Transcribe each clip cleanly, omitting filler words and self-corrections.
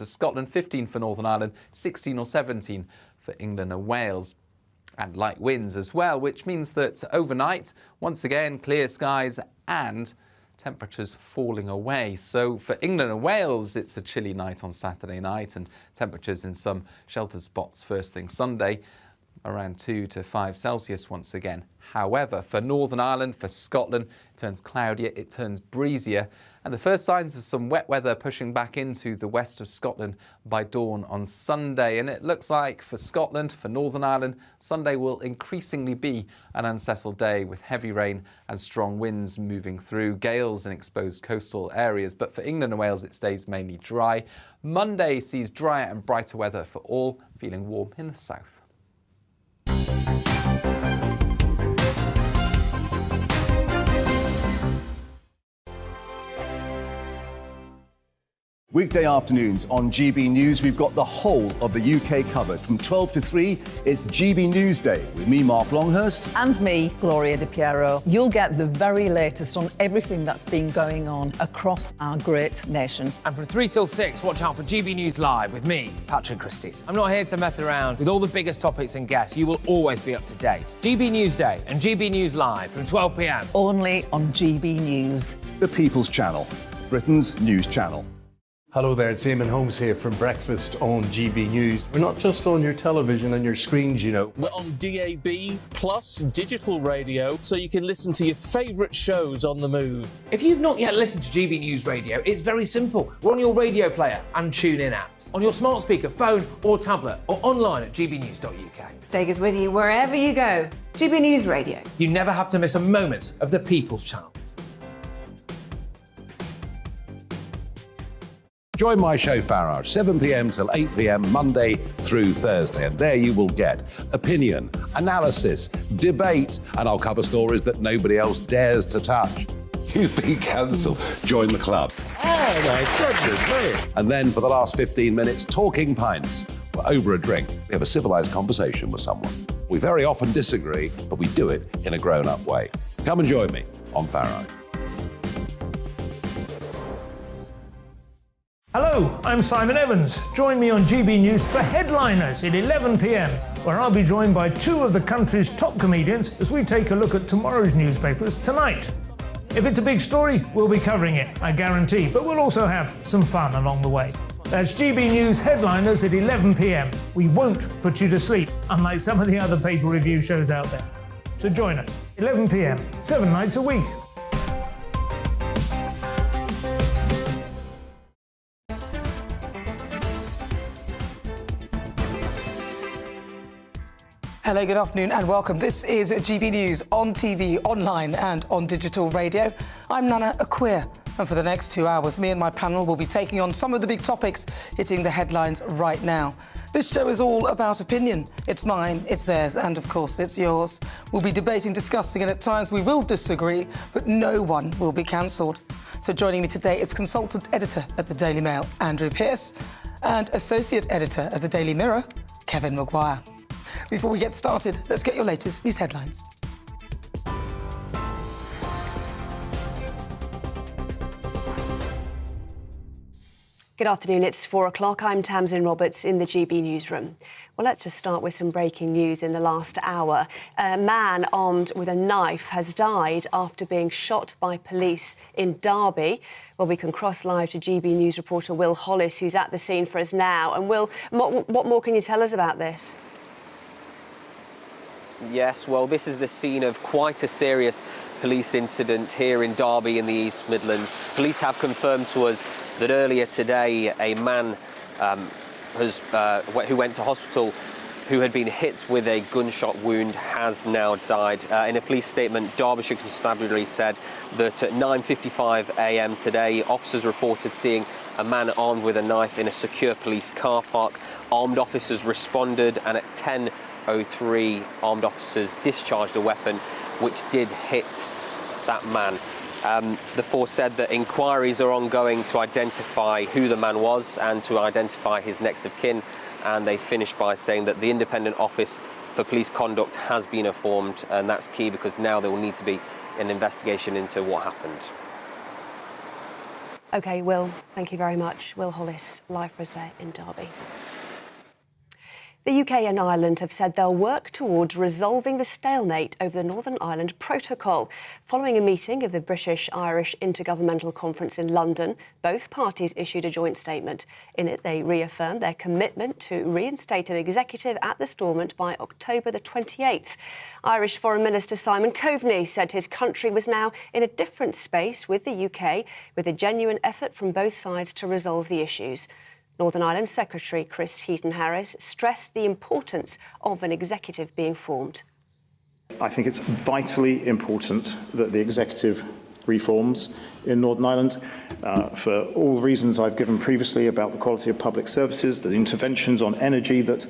Scotland, 15 for Northern Ireland, 16 or 17 for England and Wales. And light winds as well, which means that overnight, once again, clear skies and temperatures falling away. So for England and Wales, it's a chilly night on Saturday night and temperatures in some sheltered spots first thing Sunday, around 2 to 5 Celsius once again. However, for Northern Ireland, for Scotland, it turns cloudier, it turns breezier, and the first signs of some wet weather pushing back into the west of Scotland by dawn on Sunday. And it looks like for Scotland, for Northern Ireland, Sunday will increasingly be an unsettled day with heavy rain and strong winds moving through, gales in exposed coastal areas. But for England and Wales, it stays mainly dry. Monday sees drier and brighter weather for all, feeling warm in the south. Weekday afternoons on GB News, we've got the whole of the UK covered. From 12 to 3, it's GB News Day with me, Mark Longhurst. And me, Gloria Di Piero. You'll get the very latest on everything that's been going on across our great nation. And from 3 till 6, watch out for GB News Live with me, Patrick Christie's. I'm not here to mess around. With all the biggest topics and guests, you will always be up to date. GB News Day and GB News Live from 12 p.m. Only on GB News. The People's Channel, Britain's news channel. Hello there, it's Eamon Holmes here from Breakfast on GB News. We're not just on your television and your screens, you know. We're on DAB plus digital radio, so you can listen to your favourite shows on the move. If you've not yet listened to GB News Radio, it's very simple. We're on your radio player and TuneIn apps, on your smart speaker, phone or tablet, or online at gbnews.uk. Take us with you wherever you go. GB News Radio. You never have to miss a moment of the People's Channel. Join my show Farage, 7 p.m. till 8 p.m. Monday through Thursday. And there you will get opinion, analysis, debate, and I'll cover stories that nobody else dares to touch. You've been cancelled. Join the club. Oh my goodness me. And then for the last 15 minutes, talking pints. We're over a drink. We have a civilised conversation with someone. We very often disagree, but we do it in a grown-up way. Come and join me on Farage. Hello, I'm Simon Evans. Join me on GB News for Headliners at 11 p.m, where I'll be joined by 2 of the country's top comedians as we take a look at tomorrow's newspapers tonight. If it's a big story, we'll be covering it, I guarantee, but we'll also have some fun along the way. That's GB News Headliners at 11 p.m. We won't put you to sleep, unlike some of the other paper review shows out there. So join us, 11 p.m, 7 nights a week. Hello, good afternoon and welcome. This is GB News on TV, online and on digital radio. I'm Nana Akua, and for the next 2 hours, me and my panel will be taking on some of the big topics hitting the headlines right now. This show is all about opinion. It's mine, it's theirs, and of course it's yours. We'll be debating, discussing, and at times we will disagree, but no one will be cancelled. So joining me today is consultant editor at the Daily Mail, Andrew Pearce, and associate editor at the Daily Mirror, Kevin Maguire. Before we get started, let's get your latest news headlines. Good afternoon, it's 4 o'clock. I'm Tamsin Roberts in the GB newsroom. Well, let's just start with some breaking news in the last hour. A man armed with a knife has died after being shot by police in Derby. Well, we can cross live to GB News reporter Will Hollis, who's at the scene for us now. And Will, what more can you tell us about this? Yes, well, this is the scene of quite a serious police incident here in Derby in the East Midlands. Police have confirmed to us that earlier today a man who went to hospital who had been hit with a gunshot wound has now died. In a police statement, Derbyshire Constabulary said that at 9:55 a.m. today, officers reported seeing a man armed with a knife in a secure police car park. Armed officers responded, and at 10:03, armed officers discharged a weapon which did hit that man. The force said that inquiries are ongoing to identify who the man was and to identify his next of kin, and they finished by saying that the Independent Office for Police Conduct has been informed, and that's key because now there will need to be an investigation into what happened. OK, Will, thank you very much. Will Hollis, live for us there in Derby. The UK and Ireland have said they'll work towards resolving the stalemate over the Northern Ireland Protocol. Following a meeting of the British-Irish Intergovernmental Conference in London, both parties issued a joint statement. In it, they reaffirmed their commitment to reinstate an executive at the Stormont by October the 28th. Irish Foreign Minister Simon Coveney said his country was now in a different space with the UK, with a genuine effort from both sides to resolve the issues. Northern Ireland Secretary Chris Heaton-Harris stressed the importance of an executive being formed. I think it's vitally important that the executive reforms in Northern Ireland, for all the reasons I've given previously about the quality of public services, the interventions on energy that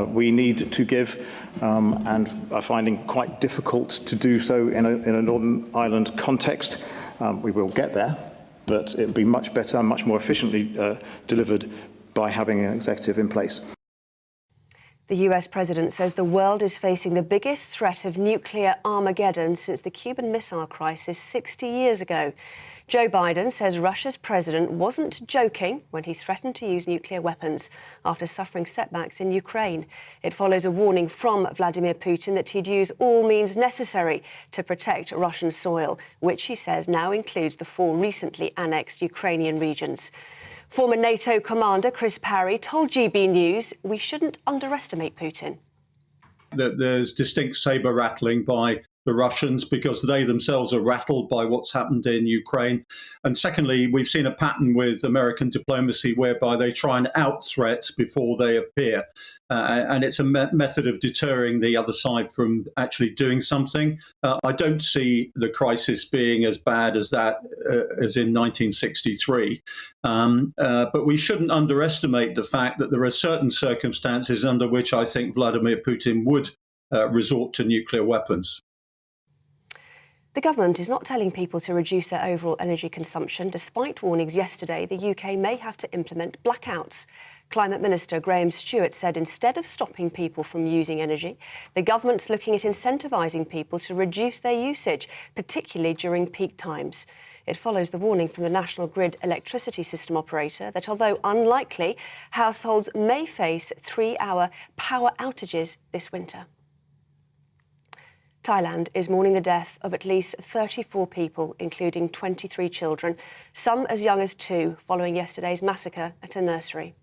we need to give, and are finding quite difficult to do so in a Northern Ireland context. We will get there, but it would be much better and much more efficiently delivered by having an executive in place. The US president says the world is facing the biggest threat of nuclear Armageddon since the Cuban Missile Crisis 60 years ago. Joe Biden says Russia's president wasn't joking when he threatened to use nuclear weapons after suffering setbacks in Ukraine. It follows a warning from Vladimir Putin that he'd use all means necessary to protect Russian soil, which he says now includes the 4 recently annexed Ukrainian regions. Former NATO commander Chris Parry told GB News we shouldn't underestimate Putin. There's distinct saber rattling by the Russians because they themselves are rattled by what's happened in Ukraine. And secondly, we've seen a pattern with American diplomacy whereby they try and out threats before they appear. And it's a method of deterring the other side from actually doing something. I don't see the crisis being as bad as that as in 1963. But we shouldn't underestimate the fact that there are certain circumstances under which I think Vladimir Putin would resort to nuclear weapons. The government is not telling people to reduce their overall energy consumption, despite warnings yesterday the UK may have to implement blackouts. Climate Minister Graham Stewart said instead of stopping people from using energy, the government's looking at incentivising people to reduce their usage, particularly during peak times. It follows the warning from the National Grid electricity system operator that although unlikely, households may face 3-hour power outages this winter. Thailand is mourning the death of at least 34 people, including 23 children, some as young as 2, following yesterday's massacre at a nursery.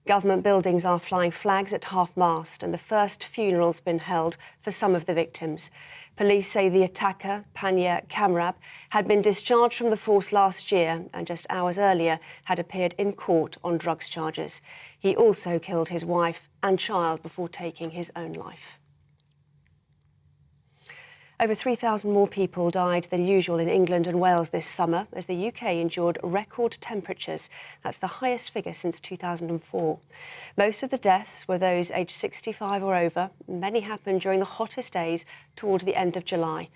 Government buildings are flying flags at half-mast and the first funeral's been held for some of the victims. Police say the attacker, Panya Kamrab, had been discharged from the force last year and just hours earlier had appeared in court on drugs charges. He also killed his wife and child before taking his own life. Over 3,000 more people died than usual in England and Wales this summer as the UK endured record temperatures. That's the highest figure since 2004. Most of the deaths were those aged 65 or over. Many happened during the hottest days towards the end of July.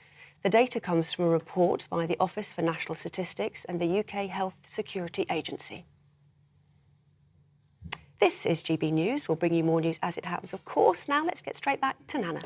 The data comes from a report by the Office for National Statistics and the UK Health Security Agency. This is GB News. We'll bring you more news as it happens, of course. Now let's get straight back to Nana.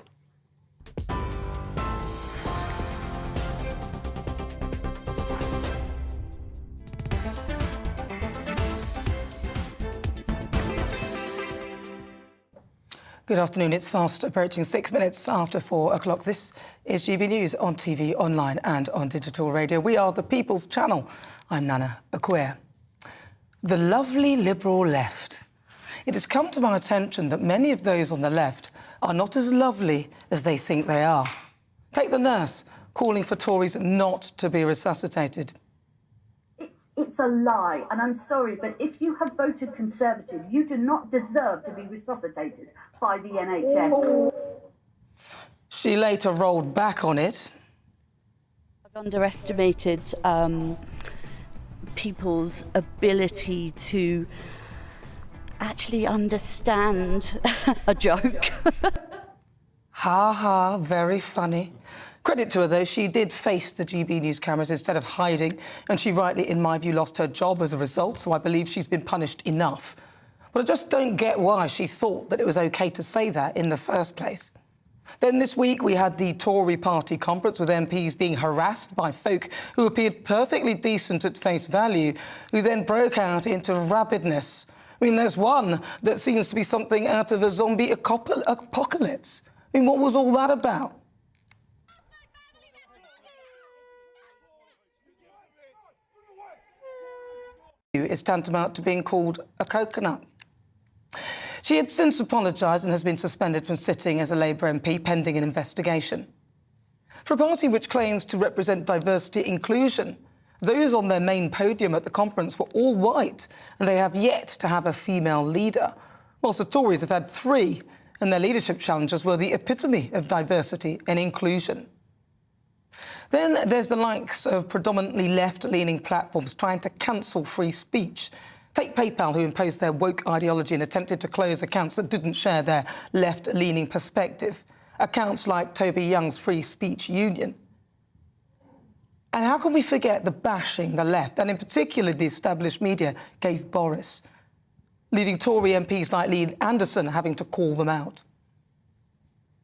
Good afternoon. It's fast approaching 6 minutes after 4 o'clock. This is GB News on TV, online and on digital radio. We are the People's Channel. I'm Nana Akua. The lovely Liberal left. It has come to my attention that many of those on the left are not as lovely as they think they are. Take the nurse calling for Tories not to be resuscitated. It's a lie, and I'm sorry, but if you have voted Conservative, you do not deserve to be resuscitated by the NHS. She later rolled back on it. I've underestimated people's ability to actually understand a joke. Ha ha, very funny. Credit to her, though, she did face the GB News cameras instead of hiding, and she rightly, in my view, lost her job as a result, so I believe she's been punished enough. But I just don't get why she thought that it was OK to say that in the first place. Then this week we had the Tory party conference with MPs being harassed by folk who appeared perfectly decent at face value, who then broke out into rabidness. I mean, there's one that seems to be something out of a zombie apocalypse. I mean, what was all that about? Is tantamount to being called a coconut. She had since apologised and has been suspended from sitting as a Labour MP pending an investigation. For a party which claims to represent diversity inclusion, those on their main podium at the conference were all white, and they have yet to have a female leader, whilst the Tories have had 3, and their leadership challenges were the epitome of diversity and inclusion. Then there's the likes of predominantly left-leaning platforms trying to cancel free speech. Take PayPal, who imposed their woke ideology and attempted to close accounts that didn't share their left-leaning perspective. Accounts like Toby Young's Free Speech Union. And how can we forget the bashing the left, and in particular the established media, gave Boris, leaving Tory MPs like Lee Anderson having to call them out?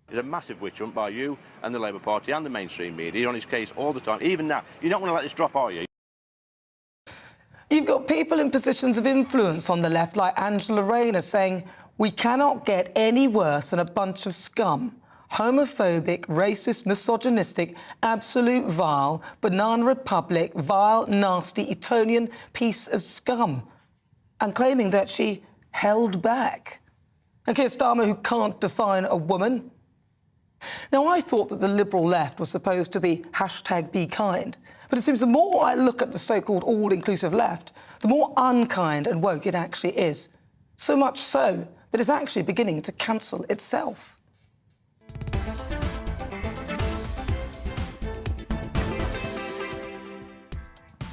There's a massive witch hunt by you and the Labour Party and the mainstream media. You're on his case all the time. Even now, you don't want to let this drop, are you? You've got people in positions of influence on the left, like Angela Rayner, saying, "We cannot get any worse than a bunch of scum. Homophobic, racist, misogynistic, absolute vile, banana republic, vile, nasty, Etonian piece of scum," and claiming that she held back. And Keir Starmer, who can't define a woman. Now, I thought that the liberal left was supposed to be #BeKind, but it seems the more I look at the so-called all-inclusive left, the more unkind and woke it actually is. So much so that it's actually beginning to cancel itself.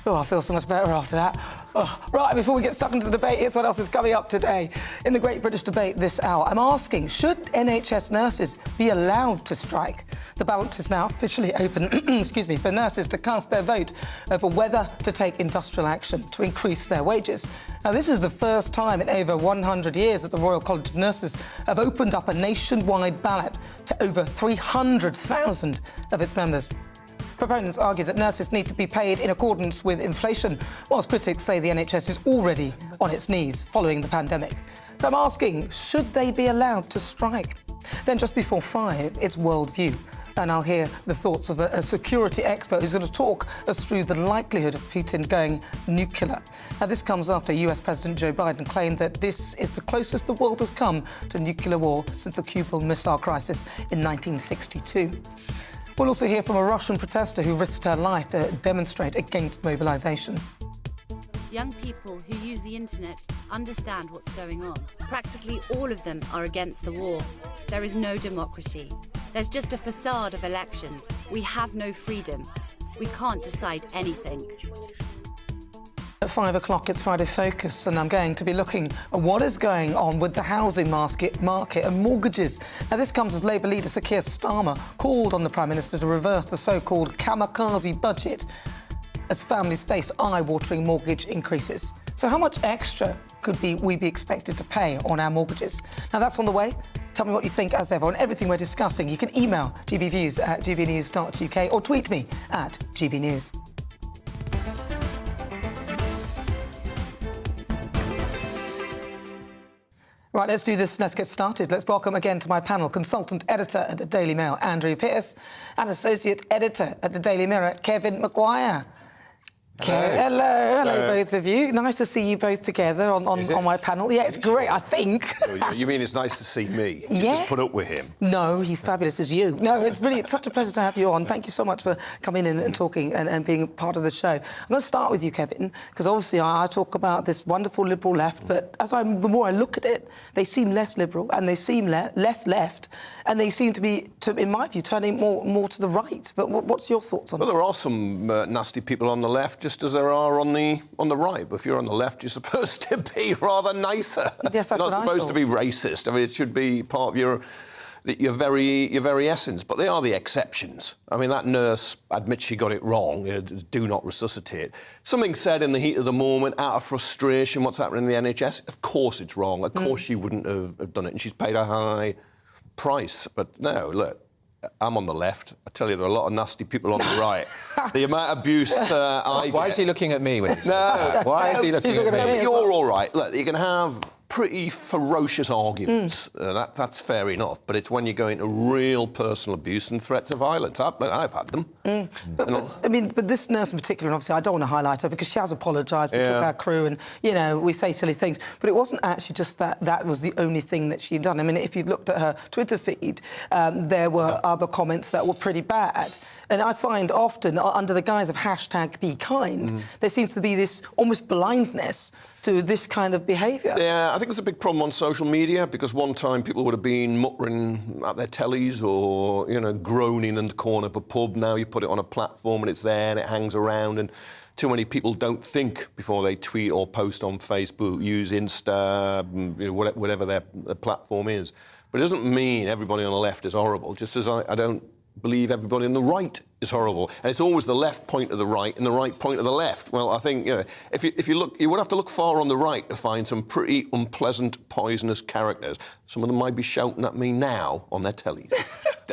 Oh, I feel so much better after that. Oh, right, before we get stuck into the debate, here's what else is coming up today. In the Great British Debate this hour, I'm asking, should NHS nurses be allowed to strike? The ballot is now officially open excuse me, for nurses to cast their vote over whether to take industrial action to increase their wages. Now, this is the first time in over 100 years that the Royal College of Nurses have opened up a nationwide ballot to over 300,000 of its members. Proponents argue that nurses need to be paid in accordance with inflation, whilst critics say the NHS is already on its knees following the pandemic. So I'm asking, should they be allowed to strike? Then just before 5, it's Worldview, and I'll hear the thoughts of a security expert who's going to talk us through the likelihood of Putin going nuclear. Now, this comes after US President Joe Biden claimed that this is the closest the world has come to nuclear war since the Cuban Missile Crisis in 1962. We'll also hear from a Russian protester who risked her life to demonstrate against mobilization. Young people who use the internet understand what's going on. Practically all of them are against the war. There is no democracy. There's just a facade of elections. We have no freedom. We can't decide anything. At 5 o'clock, it's Friday Focus, and I'm going to be looking at what is going on with the housing market and mortgages. Now, this comes as Labour leader Sir Keir Starmer called on the Prime Minister to reverse the so-called kamikaze budget as families face eye-watering mortgage increases. So how much extra could we be expected to pay on our mortgages? Now, that's on the way. Tell me what you think, as ever, on everything we're discussing. You can email gbviews@gbnews.uk or tweet me at gbnews. Right, let's do this. Let's get started. Let's welcome again to my panel consultant editor at the Daily Mail, Andrew Pierce, and associate editor at the Daily Mirror, Kevin Maguire. Hello, both of you. Nice to see you both together on my panel. Yeah, it's great, I think. You mean it's nice to see me? You Yeah. just put up with him. No, he's fabulous as you. No, it's really such a pleasure to have you on. Thank you so much for coming in and talking and being part of the show. I'm going to start with you, Kevin, because obviously I talk about this wonderful liberal left, but the more I look at it, they seem less liberal and they seem less left, and they seem to be, in my view, turning more to the right. But what's your thoughts on that? Well, there are some nasty people on the left, just as there are on the right. But if you're on the left, you're supposed to be rather nicer. Yes, that's not what I supposed to thought. be racist. I mean, it should be part of your very essence. But they are the exceptions. I mean, that nurse admits she got it wrong. Do not resuscitate. Something said in the heat of the moment, out of frustration, what's happening in the NHS. Of course, it's wrong. Of course, she wouldn't have done it, and she's paid a high price. But no, look, I'm on the left. I tell you, there are a lot of nasty people on the right. The amount of abuse I get... Why is he looking at me when he says that? Why is he looking at me? You're all right. Look, you can have pretty ferocious arguments. That's fair enough. But it's when you go into real personal abuse and threats of violence. I've had them. But this nurse in particular, and obviously I don't want to highlight her because she has apologised. We took our crew and, you know, we say silly things. But it wasn't actually just that was the only thing that she'd done. I mean, if you looked at her Twitter feed, there were other comments that were pretty bad. And I find often, under the guise of #BeKind, there seems to be this almost blindness to this kind of behaviour. Yeah, I think there's a big problem on social media because one time people would have been muttering at their tellies or, you know, groaning in the corner of a pub. Now you put it on a platform and it's there and it hangs around, and too many people don't think before they tweet or post on Facebook, use Insta, you know, whatever their platform is. But it doesn't mean everybody on the left is horrible, just as I don't believe everybody on the right is horrible. And it's always the left point of the right and the right point of the left. Well, I think, you know, if you look, you would have to look far on the right to find some pretty unpleasant, poisonous characters. Some of them might be shouting at me now on their tellies.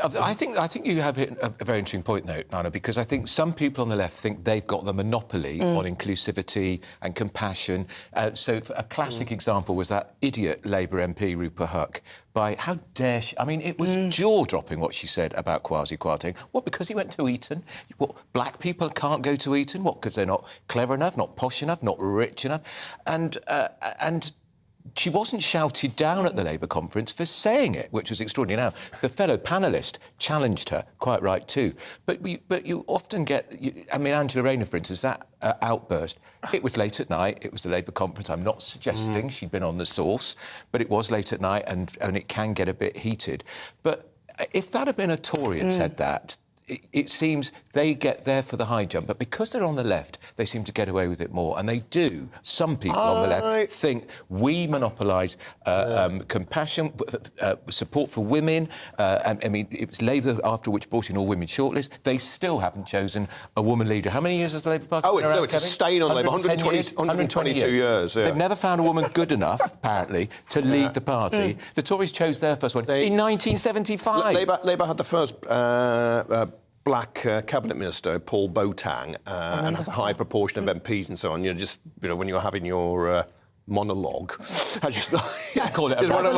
I think you have hit a very interesting point, though, Nana, because I think some people on the left think they've got the monopoly on inclusivity and compassion. So a classic example was that idiot Labour MP, Rupa Huck, by how dare she... I mean, it was jaw-dropping what she said about Kwasi Kwarteng. What, because he went to Eton? What, black people can't go to Eton? What, because they're not clever enough, not posh enough, not rich enough? And she wasn't shouted down at the Labour conference for saying it, which was extraordinary. Now, the fellow panellist challenged her, quite right too. But you often get... I mean, Angela Rayner, for instance, that outburst, it was late at night, it was the Labour conference. I'm not suggesting she'd been on the source, but it was late at night and it can get a bit heated. But if that had been a Tory had said that, it seems they get there for the high jump, but because they're on the left, they seem to get away with it more. And they do. Some people on the left think we monopolise compassion, support for women. I mean, it was Labour after which brought in all women shortlist. They still haven't chosen a woman leader. How many years has the Labour Party been around, No, it's a stain on Labour. 122 years. Yeah. They've never found a woman good enough, apparently, to lead the party. The Tories chose their first one in 1975. Labour had the first... black cabinet minister, Paul Boateng, and has a high proportion of MPs and so on. You're just, you know, when you're having your monologue, I just call it a rant.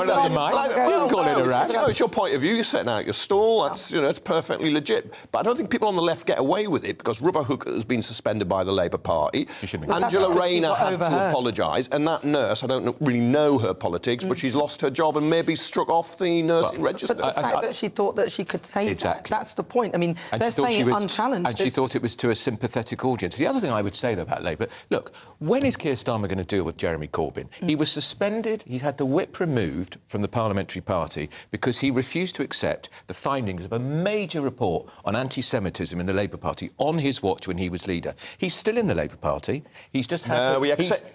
Call it a rant. You know, it's your point of view. You're setting out your stall. That's, you know, it's perfectly legit. But I don't think people on the left get away with it because Rupa Huck has been suspended by the Labour Party. Angela Rayner had to apologise, and that nurse, I don't really know her politics, but she's lost her job and maybe struck off the nursing register. But the fact that she thought that she could say that, that's the point. I mean, they're saying it unchallenged. And she thought it was to a sympathetic audience. The other thing I would say, though, about Labour, look, when is Keir Starmer going to deal with Jeremy Corbyn? He was suspended, he had the whip removed from the parliamentary party because he refused to accept the findings of a major report on anti-Semitism in the Labour Party on his watch when he was leader. He's still in the Labour Party. He's just had...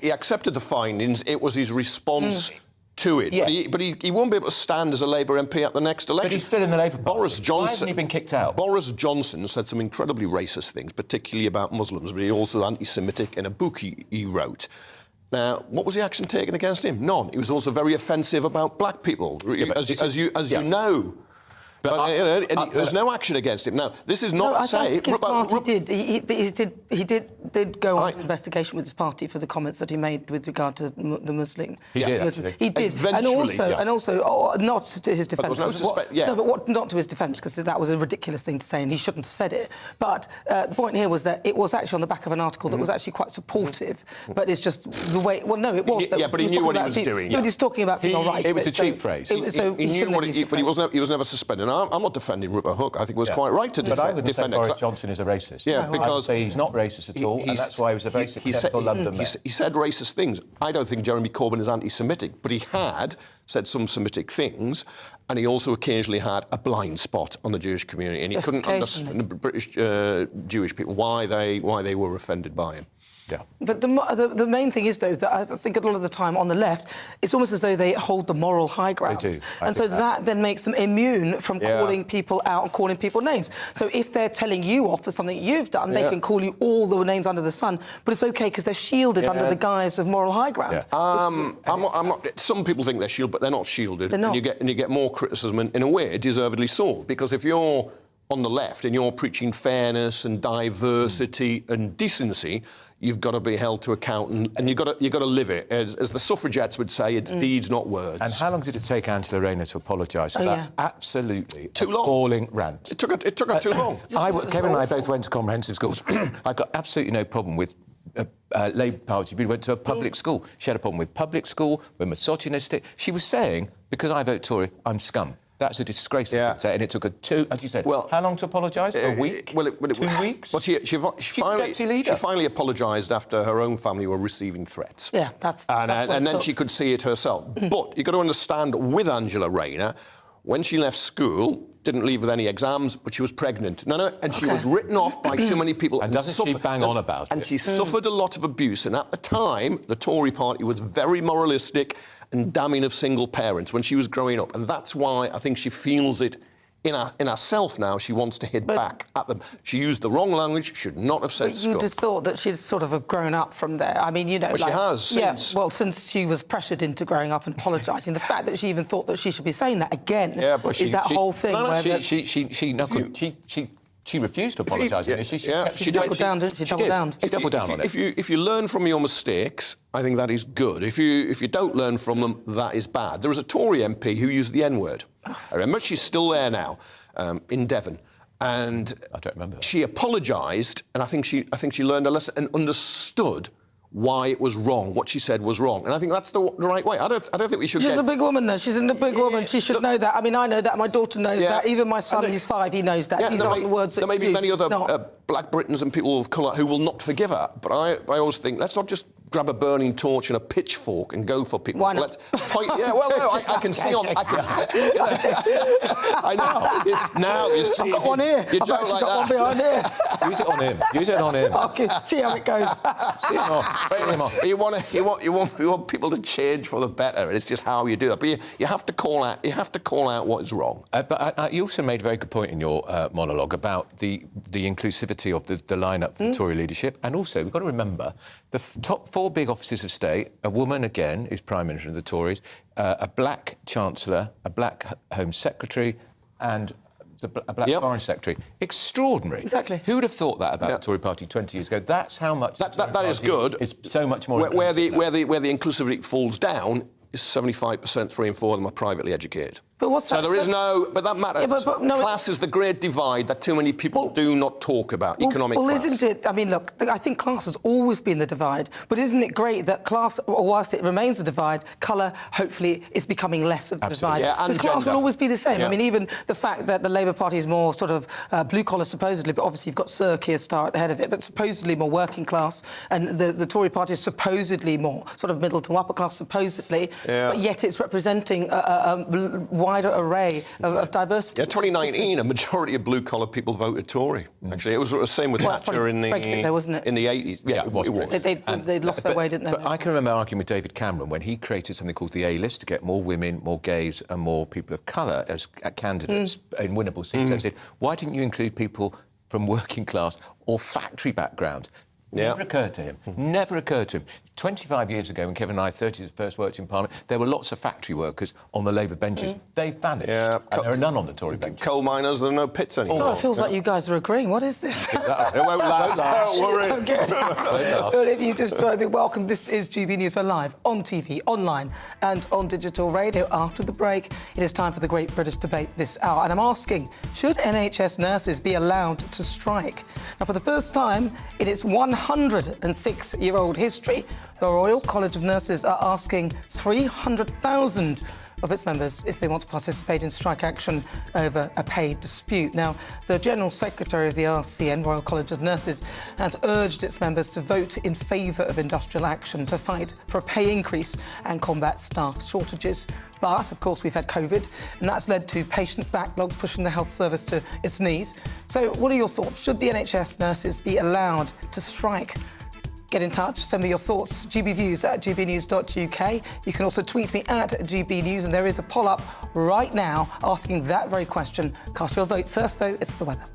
he accepted the findings. It was his response... to it. Yeah. But he won't be able to stand as a Labour MP at the next election. But he's still in the Labour Party. Boris Johnson... Why hasn't he been kicked out? Boris Johnson said some incredibly racist things, particularly about Muslims, but he also anti-Semitic in a book he wrote. Now, what was the action taken against him? None. He was also very offensive about black people, as you know. But there's no action against him. Now, this is not to say... I think his party did. He did go on investigation with his party for the comments that he made with regard to the Muslim. He did, actually. He did. And also, not to his defence. Not to his defence, because that was a ridiculous thing to say, and he shouldn't have said it. But the point here was that it was actually on the back of an article that was actually quite supportive, but it's just the way... Well, no, it was. Yeah, but he knew what he was doing. He was talking about female rights. It was a cheap phrase. He knew what he... But he was never suspended. I'm not defending Rupa Huck. I think it was quite right to defend... But I wouldn't say Boris Johnson is a racist. Yeah, because... he's not racist at all, and that's why he was a very successful London mayor. He said racist things. I don't think Jeremy Corbyn is anti-Semitic, but he had said some Semitic things, and he also occasionally had a blind spot on the Jewish community, and he couldn't understand the British Jewish people, why they were offended by him. Yeah. But the main thing is, though, that I think a lot of the time on the left, it's almost as though they hold the moral high ground. They do. And so that then makes them immune from calling people out and calling people names. So if they're telling you off for something you've done, they can call you all the names under the sun, but it's OK because they're shielded under the guise of moral high ground. I'm not. Some people think they're shielded, but they're not shielded. They're not. And you get more criticism, and in a way, deservedly so. Because if you're on the left and you're preaching fairness and diversity and decency, you've got to be held to account, and you've got to live it. As the suffragettes would say, it's deeds, not words. And how long did it take Angela Rayner to apologise for that absolutely too long appalling rant? It took her too long. Kevin and I both went to comprehensive schools. I got absolutely no problem with Labour Party. We went to a public school. She had a problem with public school. We're misogynistic. She was saying, because I vote Tory, I'm scum. That's a disgraceful thing to say, and it took her as you said, how long to apologise? A week? 2 weeks? Well, she finally apologised after her own family were receiving threats. Yeah, and then she could see it herself. But you've got to understand, with Angela Rayner, when she left school, didn't leave with any exams, but she was pregnant. And she was written off by too many people. And doesn't she bang on about it? And she suffered a lot of abuse. And at the time, the Tory party was very moralistic and damning of single parents when she was growing up. And that's why I think she feels it in herself now. She wants to hit back at them. She used the wrong language, should not have said You'd have thought that she's sort of grown up from there. I mean, you know... Well, she has, since. Yeah, well, since she was pressured into growing up and apologising. The fact that she even thought that she should be saying that again is that whole thing where... She refused to apologise. She doubled down, didn't she? She doubled down. She doubled down on it. If you learn from your mistakes, I think that is good. If you don't learn from them, that is bad. There was a Tory MP who used the N-word. I remember she's still there now, in Devon. And I don't remember that. She apologised, and I think she learned a lesson and understood why it was wrong, what she said was wrong. And I think that's the right way. I don't think we should She's a big woman, though. She's a big woman. She should know that. I mean, I know that. My daughter knows that. Even my son, he's 5, he knows that. These aren't the words that there may be many other black Britons and people of colour who will not forgive her. But I always think, let's not just grab a burning torch and a pitchfork and go for people. Why not? Let's point... Yeah, well, no, I can see on... I know. Now you see... I've got one here. You I've don't actually like got one behind here. Use it on him. Use it on him. Okay, see how it goes. See him off. Bait him off. You want people to change for the better. It's just how you do it. But you have to call out. You have to call out what is wrong. But you also made a very good point in your monologue about the inclusivity of the lineup for the Tory leadership, and also we've got to remember the top 4 big offices of state. A woman again is Prime Minister of the Tories, a black Chancellor, a black Home Secretary, and a black Foreign Secretary. Extraordinary. Exactly. Who would have thought that about the Tory party 20 years ago? That's how much that is good. It's so much more. Where the inclusivity falls down is 75% 3 and 4 of them are privately educated. But what's so there is no... But that matters. Yeah, but no, class is the great divide that too many people do not talk about, economic class. Well, isn't it... I mean, look, I think class has always been the divide, but isn't it great that class, whilst it remains a divide, colour, hopefully, is becoming less of the divide? Yeah, and because class will always be the same. Yeah. I mean, even the fact that the Labour Party is more sort of blue-collar, supposedly, but obviously you've got Sir Keir Starmer at the head of it, but supposedly more working class, and the Tory party is supposedly more sort of middle to upper class, supposedly, but yet it's representing a wider array of diversity. Yeah, 2019, a majority of blue-collar people voted Tory. Actually, it was the same with Thatcher in the Brexit, though, wasn't it? In the 80s. Yeah, it was. They lost their way, didn't they? But I can remember arguing with David Cameron when he created something called the A-list to get more women, more gays, and more people of colour as candidates in winnable seats. I said, why didn't you include people from working class or factory background? Never occurred to him. Never occurred to him. 25 years ago, when Kevin and I, 30, first worked in Parliament, there were lots of factory workers on the Labour benches. They vanished. Yeah. And there are none on the Tory benches. Coal miners, there are no pits anymore. Oh, it feels like you guys are agreeing. What is this? It won't last. Don't worry. Well, if you just joined me, welcome. This is GB News. We're live on TV, online and on digital radio. After the break, it is time for the Great British Debate this hour. And I'm asking, should NHS nurses be allowed to strike? Now, for the first time in its 106-year-old history, the Royal College of Nurses are asking 300,000 of its members if they want to participate in strike action over a pay dispute. Now, the General Secretary of the RCN, Royal College of Nurses, has urged its members to vote in favour of industrial action to fight for a pay increase and combat staff shortages. But, of course, we've had COVID, and that's led to patient backlogs pushing the health service to its knees. So what are your thoughts? Should the NHS nurses be allowed to strike? Get in touch, send me your thoughts, gbviews@gbnews.uk. You can also tweet me at GBNews, and there is a poll up right now asking that very question. Cast your vote. First, though, it's the weather.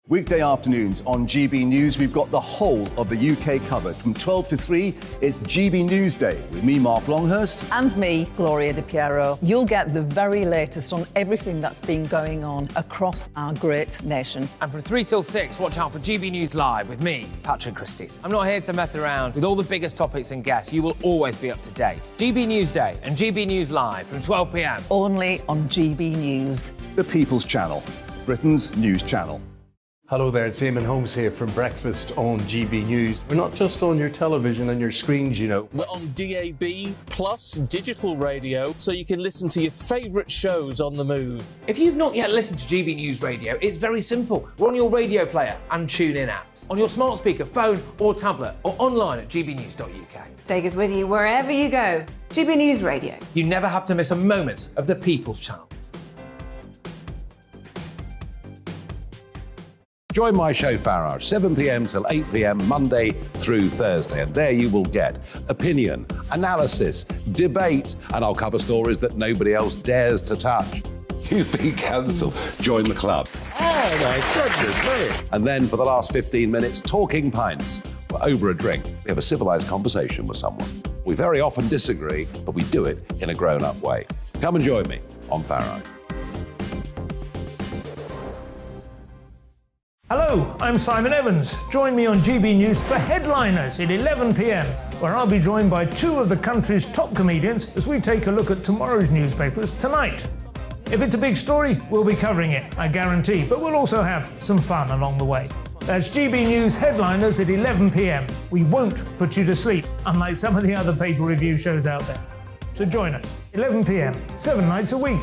Weekday afternoons on GB News, we've got the whole of the UK covered. From 12 to 3, it's GB News Day with me, Mark Longhurst. And me, Gloria Di Piero. You'll get the very latest on everything that's been going on across our great nation. And from 3 till 6, watch out for GB News Live with me, Patrick Christys. I'm not here to mess around. With all the biggest topics and guests, you will always be up to date. GB News Day and GB News Live from 12 p.m. Only on GB News. The People's Channel, Britain's news channel. Hello there, it's Eamon Holmes here from Breakfast on GB News. We're not just on your television and your screens, you know. We're on DAB plus digital radio, so you can listen to your favourite shows on the move. If you've not yet listened to GB News Radio, it's very simple. We're on your radio player and tune-in apps, on your smart speaker, phone or tablet, or online at gbnews.uk. Take us with you wherever you go. GB News Radio. You never have to miss a moment of the People's Channel. Join my show Farage, 7 p.m. till 8 p.m. Monday through Thursday, and there you will get opinion, analysis, debate, and I'll cover stories that nobody else dares to touch. You've been cancelled. Join the club. Oh my goodness me. And then for the last 15 minutes, talking pints. We're over a drink. We have a civilised conversation with someone. We very often disagree, but we do it in a grown-up way. Come and join me on Farage. Hello, I'm Simon Evans. Join me on GB News for Headliners at 11 p.m, where I'll be joined by two of the country's top comedians as we take a look at tomorrow's newspapers tonight. If it's a big story, we'll be covering it, I guarantee, but we'll also have some fun along the way. That's GB News Headliners at 11 p.m. We won't put you to sleep, unlike some of the other paper review shows out there. So join us, 11 p.m, 7 nights a week.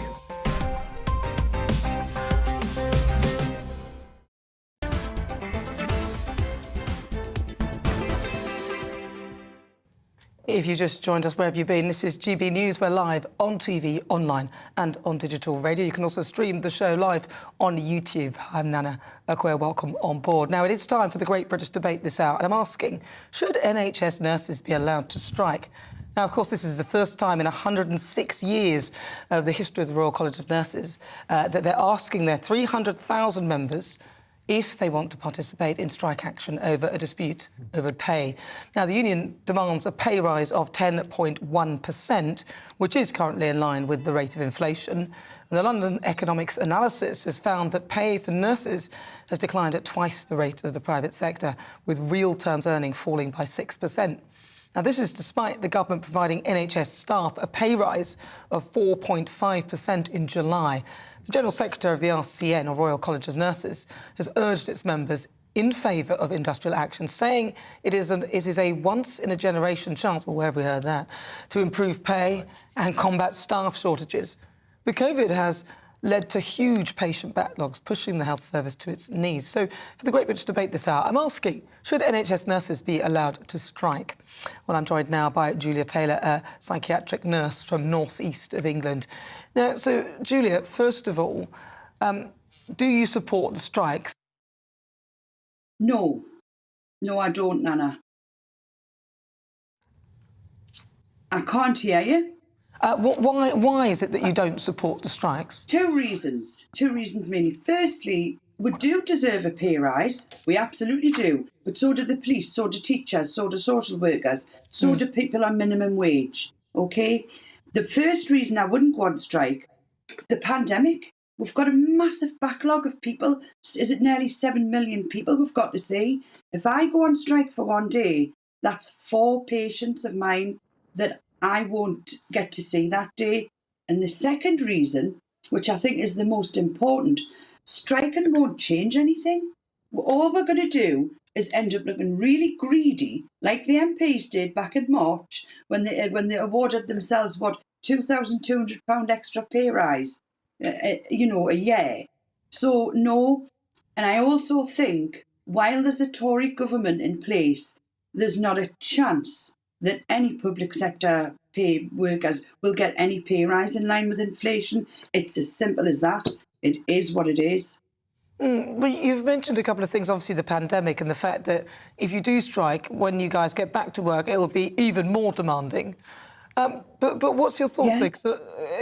If you just joined us, where have you been? This is GB News. We're live on TV, online and on digital radio. You can also stream the show live on YouTube. I'm Nana Akua. Welcome on board. Now, it is time for the Great British Debate this hour, and I'm asking, should NHS nurses be allowed to strike? Now, of course, this is the first time in 106 years of the history of the Royal College of Nurses that they're asking their 300,000 members if they want to participate in strike action over a dispute over pay. Now, the union demands a pay rise of 10.1%, which is currently in line with the rate of inflation. And the London Economics Analysis has found that pay for nurses has declined at twice the rate of the private sector, with real terms earning falling by 6%. Now, this is despite the government providing NHS staff a pay rise of 4.5% in July. The General Secretary of the RCN, or Royal College of Nurses, has urged its members in favour of industrial action, saying it is a once-in-a-generation chance, well, where have we heard that, to improve pay and combat staff shortages. But COVID has led to huge patient backlogs, pushing the health service to its knees. So for the Great British Debate this hour, I'm asking, should NHS nurses be allowed to strike? Well, I'm joined now by Julia Taylor, a psychiatric nurse from north east of England. Now, so Julia, first of all, do you support the strikes? No. No, I don't, Nana. I can't hear you. Why is it that you don't support the strikes? Two reasons mainly. Firstly, we do deserve a pay rise. We absolutely do. But so do the police, so do teachers, so do social workers, so do people on minimum wage. OK? The first reason I wouldn't go on strike, the pandemic. We've got a massive backlog of people. Is it nearly 7 million people we've got to see? If I go on strike for one day, that's 4 patients of mine that I won't get to see that day. And the second reason, which I think is the most important, striking won't change anything. All we're going to do is end up looking really greedy, like the MPs did back in March when they awarded themselves, £2,200 extra pay rise, a year. So, no. And I also think, while there's a Tory government in place, there's not a chance that any public sector pay workers will get any pay rise in line with inflation. It's as simple as that. It is what it is. But you've mentioned a couple of things, obviously the pandemic and the fact that if you do strike, when you guys get back to work, it'll be even more demanding. But what's your thoughts?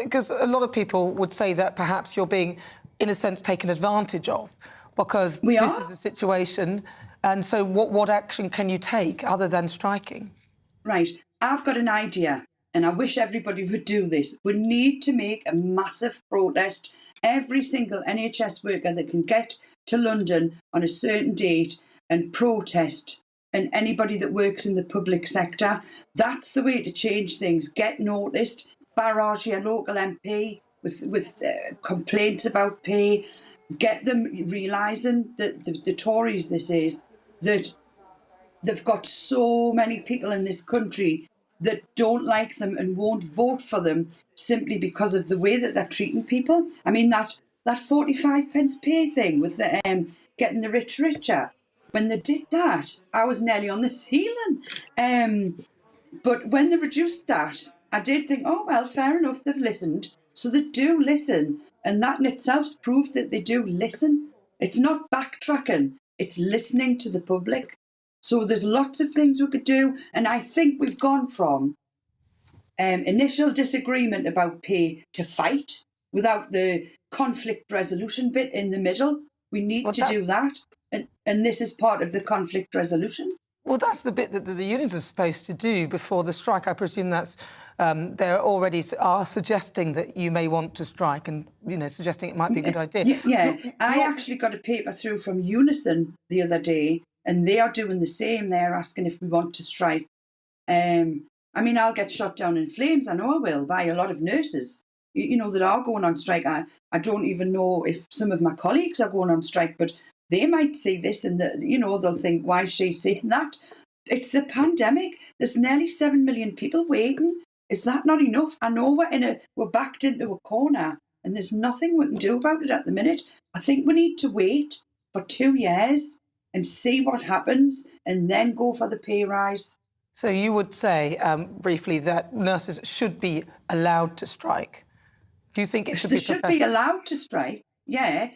Because a lot of people would say that perhaps you're being, in a sense, taken advantage of because this is the situation. And so what action can you take other than striking? Right. I've got an idea, and I wish everybody would do this. We need to make a massive protest. Every single NHS worker that can get to London on a certain date and protest, and anybody that works in the public sector, that's the way to change things. Get noticed, barrage your local MP with complaints about pay, get them realising that the Tories, this is, that they've got so many people in this country that don't like them and won't vote for them simply because of the way that they're treating people. I mean, that 45 pence pay thing with the getting the rich richer. When they did that, I was nearly on the ceiling. But when they reduced that, I did think, oh, well, fair enough, they've listened. So they do listen. And that in itself's proved that they do listen. It's not backtracking. It's listening to the public. So there's lots of things we could do. And I think we've gone from initial disagreement about pay to fight without the conflict resolution bit in the middle. We need to do that. And this is part of the conflict resolution. Well, that's the bit that the unions are supposed to do before the strike. I presume that's they already are suggesting that you may want to strike and, suggesting it might be a good idea. Yeah. I actually got a paper through from Unison the other day, and they are doing the same. They're asking if we want to strike. I'll get shot down in flames. I know I will, by a lot of nurses, that are going on strike. I don't even know if some of my colleagues are going on strike, but they might see this and, they'll think, why is she saying that? It's the pandemic. There's nearly 7 million people waiting. Is that not enough? I know we're backed into a corner and there's nothing we can do about it at the minute. I think we need to wait for 2 years and see what happens and then go for the pay rise. So you would say, briefly, that nurses should be allowed to strike? Do you think it should be They should be allowed to strike, yeah.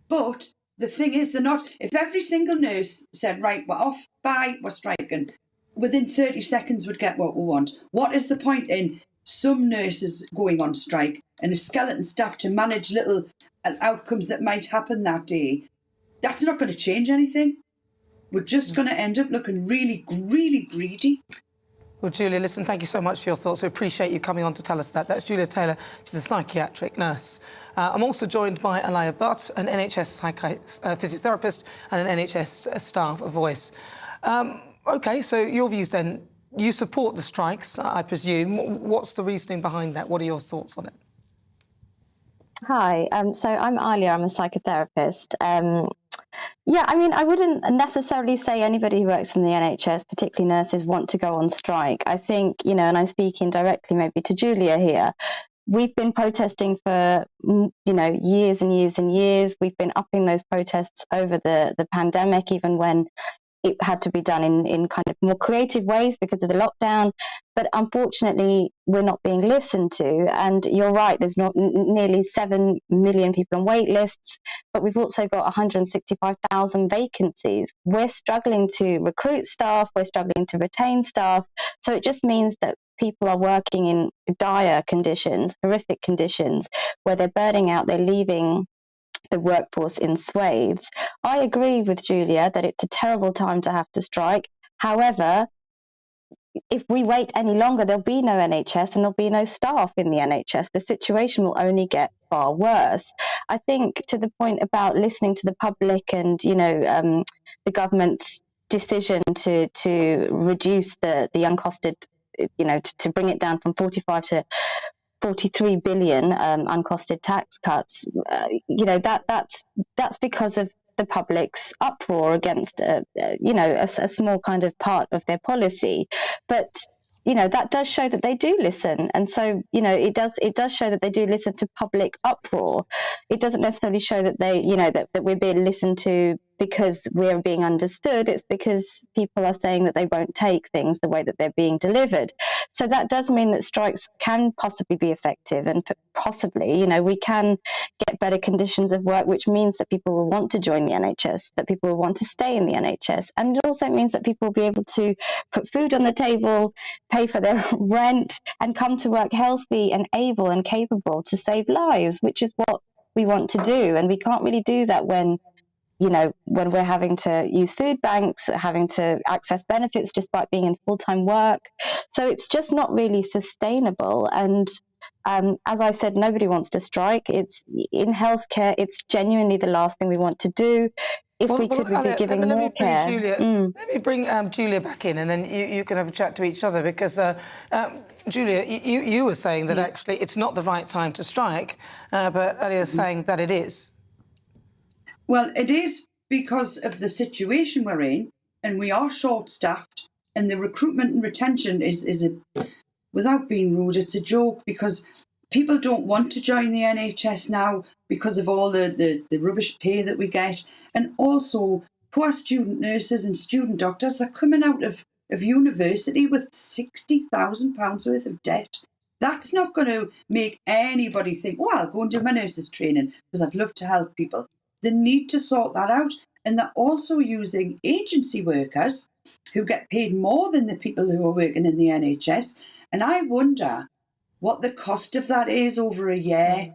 But the thing is, they're not. If every single nurse said, right, we're off, bye, we're striking, within 30 seconds we'd get what we want. What is the point in some nurses going on strike and a skeleton staff to manage little outcomes that might happen that day? That's not going to change anything. We're just going to end up looking really, really greedy. Well, Julia, listen, thank you so much for your thoughts. We appreciate you coming on to tell us that. That's Julia Taylor. She's a psychiatric nurse. I'm also joined by Alaya Butt, an NHS physiotherapist and an NHS staff voice. OK, so your views then. You support the strikes, I presume. What's the reasoning behind that? What are your thoughts on it? Hi, so I'm Alia, I'm a psychotherapist. I wouldn't necessarily say anybody who works in the NHS, particularly nurses, want to go on strike. I think, and I'm speaking directly maybe to Julia here, we've been protesting for, years and years and years. We've been upping those protests over the pandemic, even when it had to be done in kind of more creative ways because of the lockdown. But unfortunately, we're not being listened to. And you're right, there's not nearly 7 million people on wait lists, but we've also got 165,000 vacancies. We're struggling to recruit staff, we're struggling to retain staff. So it just means that people are working in dire conditions, horrific conditions, where they're burning out, they're leaving the workforce in swathes. I agree with Julia that it's a terrible time to have to strike. However, if we wait any longer, there'll be no NHS and there'll be no staff in the NHS. The situation will only get far worse. I think to the point about listening to the public and, the government's decision to reduce the uncosted, to bring it down from 45 to 43 billion uncosted tax cuts, that's because of the public's uproar against a small kind of part of their policy. But that does show that they do listen, and so it does show that they do listen to public uproar. It doesn't necessarily show that they that we're being listened to because we're being understood. It's because people are saying that they won't take things the way that they're being delivered. So that does mean that strikes can possibly be effective, and possibly we can get better conditions of work, which means that people will want to join the NHS, that people will want to stay in the NHS, and it also means that people will be able to put food on the table, pay for their rent, and come to work healthy and able and capable to save lives, which is what we want to do. And we can't really do that when we're having to use food banks, having to access benefits despite being in full-time work. So it's just not really sustainable. And as I said, nobody wants to strike. It's in healthcare, it's genuinely the last thing we want to do. If we could, we'd be giving more care. Let me bring Julia back in, and then you can have a chat to each other, because Julia, you were saying that actually it's not the right time to strike, but Elia's saying that it is. Well, it is because of the situation we're in, and we are short-staffed, and the recruitment and retention is without being rude, it's a joke, because people don't want to join the NHS now because of all the rubbish pay that we get, and also poor student nurses and student doctors. They're coming out of university with £60,000 worth of debt. That's not going to make anybody think, oh, I'll go and do my nurses training because I'd love to help people. They need to sort that out. And they're also using agency workers who get paid more than the people who are working in the NHS. And I wonder what the cost of that is over a year,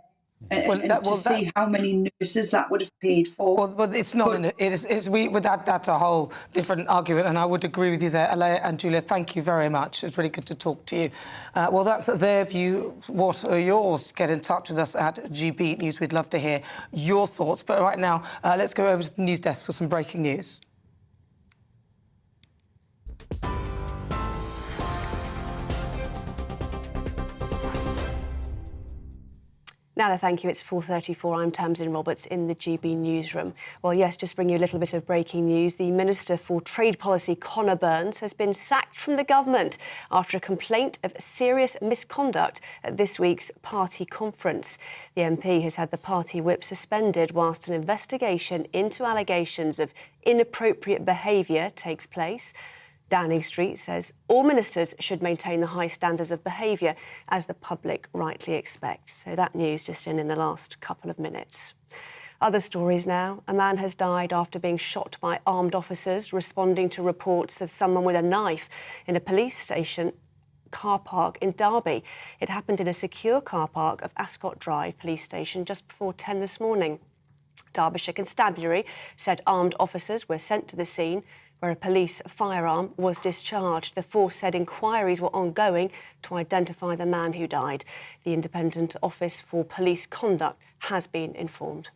and see how many nurses that would have paid for. Well, it's not. That's a whole different argument, and I would agree with you there, Elia and Julia. Thank you very much. It's really good to talk to you. Well, that's their view. What are yours? Get in touch with us at GB News. We'd love to hear your thoughts. But right now, let's go over to the news desk for some breaking news. Nana, thank you. It's 4:34. I'm Tamsin Roberts in the GB newsroom. Well, yes, just bring you a little bit of breaking news. The Minister for Trade Policy, Conor has been sacked from the government after a complaint of serious misconduct at this week's party conference. The MP has had the party whip suspended whilst an investigation into allegations of inappropriate behaviour takes place. Downing Street says all ministers should maintain the high standards of behaviour, as the public rightly expects. So that news just in the last couple of minutes. Other stories now. A man has died after being shot by armed officers responding to reports of someone with a knife in a police station car park in Derby. It happened in a secure car park of Ascot Drive police station just before 10 this morning. Derbyshire Constabulary said armed officers were sent to the scene where a police firearm was discharged. The force said inquiries were ongoing to identify the man who died. The Independent Office for Police Conduct has been informed.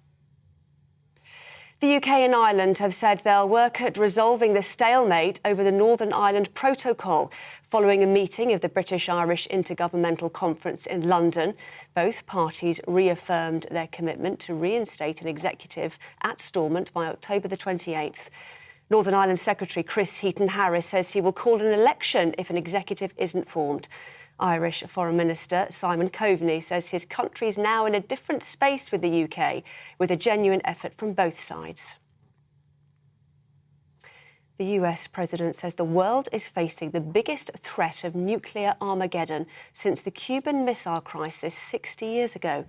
The UK and Ireland have said they'll work at resolving the stalemate over the Northern Ireland Protocol. Following a meeting of the British-Irish Intergovernmental Conference in London, both parties reaffirmed their commitment to reinstate an executive at Stormont by October the 28th. Northern Ireland Secretary Chris Heaton-Harris says he will call an election if an executive isn't formed. Irish Foreign Minister Simon Coveney says his country is now in a different space with the UK, with a genuine effort from both sides. The US president says the world is facing the biggest threat of nuclear Armageddon since the Cuban Missile Crisis 60 years ago.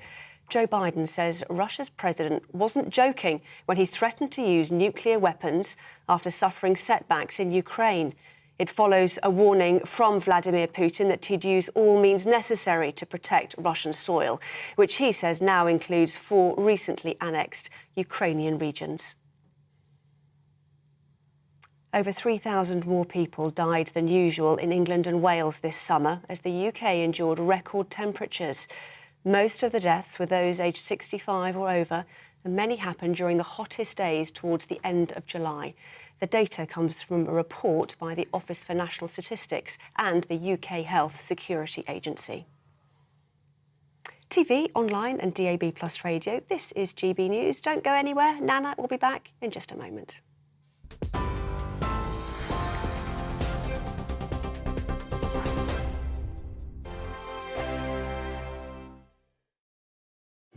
Joe Biden says Russia's president wasn't joking when he threatened to use nuclear weapons after suffering setbacks in Ukraine. It follows a warning from Vladimir Putin that he'd use all means necessary to protect Russian soil, which he says now includes 4 recently annexed Ukrainian regions. Over 3,000 more people died than usual in England and Wales this summer as the UK endured record temperatures. Most of the deaths were those aged 65 or over, and many happened during the hottest days towards the end of July. The data comes from a report by the Office for National Statistics and the UK Health Security Agency. TV, online and DAB+ radio, this is GB News. Don't go anywhere. Nana will be back in just a moment.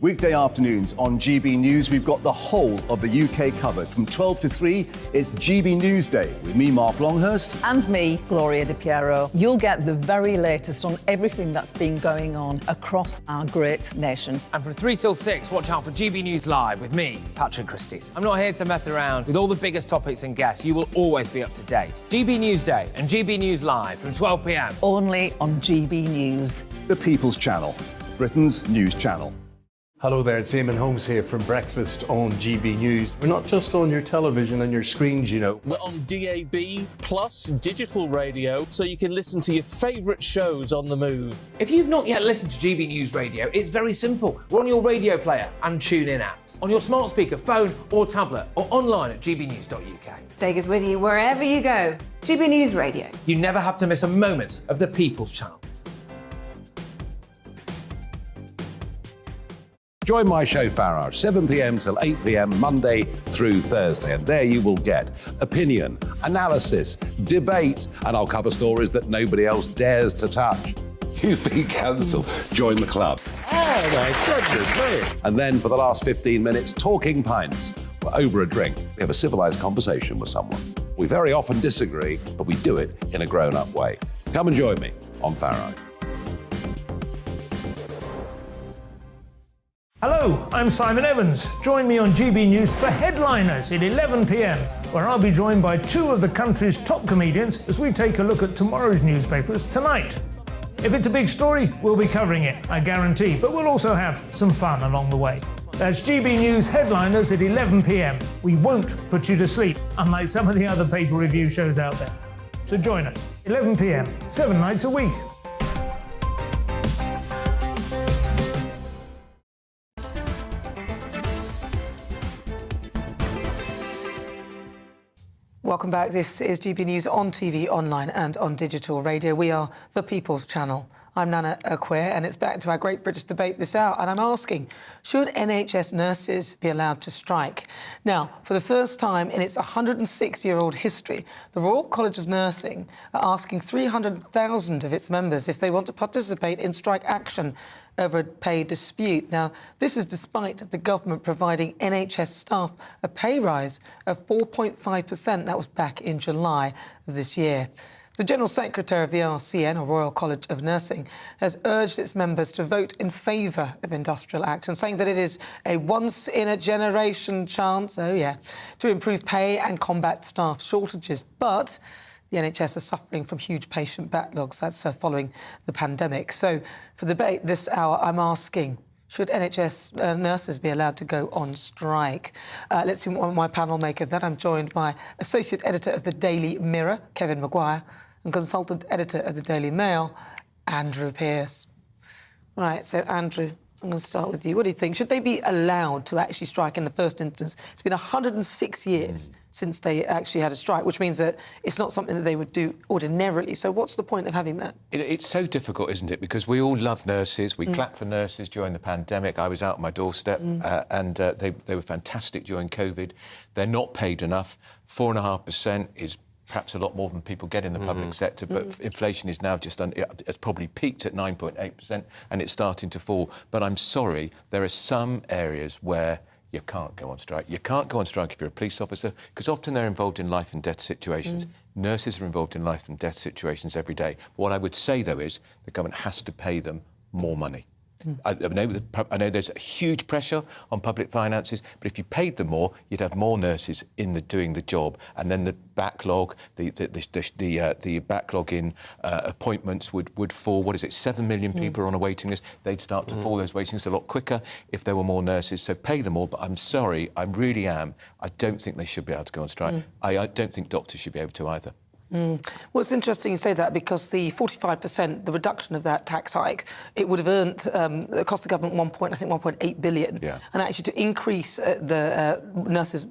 Weekday afternoons on GB News, we've got the whole of the UK covered. From 12 to 3, it's GB News Day with me, Mark Longhurst. And me, Gloria Di Piero. You'll get the very latest on everything that's been going on across our great nation. And from 3 till 6, watch out for GB News Live with me, Patrick Christies. I'm not here to mess around with all the biggest topics and guests. You will always be up to date. GB News Day and GB News Live from 12 p.m. Only on GB News. The People's Channel, Britain's news channel. Hello there, it's Eamon Holmes here from Breakfast on GB News. We're not just on your television and your screens, you know. We're on DAB plus digital radio, so you can listen to your favourite shows on the move. If you've not yet listened to GB News Radio, it's very simple. We're on your radio player and TuneIn apps, on your smart speaker, phone or tablet, or online at gbnews.uk. Take us with you wherever you go. GB News Radio. You never have to miss a moment of the People's Channel. Join my show Farage, 7 p.m. till 8 p.m. Monday through Thursday. And there you will get opinion, analysis, debate, and I'll cover stories that nobody else dares to touch. You've been cancelled. Join the club. Oh, my goodness me. And then for the last 15 minutes, talking pints. We're over a drink. We have a civilised conversation with someone. We very often disagree, but we do it in a grown-up way. Come and join me on Farage. Hello, I'm Simon Evans. Join me on GB News for Headliners at 11 p.m, where I'll be joined by 2 of the country's top comedians as we take a look at tomorrow's newspapers tonight. If it's a big story, we'll be covering it, I guarantee, but we'll also have some fun along the way. That's GB News Headliners at 11 p.m. We won't put you to sleep, unlike some of the other paper review shows out there. So join us, 11 p.m, 7 nights a week. Welcome back. This is GB News on TV, online and on digital radio. We are the People's Channel. I'm Nana Akua, and it's back to our Great British Debate this hour. And I'm asking, should NHS nurses be allowed to strike? Now, for the first time in its 106-year-old history, the Royal College of Nursing are asking 300,000 of its members if they want to participate in strike action over a pay dispute. Now, this is despite the government providing NHS staff a pay rise of 4.5%. That was back in July of this year. The General Secretary of the RCN, or Royal College of Nursing, has urged its members to vote in favour of industrial action, saying that it is a once-in-a-generation chance, to improve pay and combat staff shortages. But the NHS is suffering from huge patient backlogs. That's following the pandemic. So for the debate this hour, I'm asking, should NHS nurses be allowed to go on strike? Let's see what my panel make of that. I'm joined by Associate Editor of the Daily Mirror, Kevin Maguire, and Consultant Editor of the Daily Mail, Andrew Pearce. Right, so Andrew, I'm going to start with you. What do you think? Should they be allowed to actually strike in the first instance? It's been 106 years since they actually had a strike, which means that it's not something that they would do ordinarily. So what's the point of having that? It's so difficult, isn't it? Because we all love nurses. We clapped for nurses during the pandemic. I was out on my doorstep and they were fantastic during COVID. They're not paid enough. 4.5% is perhaps a lot more than people get in the public sector, but inflation is now it's probably peaked at 9.8% and it's starting to fall. But I'm sorry, there are some areas where you can't go on strike. You can't go on strike if you're a police officer, because often they're involved in life and death situations. Nurses are involved in life and death situations every day. What I would say, though, is the government has to pay them more money. I know there's a huge pressure on public finances, but if you paid them more, you'd have more nurses doing the job, and then the backlog, the backlog in appointments would fall. What is it? 7 million people are on a waiting list. They'd start to fall those waiting lists a lot quicker if there were more nurses. So pay them more. But I'm sorry, I really am. I don't think they should be able to go on strike. I don't think doctors should be able to either. Well, it's interesting you say that, because the 45%, the reduction of that tax hike, it would have earned, it cost the government 1.8 billion. Yeah. And actually to increase the nurses'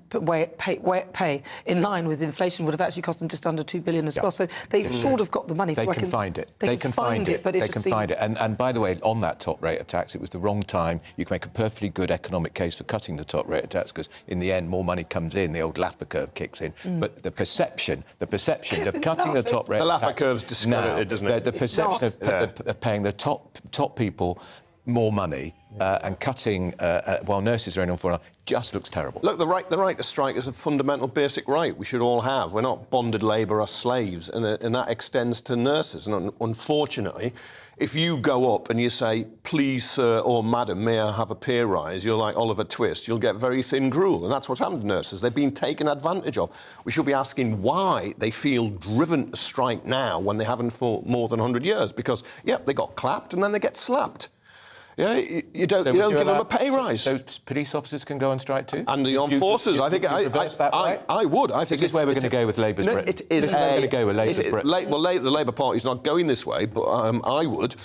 pay in line with inflation would have actually cost them just under 2 billion as well. So they've sort of got the money. They can find it. They can find it. But they can find it. And by the way, on that top rate of tax, it was the wrong time. You can make a perfectly good economic case for cutting the top rate of tax, because in the end, more money comes in, the old Laffer curve kicks in. But the perception of cutting the top rate the of tax... The Laffer curve's discredited, doesn't it? The perception of paying the top people more money and cutting while nurses are in on for just looks terrible. Look, the right to strike is a fundamental basic right we should all have. We're not bonded labour or slaves, and that extends to nurses. And unfortunately, if you go up and you say, please, sir or madam, may I have a pay rise, you're like Oliver Twist, you'll get very thin gruel. And that's what's happened to nurses. They've been taken advantage of. We should be asking why they feel driven to strike now when they haven't for more than 100 years. Because, they got clapped and then they get slapped. Yeah, you don't give them a pay rise. So police officers can go on strike too? And the armed forces, I think... I would. I think this is where we're going to go with Labour's Britain. It is. This is where we're going to go with Labour's Britain. Well, the Labour Party's not going this way, but I would.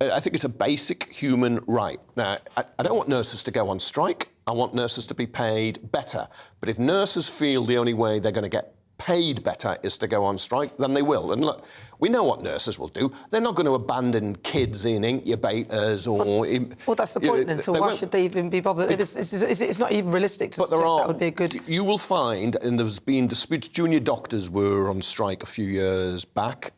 I think it's a basic human right. Now, I don't want nurses to go on strike. I want nurses to be paid better. But if nurses feel the only way they're going to get paid better is to go on strike, then they will. And look, we know what nurses will do. They're not going to abandon kids in incubators or... Well, that's the point then. So why should they even be bothered? It's not even realistic to suggest that would be a good... You will find, and there's been disputes, junior doctors were on strike a few years back.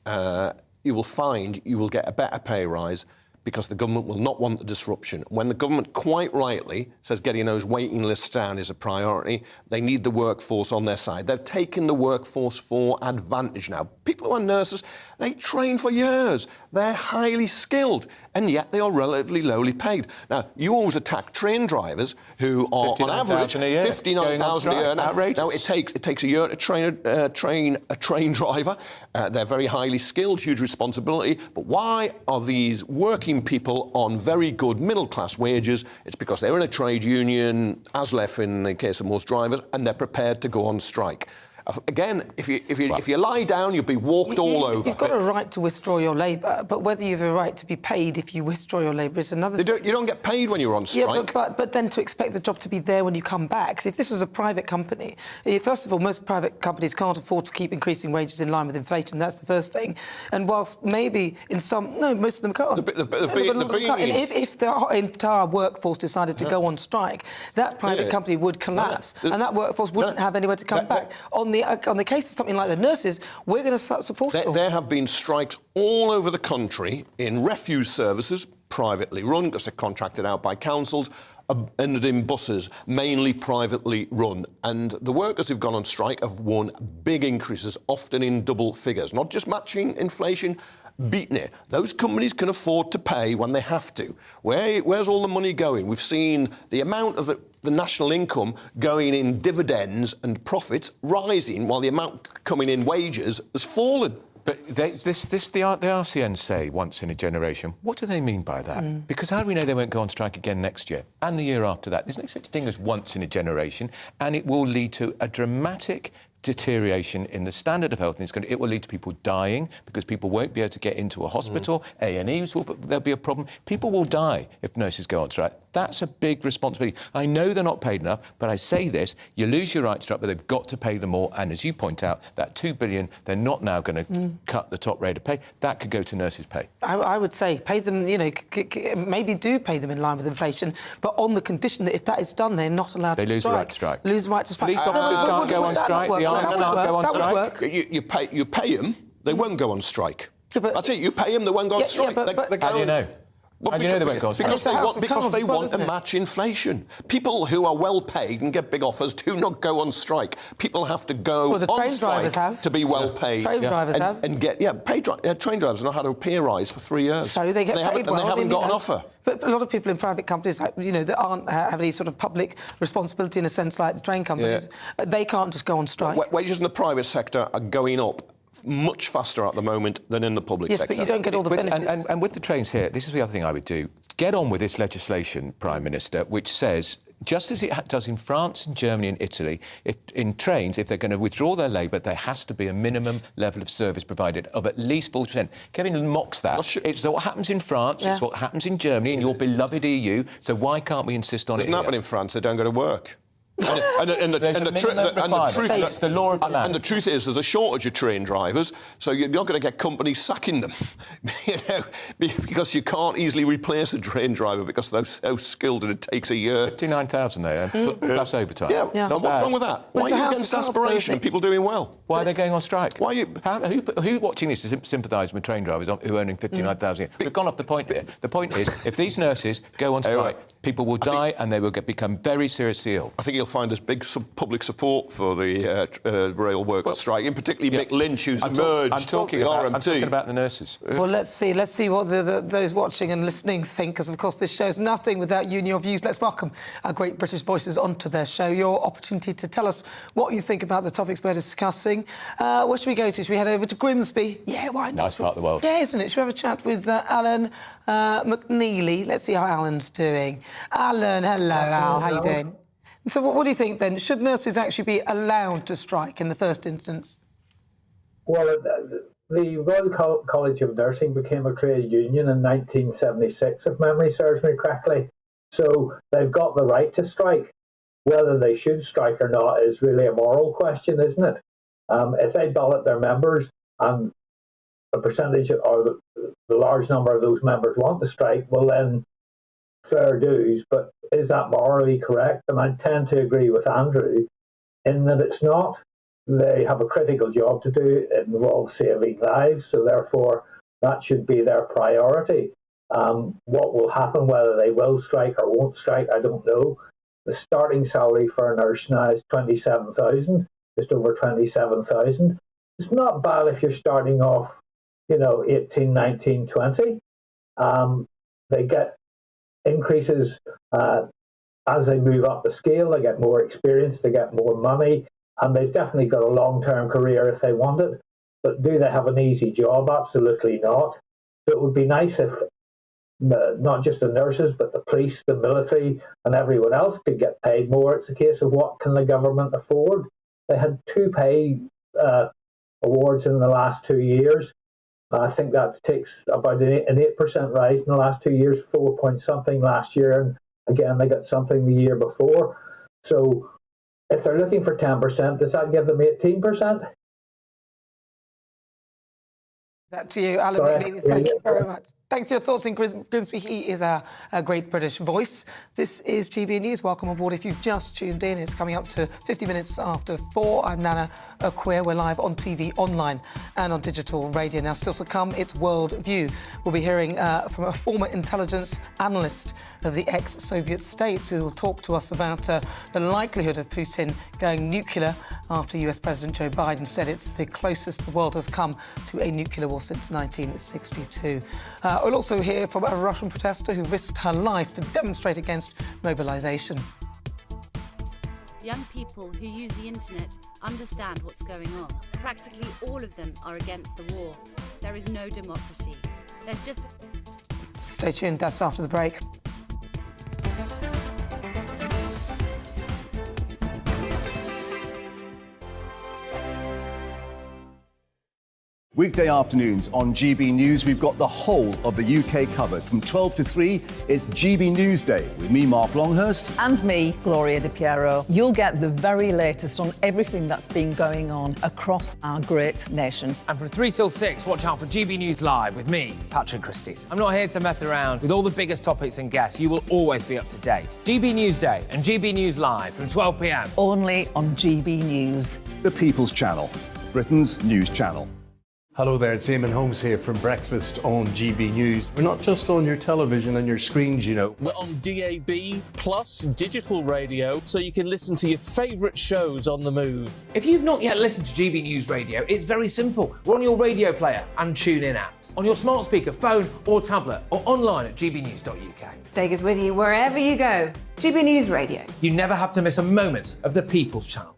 You will find you will get a better pay rise because the government will not want the disruption. When the government quite rightly says getting those waiting lists down is a priority, they need the workforce on their side. They've taken the workforce for advantage now. People who are nurses, they train for years. They're highly skilled, and yet they are relatively lowly paid. Now, you always attack train drivers who are, on average, $59,000 a year. Now, it takes a year to train a train driver. They're very highly skilled, huge responsibility. But why are these working people on very good middle-class wages? It's because they're in a trade union, ASLEF in the case of most drivers, and they're prepared to go on strike. Again, if you lie down, you'll be walked all over. You've got a right to withdraw your labour, but whether you have a right to be paid if you withdraw your labour is another thing. You don't get paid when you're on strike. Yeah, but then to expect the job to be there when you come back. 'Cause if this was a private company, first of all, most private companies can't afford to keep increasing wages in line with inflation. That's the first thing. And whilst maybe in some... No, most of them can't. If the entire workforce decided to go on strike, that private company would collapse, and that workforce wouldn't have anywhere to come back. On the case of something like the nurses, we're going to start supporting them. There have been strikes all over the country in refuse services, privately run, because they're contracted out by councils, and in buses, mainly privately run. And the workers who've gone on strike have won big increases, often in double figures, not just matching inflation, beating it. Those companies can afford to pay when they have to. Where's all the money going? We've seen the amount of the national income going in dividends and profits rising while the amount coming in wages has fallen. But the RCN say once in a generation. What do they mean by that? Because how do we know they won't go on strike again next year and the year after that? There's no such thing as once in a generation, and it will lead to a dramatic deterioration in the standard of health, and it will lead to people dying because people won't be able to get into a hospital. A&Es there'll be a problem. People will die if nurses go on strike. That's a big responsibility. I know they're not paid enough, but I say this, you lose your right to strike, but they've got to pay them more. And as you point out, that $2 billion, they're not now going to cut the top rate of pay. That could go to nurses' pay. I would say pay them, you know, maybe do pay them in line with inflation, but on the condition that if that is done, they're not allowed to strike. They lose the right to strike. Lose the right to strike. Police officers can't go on strike. The army can't go on strike. You pay them, they won't go on strike. That's it. You pay them, they won't go on strike. How do you know? How do you know they won't go on strike? Because they want to match inflation. People who are well paid and get big offers do not go on strike. People have to go on strike to be well paid. Train drivers have. And get train drivers have not had a pay rise for 3 years. So they get paid well. And they haven't got an offer. But a lot of people in private companies, you know, that aren't have any sort of public responsibility in a sense like the train companies, they can't just go on strike. Wages in the private sector are going up much faster at the moment than in the public sector. Yes, but you don't get all the benefits. And with the trains here, this is the other thing I would do. Get on with this legislation, Prime Minister, which says, just as it does in France and Germany and Italy, in trains, if they're going to withdraw their labour, there has to be a minimum level of service provided of at least 40%. Kevin mocks that. It's what happens in France, it's what happens in Germany, in your beloved EU, so why can't we insist on it here? It doesn't happen in France, they don't go to work. And the truth is, there's a shortage of train drivers, so you're not going to get companies sacking them, you know, because you can't easily replace a train driver because they're so skilled and it takes a year. 59,000 there, plus overtime. What's wrong with that? Why are you against aspiration and people doing well? Why are they going on strike? Why who watching this is sympathising with train drivers who are earning 59,000? We've gone off the point here. The point is, if these nurses go on strike, people will die and they will become very seriously ill. I think you'll find there's big public support for the rail workers strike, in particularly Mick Lynch, who's emerged. I'm talking about the nurses. Well, let's see what those watching and listening think, because of course this show's nothing without you and your views. Let's welcome our great British voices onto their show. Your opportunity to tell us what you think about the topics we're discussing. Where should we go to? Should we head over to Grimsby? Yeah, why not? Nice part of the world. Yeah, isn't it? Should we have a chat with Alan McNeely? Let's see how Alan's doing. Alan, hello, Al. How you doing? So what do you think, then? Should nurses actually be allowed to strike in the first instance? Well, the Royal College of Nursing became a trade union in 1976, if memory serves me correctly. So they've got the right to strike. Whether they should strike or not is really a moral question, isn't it? If they ballot their members and a percentage or the large number of those members want to strike, well then, fair dues, but is that morally correct? And I tend to agree with Andrew in that it's not. They have a critical job to do. It involves saving lives, so therefore that should be their priority. What will happen, whether they will strike or won't strike, I don't know. The starting salary for a nurse now is 27,000, just over 27,000. It's not bad if you're starting off, 18, 19, 20. They get increases as they move up the scale. They get more experience, they get more money, and they've definitely got a long-term career if they want it. But do they have an easy job? Absolutely not. So it would be nice if not just the nurses, but the police, the military, and everyone else could get paid more. It's a case of what can the government afford? They had 2 pay awards in the last 2 years. I think that takes about an 8% rise in the last 2 years, 4 point something last year, and again, they got something the year before. So if they're looking for 10%, does that give them 18%? That to you, Alan McNeely. Thank you very much. Thanks for your thoughts in Grimsby. He is a great British voice. This is GB News. Welcome aboard if you've just tuned in. It's coming up to 50 minutes after 4. I'm Nana Akua. We're live on TV, online and on digital radio. Now, still to come, it's World View. We'll be hearing from a former intelligence analyst of the ex-Soviet states who will talk to us about the likelihood of Putin going nuclear after US President Joe Biden said it's the closest the world has come to a nuclear war since 1962. We'll also hear from a Russian protester who risked her life to demonstrate against mobilization. Young people who use the internet understand what's going on. Practically all of them are against the war. There is no democracy. There's just... Stay tuned, that's after the break. Weekday afternoons on GB News, we've got the whole of the UK covered. From 12 to 3, it's GB News Day with me, Mark Longhurst. And me, Gloria Di Piero. You'll get the very latest on everything that's been going on across our great nation. And from 3 till 6, watch out for GB News Live with me, Patrick Christys. I'm not here to mess around with all the biggest topics and guests. You will always be up to date. GB News Day and GB News Live from 12 p.m. Only on GB News. The People's Channel, Britain's news channel. Hello there, it's Eamon Holmes here from Breakfast on GB News. We're not just on your television and your screens, you know. We're on DAB plus digital radio, so you can listen to your favourite shows on the move. If you've not yet listened to GB News Radio, it's very simple. We're on your radio player and TuneIn apps, on your smart speaker, phone or tablet, or online at gbnews.uk. Take us with you wherever you go. GB News Radio. You never have to miss a moment of the People's Channel.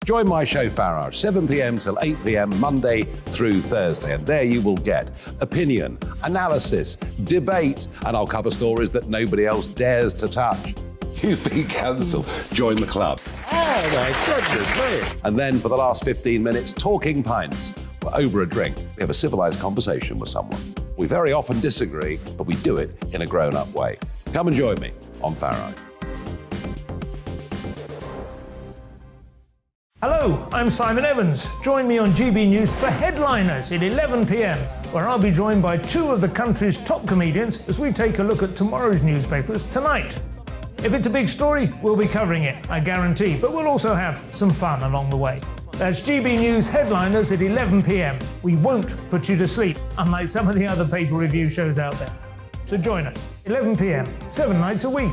Join my show Farage, 7 p.m. till 8 p.m. Monday through Thursday. And there you will get opinion, analysis, debate, and I'll cover stories that nobody else dares to touch. You've been cancelled. Join the club. Oh, my goodness me. And then for the last 15 minutes, talking pints. We're over a drink. We have a civilised conversation with someone. We very often disagree, but we do it in a grown-up way. Come and join me on Farage. Hello, I'm Simon Evans. Join me on GB News for Headliners at 11 p.m, where I'll be joined by two of the country's top comedians as we take a look at tomorrow's newspapers tonight. If it's a big story, we'll be covering it, I guarantee, but we'll also have some fun along the way. That's GB News Headliners at 11 p.m. We won't put you to sleep, unlike some of the other paper review shows out there. So join us, 11 p.m, 7 nights a week.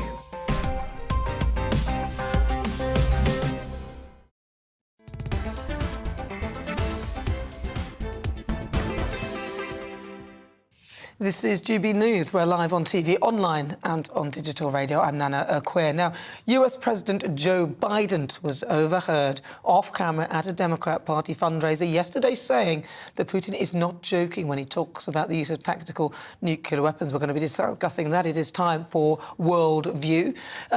This is GB News. We're live on TV, online and on digital radio. I'm Nana Akua. Now, US President Joe Biden was overheard off camera at a Democrat Party fundraiser yesterday saying that Putin is not joking when he talks about the use of tactical nuclear weapons. We're going to be discussing that. It is time for World View.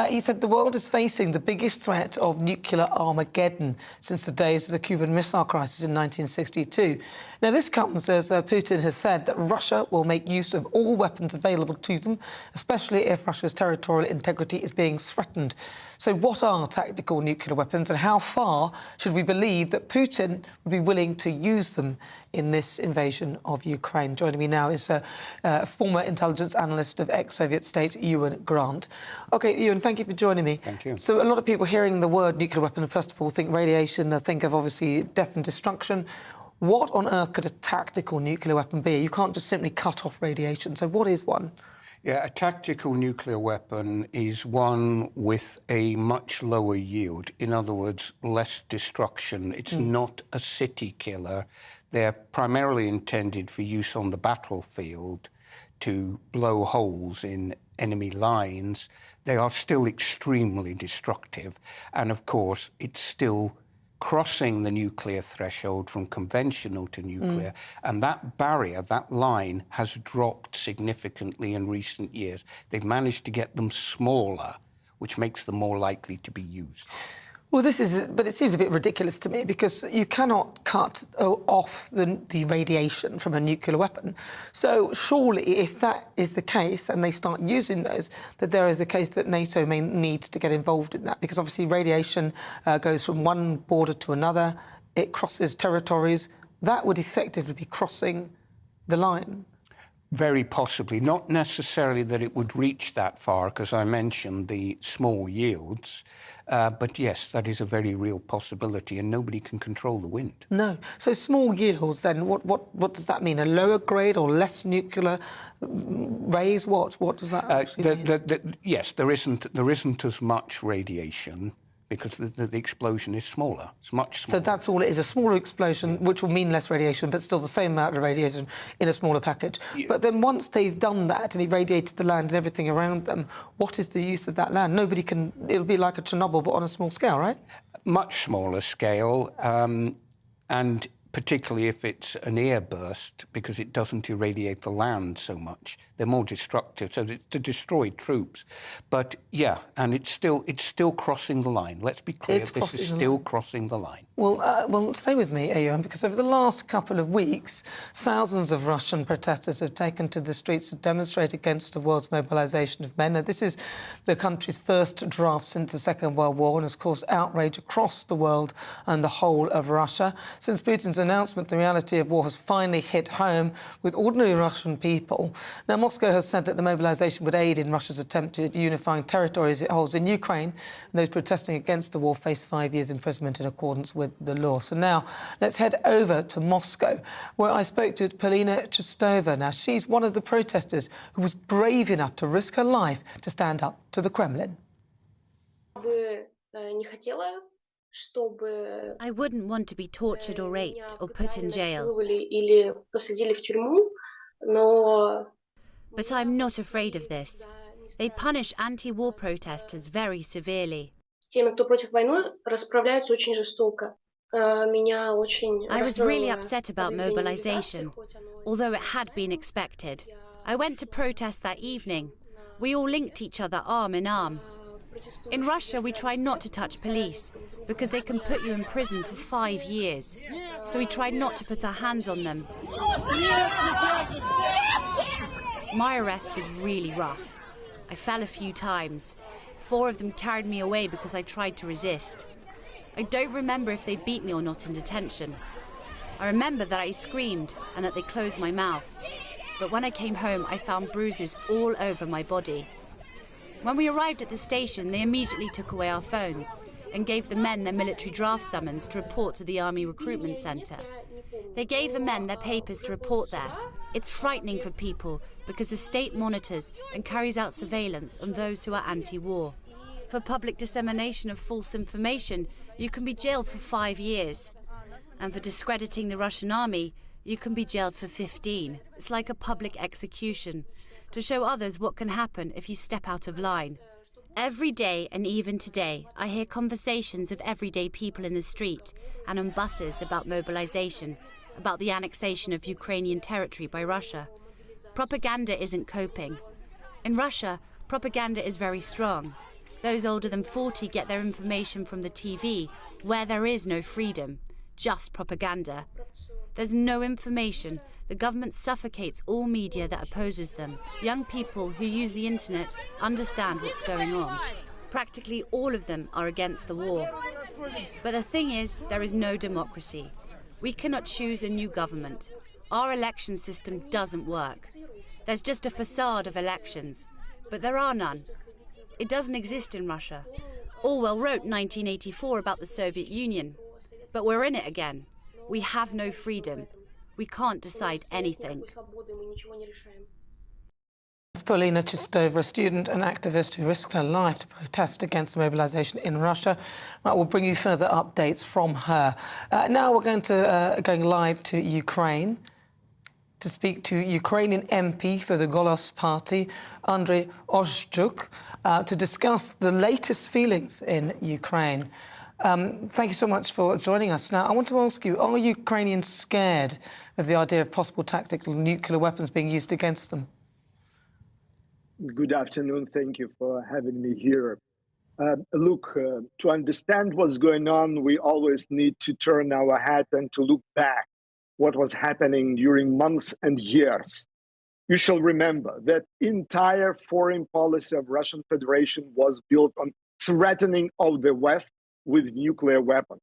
He said the world is facing the biggest threat of nuclear Armageddon since the days of the Cuban Missile Crisis in 1962. Now, this comes as Putin has said that Russia will make use of all weapons available to them, especially if Russia's territorial integrity is being threatened. So what are tactical nuclear weapons and how far should we believe that Putin would be willing to use them in this invasion of Ukraine? Joining me now is a former intelligence analyst of ex-Soviet states, Ewan Grant. OK, Ewan, thank you for joining me. Thank you. So a lot of people hearing the word nuclear weapon, first of all, think radiation, they think of, obviously, death and destruction. What on earth could a tactical nuclear weapon be? You can't just simply cut off radiation. So what is one? Yeah, a tactical nuclear weapon is one with a much lower yield. In other words, less destruction. It's not a city killer. They're primarily intended for use on the battlefield to blow holes in enemy lines. They are still extremely destructive. And of course, it's still crossing the nuclear threshold from conventional to nuclear. And that barrier, that line, has dropped significantly in recent years. They've managed to get them smaller, which makes them more likely to be used. Well, but it seems a bit ridiculous to me because you cannot cut off the radiation from a nuclear weapon. So surely, if that is the case and they start using those, that there is a case that NATO may need to get involved in that because obviously radiation goes from one border to another, it crosses territories. That would effectively be crossing the line. Very possibly. Not necessarily that it would reach that far, because I mentioned the small yields. But yes, that is a very real possibility, and nobody can control the wind. No. So small yields, then, what does that mean? A lower grade or less nuclear rays? What does that actually mean? Yes, there isn't as much radiation, because the explosion is smaller. It's much smaller. So that's all it is, a smaller explosion, which will mean less radiation, but still the same amount of radiation in a smaller package. Yeah. But then once they've done that and irradiated the land and everything around them, what is the use of that land? Nobody can... It'll be like a Chernobyl, but on a small scale, right? Much smaller scale, and particularly if it's an air burst, because it doesn't irradiate the land so much. they're more destructive, so it's to destroy troops. But yeah, and it's still crossing the line. Let's be clear, this is still crossing the line. Well, stay with me, Ayuan, because over the last couple of weeks, thousands of Russian protesters have taken to the streets to demonstrate against the world's mobilization of men. Now, this is the country's first draft since the Second World War and has caused outrage across the world and the whole of Russia. Since Putin's announcement, the reality of war has finally hit home with ordinary Russian people. Now, Moscow has said that the mobilization would aid in Russia's attempt at unifying territories it holds in Ukraine, and those protesting against the war face 5 years imprisonment in accordance with the law. So now let's head over to Moscow, where I spoke to Polina Chistova. Now, she's one of the protesters who was brave enough to risk her life to stand up to the Kremlin. I wouldn't want to be tortured or raped or put in jail. But I'm not afraid of this. They punish anti-war protesters very severely. I was really upset about mobilization, although it had been expected. I went to protest that evening. We all linked each other arm in arm. In Russia, we try not to touch police because they can put you in prison for 5 years. So we tried not to put our hands on them. My arrest was really rough. I fell a few times. 4 of them carried me away because I tried to resist. I don't remember if they beat me or not in detention. I remember that I screamed and that they closed my mouth. But when I came home, I found bruises all over my body. When we arrived at the station, they immediately took away our phones and gave the men their military draft summons to report to the Army Recruitment Centre. They gave the men their papers to report there. It's frightening for people because the state monitors and carries out surveillance on those who are anti-war. For public dissemination of false information, you can be jailed for 5 years. And for discrediting the Russian army, you can be jailed for 15. It's like a public execution, to show others what can happen if you step out of line. Every day, and even today, I hear conversations of everyday people in the street and on buses about mobilization, about the annexation of Ukrainian territory by Russia. Propaganda isn't coping. In Russia, propaganda is very strong. Those older than 40 get their information from the TV, where there is no freedom, just propaganda. There's no information. The government suffocates all media that opposes them. Young people who use the internet understand what's going on. Practically all of them are against the war. But the thing is, there is no democracy. We cannot choose a new government. Our election system doesn't work. There's just a facade of elections, but there are none. It doesn't exist in Russia. Orwell wrote 1984 about the Soviet Union, but we're in it again. We have no freedom. We can't decide anything. Polina Chistova, a student and activist who risked her life to protest against the mobilisation in Russia. Right, we'll bring you further updates from her. Now we're going live to Ukraine to speak to Ukrainian MP for the Golos party, Andriy Ozhchuk, to discuss the latest feelings in Ukraine. Thank you so much for joining us. Now, I want to ask you, are Ukrainians scared of the idea of possible tactical nuclear weapons being used against them? Good afternoon. Thank you for having me here. Look, to understand what's going on, we always need to turn our head and to look back what was happening during months and years. You shall remember that entire foreign policy of Russian Federation was built on threatening of the West with nuclear weapons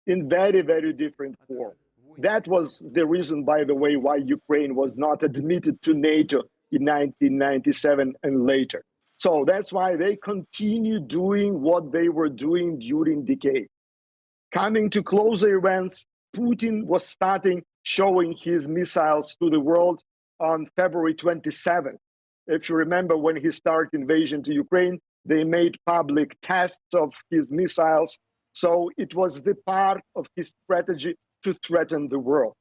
in very, very different form. That was the reason, by the way, why Ukraine was not admitted to NATO in 1997 and later. So that's why they continue doing what they were doing during decades. Coming to closer events, Putin was starting showing his missiles to the world on February 27th. If you remember, when he started invasion to Ukraine, they made public tests of his missiles. So it was the part of his strategy to threaten the world.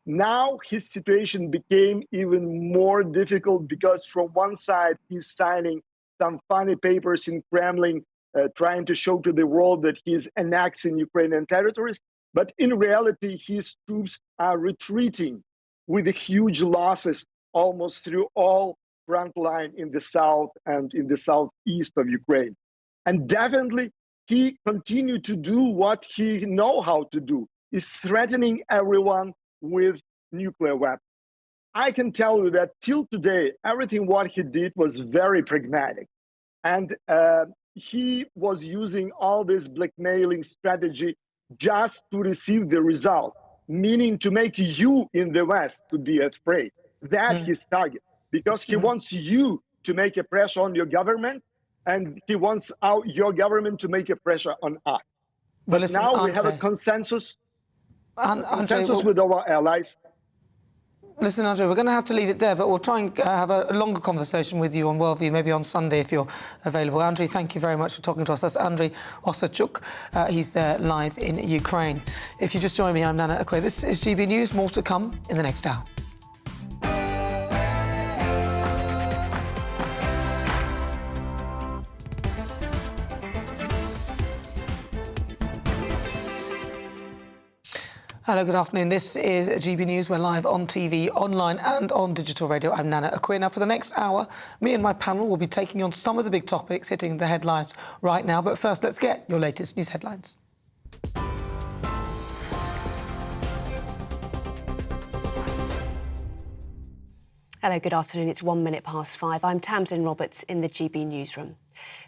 Now his situation became even more difficult because from one side, he's signing some funny papers in Kremlin, trying to show to the world that he's annexing Ukrainian territories. But in reality, his troops are retreating with huge losses almost through all front line in the south and in the southeast of Ukraine. And definitely, he continued to do what he know how to do, is threatening everyone with nuclear weapons. I can tell you that till today, everything what he did was very pragmatic. And he was using all this blackmailing strategy just to receive the result, meaning to make you in the West to be afraid. That's his target, because he wants you to make a pressure on your government, and he wants your government to make a pressure on us. But listen, now we have a Andre, consensus, Andre, with our allies. Listen, Andre, we're going to have to leave it there, but we'll try and have a longer conversation with you on Worldview, maybe on Sunday if you're available. Andre, thank you very much for talking to us. That's Andre Osachuk. He's there live in Ukraine. If you just joined me, I'm Nana Akua. This is GB News. More to come in the next hour. Hello, good afternoon. This is GB News. We're live on TV, online and on digital radio. I'm Nana Akua. Now, for the next hour, me and my panel will be taking on some of the big topics hitting the headlines right now. But first, let's get your latest news headlines. Hello, good afternoon. It's 1 minute past 5. I'm Tamsin Roberts in the GB Newsroom.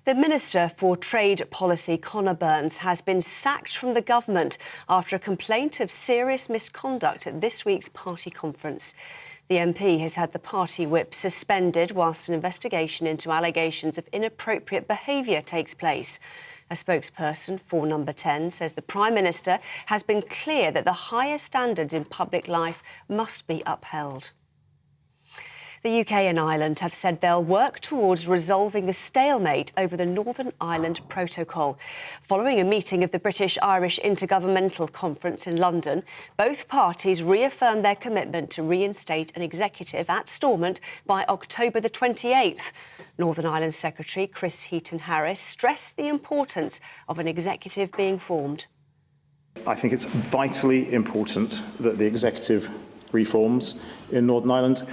The Minister for Trade Policy, Conor has been sacked from the government after a complaint of serious misconduct at this week's party conference. The MP has had the party whip suspended whilst an investigation into allegations of inappropriate behaviour takes place. A spokesperson for Number 10 says the Prime Minister has been clear that the highest standards in public life must be upheld. The UK and Ireland have said they'll work towards resolving the stalemate over the Northern Ireland Protocol. Following a meeting of the British-Irish Intergovernmental Conference in London, both parties reaffirmed their commitment to reinstate an executive at Stormont by October the 28th. Northern Ireland Secretary Chris Heaton-Harris stressed the importance of an executive being formed. I think it's vitally important that the executive reforms in Northern Ireland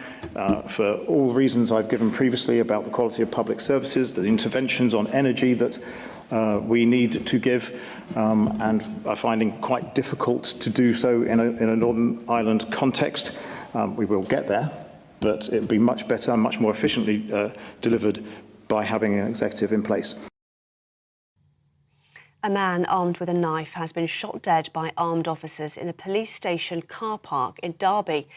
for all reasons I've given previously about the quality of public services, the interventions on energy that we need to give and are finding quite difficult to do so in a Northern Ireland context. We will get there, but it will be much better and much more efficiently delivered by having an executive in place. A man armed with a knife has been shot dead by armed officers in a police station car park in Derby.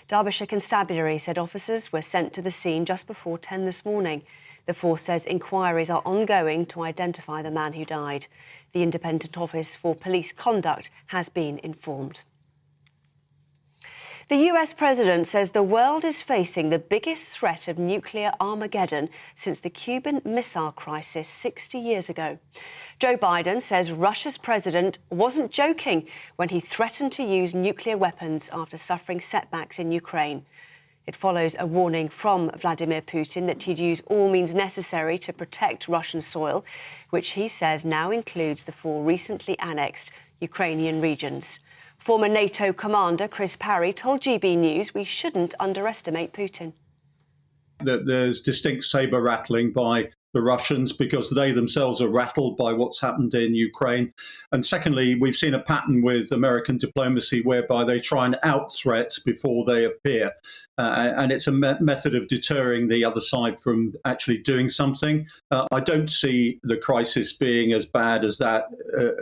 Derbyshire Constabulary said officers were sent to the scene just before 10 this morning. The force says inquiries are ongoing to identify the man who died. The Independent Office for Police Conduct has been informed. The US president says the world is facing the biggest threat of nuclear Armageddon since the Cuban Missile Crisis 60 years ago. Joe Biden says Russia's president wasn't joking when he threatened to use nuclear weapons after suffering setbacks in Ukraine. It follows a warning from Vladimir Putin that he'd use all means necessary to protect Russian soil, which he says now includes the 4 recently annexed Ukrainian regions. Former NATO commander Chris Parry told GB News we shouldn't underestimate Putin. There's distinct saber rattling by the Russians because they themselves are rattled by what's happened in Ukraine. And secondly, we've seen a pattern with American diplomacy whereby they try and out threats before they appear. And it's a method of deterring the other side from actually doing something. I don't see the crisis being as bad as that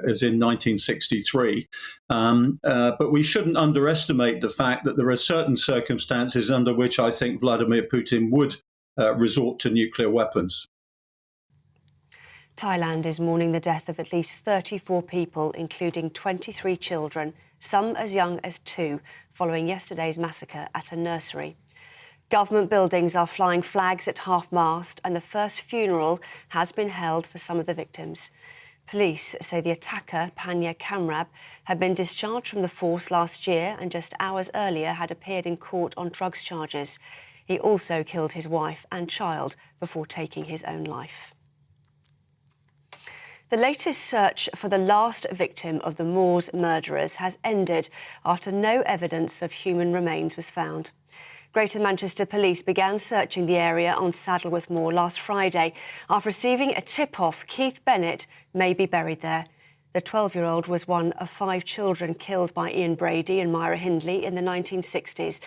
as in 1963. But we shouldn't underestimate the fact that there are certain circumstances under which I think Vladimir Putin would resort to nuclear weapons. Thailand is mourning the death of at least 34 people, including 23 children, some as young as 2, following yesterday's massacre at a nursery. Government buildings are flying flags at half-mast and the first funeral has been held for some of the victims. Police say the attacker, Panya Kamrab, had been discharged from the force last year and just hours earlier had appeared in court on drugs charges. He also killed his wife and child before taking his own life. The latest search for the last victim of the Moors murderers has ended after no evidence of human remains was found. Greater Manchester Police began searching the area on Saddleworth Moor last Friday after receiving a tip-off Keith Bennett may be buried there. The 12-year-old was one of 5 children killed by Ian Brady and Myra Hindley in the 1960s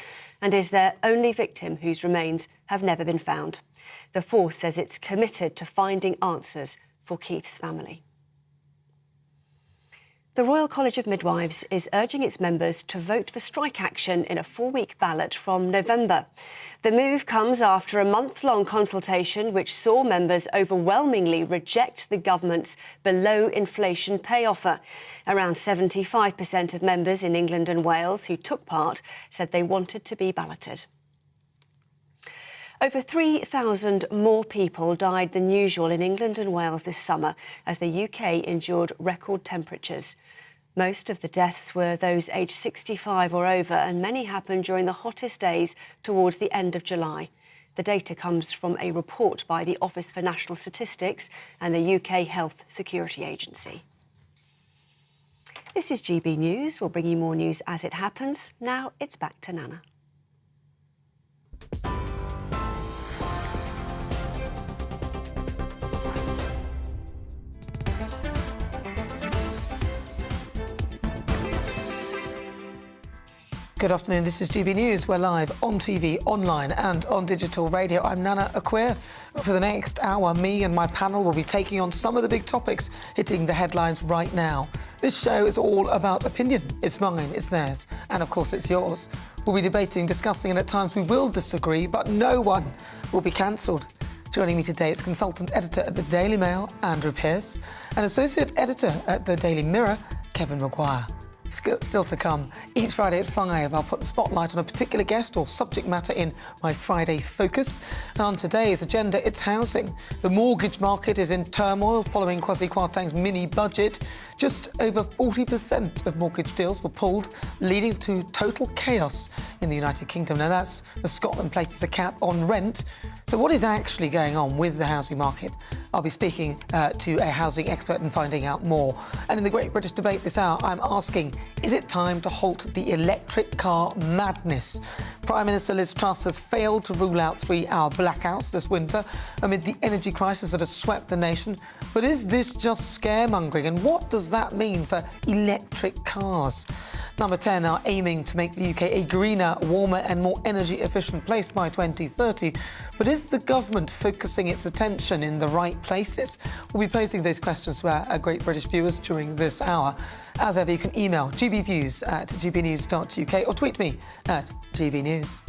and is their only victim whose remains have never been found. The force says it's committed to finding answers for Keith's family. The Royal College of Midwives is urging its members to vote for strike action in a 4-week ballot from November. The move comes after a month-long consultation which saw members overwhelmingly reject the government's below-inflation pay offer. Around 75% of members in England and Wales who took part said they wanted to be balloted. Over 3,000 more people died than usual in England and Wales this summer as the UK endured record temperatures. Most of the deaths were those aged 65 or over, and many happened during the hottest days towards the end of July. The data comes from a report by the Office for National Statistics and the UK Health Security Agency. This is GB News. We'll bring you more news as it happens. Now it's back to Nana. Good afternoon, this is GB News. We're live on TV, online and on digital radio. I'm Nana Akua. For the next hour, me and my panel will be taking on some of the big topics hitting the headlines right now. This show is all about opinion. It's mine, it's theirs, and of course it's yours. We'll be debating, discussing, and at times we will disagree, but no one will be cancelled. Joining me today is consultant editor at the Daily Mail, Andrew Pearce, and associate editor at the Daily Mirror, Kevin Maguire. Still to come. Each Friday at 5, I'll put the spotlight on a particular guest or subject matter in my Friday Focus. And on today's agenda, it's housing. The mortgage market is in turmoil following Kwasi Kwarteng's mini-budget. Just over 40% of mortgage deals were pulled, leading to total chaos in the United Kingdom. Now, that's as Scotland places a cap on rent. So what is actually going on with the housing market? I'll be speaking to a housing expert and finding out more. And in the Great British Debate this hour, I'm asking, is it time to halt the electric car madness? Prime Minister Liz Truss has failed to rule out 3-hour blackouts this winter amid the energy crisis that has swept the nation. But is this just scaremongering? And what does that mean for electric cars? Number 10 are aiming to make the UK a greener, warmer and more energy-efficient place by 2030. But is the government focusing its attention in the right places? We'll be posing those questions to our Great British viewers during this hour. As ever, you can email gbviews@gbnews.uk or tweet me at gbnews.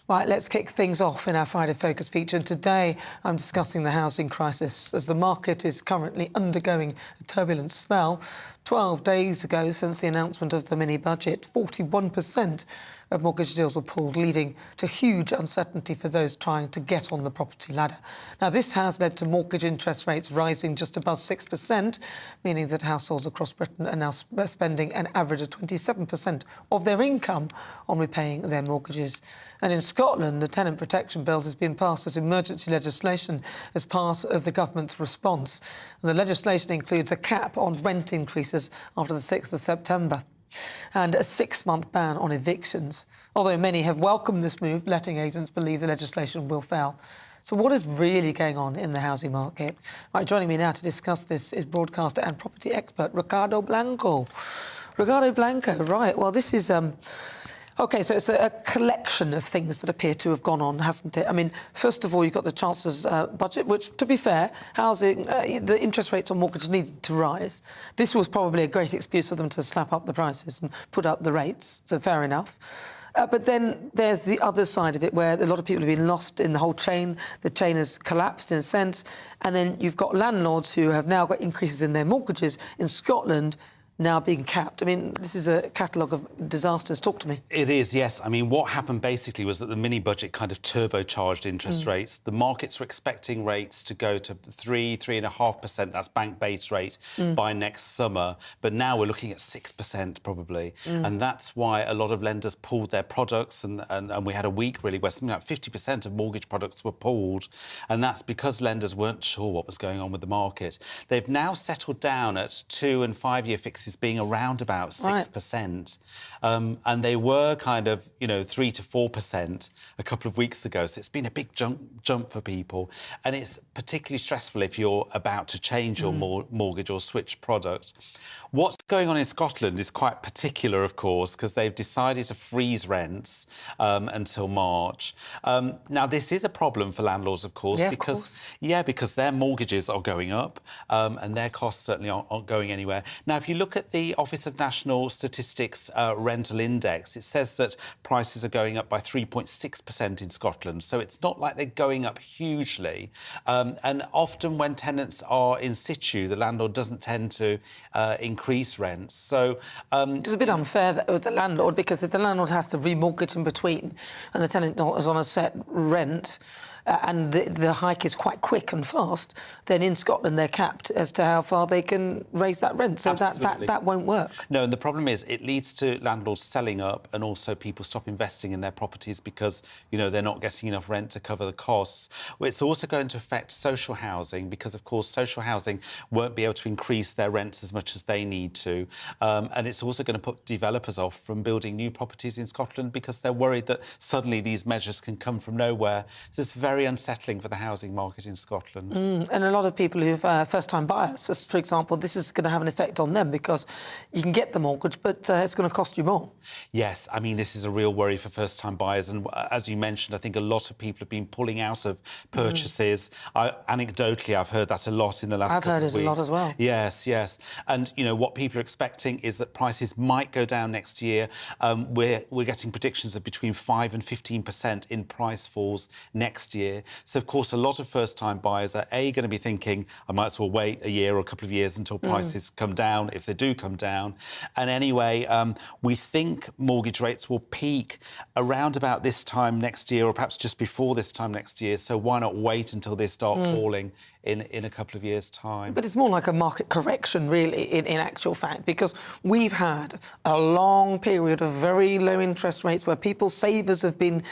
Right, let's kick things off in our Friday Focus feature. And today I'm discussing the housing crisis as the market is currently undergoing a turbulent spell. 12 days ago, since the announcement of the mini-budget, 41% of mortgage deals were pulled, leading to huge uncertainty for those trying to get on the property ladder. Now, this has led to mortgage interest rates rising just above 6%, meaning that households across Britain are now spending an average of 27% of their income on repaying their mortgages. And in Scotland, the Tenant Protection Bill has been passed as emergency legislation as part of the government's response. And the legislation includes a cap on rent increases after the 6th of September. And a 6-month ban on evictions. Although many have welcomed this move, letting agents believe the legislation will fail. So what is really going on in the housing market? Right, joining me now to discuss this is broadcaster and property expert Ricardo Blanco. Ricardo Blanco, right, well, this is... OK, so it's a collection of things that appear to have gone on, hasn't it? I mean, first of all, you've got the Chancellor's budget, which, to be fair, housing, the interest rates on mortgages needed to rise. This was probably a great excuse for them to slap up the prices and put up the rates, so fair enough. But then there's the other side of it, where a lot of people have been lost in the whole chain. The chain has collapsed, in a sense. And then you've got landlords who have now got increases in their mortgages in Scotland, now being capped. I mean, this is a catalogue of disasters. Talk to me. It is, yes. I mean, what happened basically was that the mini-budget kind of turbocharged interest rates. The markets were expecting rates to go to 3.5%, that's bank base rate, by next summer. But now we're looking at 6% probably. And that's why a lot of lenders pulled their products. And we had a week, really, where something like 50% of mortgage products were pulled. And that's because lenders weren't sure what was going on with the market. They've now settled down at 2- and 5-year fixes being around about 6%. And they were kind of, 3 to 4% a couple of weeks ago. So it's been a big jump for people. And it's particularly stressful if you're about to change your mortgage or switch product. What's going on in Scotland is quite particular, of course, because they've decided to freeze rents until March. Now, this is a problem for landlords, of course, because their mortgages are going up and their costs certainly aren't going anywhere. Now, if you look at the Office of National Statistics rental index, it says that prices are going up by 3.6% in Scotland. So it's not like they're going up hugely. And often when tenants are in situ, the landlord doesn't tend to increase rents. So it's a bit unfair with the landlord, because if the landlord has to remortgage in between and the tenant is on a set rent, and the hike is quite quick and fast, then in Scotland they're capped as to how far they can raise that rent. So that won't work. No, and the problem is it leads to landlords selling up, and also people stop investing in their properties because, they're not getting enough rent to cover the costs. It's also going to affect social housing because, of course, social housing won't be able to increase their rents as much as they need to. And it's also going to put developers off from building new properties in Scotland because they're worried that suddenly these measures can come from nowhere. So it's very unsettling for the housing market in Scotland. And a lot of people who've first-time buyers, for example, this is going to have an effect on them because you can get the mortgage, but it's going to cost you more. Yes, I mean, this is a real worry for first-time buyers. And as you mentioned, I think a lot of people have been pulling out of purchases. Anecdotally, I've heard that a lot in the last couple of weeks. I've heard it a lot as well. Yes, yes. And, what people are expecting is that prices might go down next year. We're getting predictions of between 5% and 15% in price falls next year. So, of course, a lot of first-time buyers are, going to be thinking, I might as well wait a year or a couple of years until prices come down, if they do come down. And anyway, we think mortgage rates will peak around about this time next year, or perhaps just before this time next year. So why not wait until they start falling in a couple of years' time? But it's more like a market correction, really, in actual fact, because we've had a long period of very low interest rates where savers have been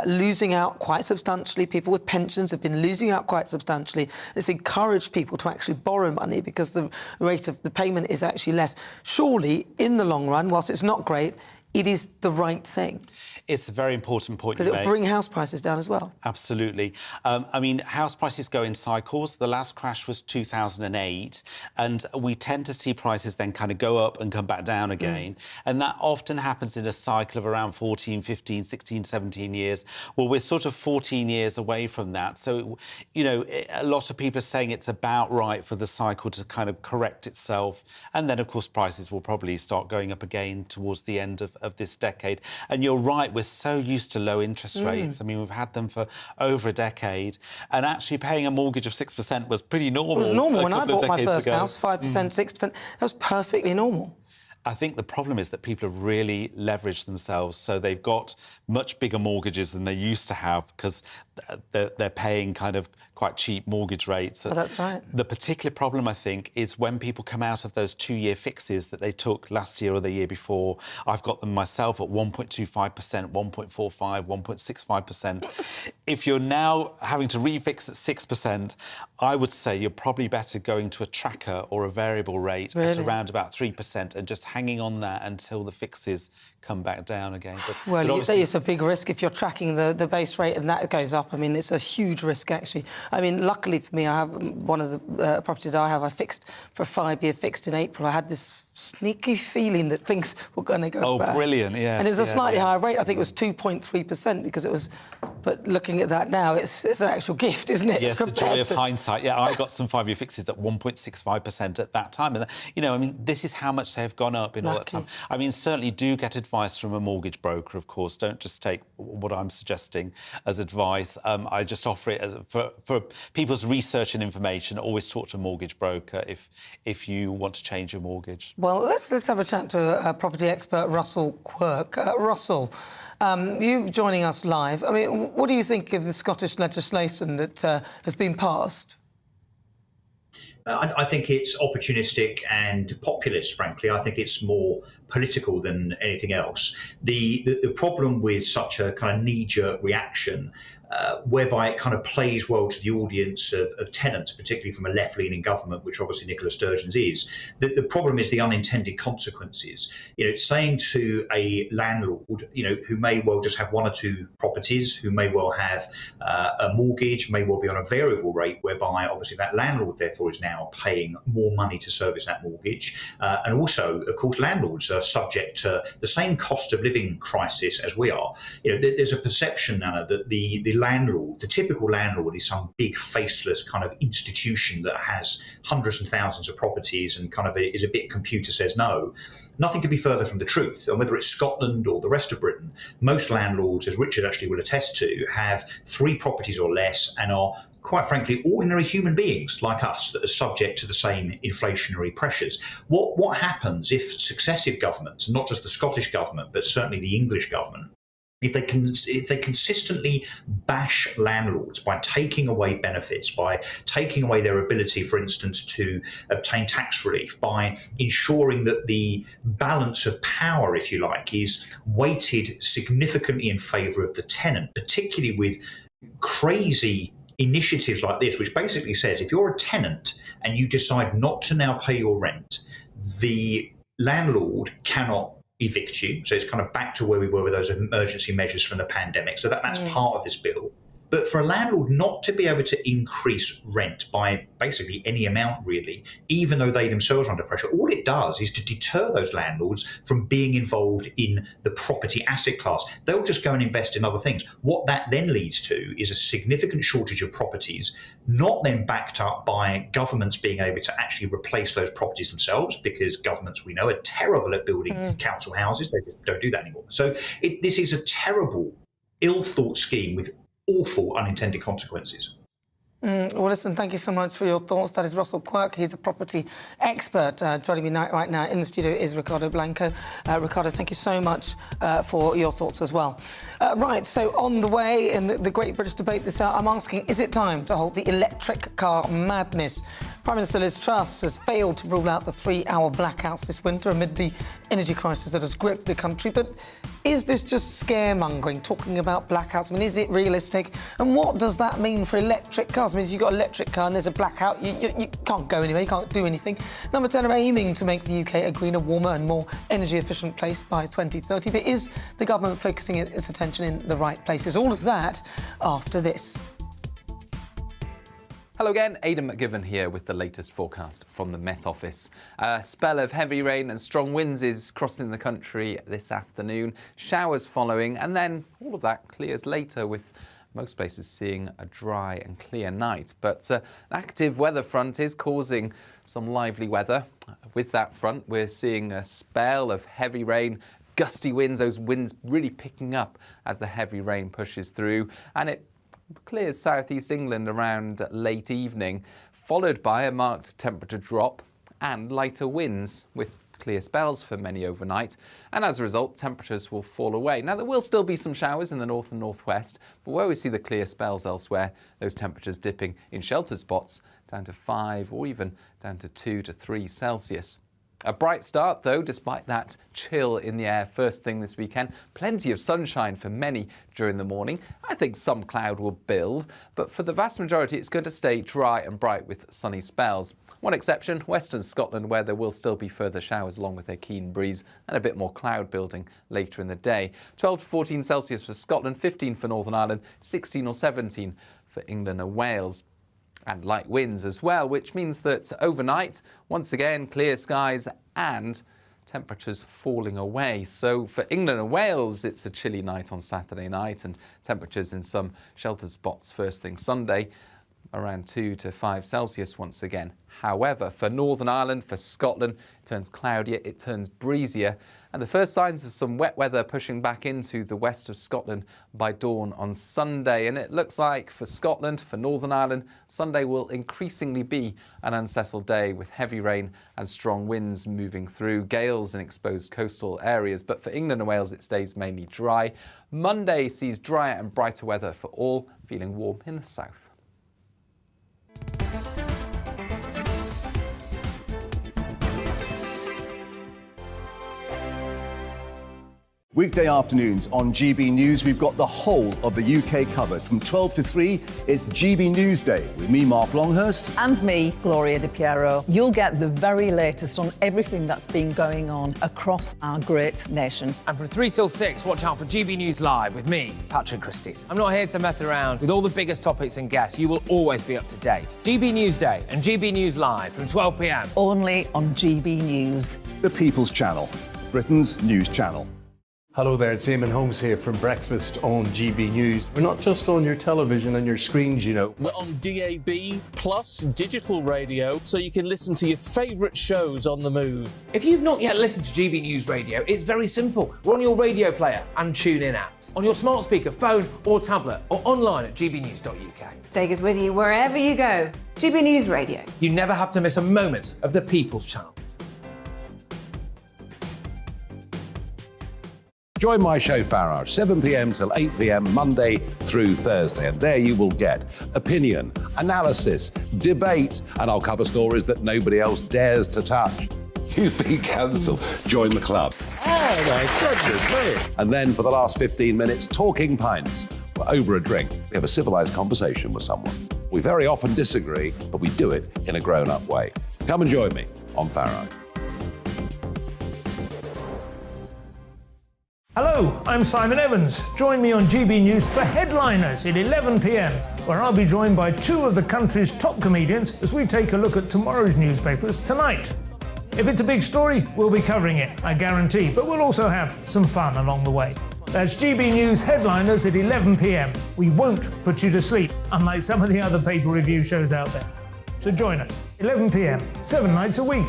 losing out quite substantially. People with pensions have been losing out quite substantially. It's encouraged people to actually borrow money because the rate of the payment is actually less. Surely, in the long run, whilst it's not great, it is the right thing. It's a very important point you make. make. Because it will bring house prices down as well. Absolutely. I mean, house prices go in cycles. The last crash was 2008, and we tend to see prices then kind of go up and come back down again. And that often happens in a cycle of around 14, 15, 16, 17 years. Well, we're sort of 14 years away from that. So, a lot of people are saying it's about right for the cycle to kind of correct itself. And then, of course, prices will probably start going up again towards the end of this decade. And you're right, we're so used to low interest rates. I mean, we've had them for over a decade. And actually paying a mortgage of 6% was pretty normal. It was normal when I bought my first house, 5%, 6%. That was perfectly normal. I think the problem is that people have really leveraged themselves, so they've got much bigger mortgages than they used to have because they're paying kind of quite cheap mortgage rates. Oh, that's right. The particular problem, I think, is when people come out of those 2-year fixes that they took last year or the year before. I've got them myself at 1.25%, 1.45%, 1.65%. If you're now having to refix at 6%, I would say you're probably better going to a tracker or a variable rate at around about 3% and just hanging on that until the fixes come back down again. But it's a big risk if you're tracking the base rate and that goes up. I mean, it's a huge risk, actually. I mean, luckily for me, I have one of the properties I fixed for a 5-year fixed in April. I had this sneaky feeling that things were going to go bad. Oh, brilliant, yes. And it was a slightly higher rate. I think it was 2.3% because it was But looking at that now, it's an actual gift, isn't it? Yes, the joy of hindsight. Yeah, I got some 5-year fixes at 1.65% at that time. And, you know, I mean, this is how much they have gone up in all that time. I mean, certainly do get advice from a mortgage broker, of course. Don't just take what I'm suggesting as advice. I just offer it as for people's research and information. Always talk to a mortgage broker if you want to change your mortgage. Well, let's have a chat to property expert Russell Quirk. Russell, you joining us live. I mean, what do you think of the Scottish legislation that has been passed? I think it's opportunistic and populist, frankly. I think it's more political than anything else. The problem with such a kind of knee-jerk reaction, whereby it kind of plays well to the audience of tenants, particularly from a left-leaning government, which obviously Nicola Sturgeon's is, the problem is the unintended consequences. You know, saying to a landlord, you know, who may well just have 1 or 2 properties, who may well have a mortgage, may well be on a variable rate, whereby obviously that landlord therefore is now paying more money to service that mortgage. And also, of course, landlords are subject to the same cost of living crisis as we are. You know, there's a perception, Nana, that the landlord, the typical landlord, is some big faceless kind of institution that has hundreds and thousands of properties and kind of is a bit computer says no. Nothing could be further from the truth. And whether it's Scotland or the rest of Britain, most landlords, as Richard actually will attest to, have 3 properties or less and are, quite frankly, ordinary human beings like us that are subject to the same inflationary pressures. What happens if successive governments, not just the Scottish government, but certainly the English government, if they consistently bash landlords by taking away benefits, by taking away their ability, for instance, to obtain tax relief, by ensuring that the balance of power, if you like, is weighted significantly in favour of the tenant, particularly with crazy initiatives like this, which basically says if you're a tenant and you decide not to now pay your rent, the landlord cannot evict you. So it's kind of back to where we were with those emergency measures from the pandemic. So that's part of this bill. But for a landlord not to be able to increase rent by basically any amount, really, even though they themselves are under pressure, all it does is to deter those landlords from being involved in the property asset class. They'll just go and invest in other things. What that then leads to is a significant shortage of properties, not then backed up by governments being able to actually replace those properties themselves, because governments, we know, are terrible at building council houses. They just don't do that anymore. So this is a terrible, ill-thought scheme with awful unintended consequences. Well, listen, thank you so much for your thoughts. That is Russell Quirk. He's a property expert. Joining me right now in the studio is Ricardo Blanco. Ricardo, thank you so much for your thoughts as well. Right, so on the way in the Great British Debate this hour, I'm asking, is it time to halt the electric car madness? Prime Minister Liz Truss has failed to rule out the 3-hour blackouts this winter amid the energy crisis that has gripped the country. But is this just scaremongering, talking about blackouts? I mean, is it realistic? And what does that mean for electric cars? I mean, if you've got an electric car and there's a blackout, you can't go anywhere, you can't do anything. Number 10 are aiming to make the UK a greener, warmer and more energy-efficient place by 2030. But is the government focusing its attention in the right places? All of that after this. Hello again, Aidan McGivern here with the latest forecast from the Met Office. A spell of heavy rain and strong winds is crossing the country this afternoon. Showers following, and then all of that clears later, with most places seeing a dry and clear night. But an active weather front is causing some lively weather. With that front, we're seeing a spell of heavy rain, gusty winds, those winds really picking up as the heavy rain pushes through, and it clears southeast England around late evening, followed by a marked temperature drop and lighter winds with clear spells for many overnight, and as a result temperatures will fall away. Now there will still be some showers in the north and northwest, but where we see the clear spells elsewhere, those temperatures dipping in sheltered spots down to 5 or even down to 2 to 3 Celsius. A bright start, though, despite that chill in the air first thing this weekend. Plenty of sunshine for many during the morning. I think some cloud will build, but for the vast majority it's going to stay dry and bright with sunny spells. One exception, western Scotland, where there will still be further showers along with a keen breeze and a bit more cloud building later in the day. 12 to 14 Celsius for Scotland, 15 for Northern Ireland, 16 or 17 for England and Wales. And light winds as well, which means that overnight, once again, clear skies and temperatures falling away. So for England and Wales, it's a chilly night on Saturday night, and temperatures in some sheltered spots first thing Sunday, around 2 to 5 Celsius once again. However, for Northern Ireland, for Scotland, it turns cloudier, it turns breezier, and the first signs of some wet weather pushing back into the west of Scotland by dawn on Sunday. And it looks like for Scotland, for Northern Ireland, Sunday will increasingly be an unsettled day with heavy rain and strong winds moving through, gales in exposed coastal areas. But for England and Wales, it stays mainly dry. Monday sees drier and brighter weather for all, feeling warm in the south. Weekday afternoons on GB News, we've got the whole of the UK covered. From 12 to 3, it's GB News Day with me, Mark Longhurst. And me, Gloria Di Piero. You'll get the very latest on everything that's been going on across our great nation. And from 3 till 6, watch out for GB News Live with me, Patrick Christys. I'm not here to mess around with all the biggest topics and guests. You will always be up to date. GB News Day and GB News Live from 12 p.m. Only on GB News. The People's Channel, Britain's news channel. Hello there, it's Eamon Holmes here from Breakfast on GB News. We're not just on your television and your screens, you know. We're on DAB plus digital radio, so you can listen to your favourite shows on the move. If you've not yet listened to GB News Radio, it's very simple. We're on your radio player and TuneIn apps, on your smart speaker, phone or tablet, or online at gbnews.uk. Take us with you wherever you go. GB News Radio. You never have to miss a moment of the People's Channel. Join my show Farage, 7 p.m. till 8 p.m. Monday through Thursday. And there you will get opinion, analysis, debate, and I'll cover stories that nobody else dares to touch. You've been cancelled. Join the club. Oh, my goodness me. And then for the last 15 minutes, talking pints. We're over a drink. We have a civilised conversation with someone. We very often disagree, but we do it in a grown-up way. Come and join me on Farage. Hello, I'm Simon Evans. Join me on GB News for Headliners at 11 p.m, where I'll be joined by two of the country's top comedians as we take a look at tomorrow's newspapers tonight. If it's a big story, we'll be covering it, I guarantee, but we'll also have some fun along the way. That's GB News Headliners at 11 p.m. We won't put you to sleep, unlike some of the other paper review shows out there. So join us, 11 p.m, 7 nights a week.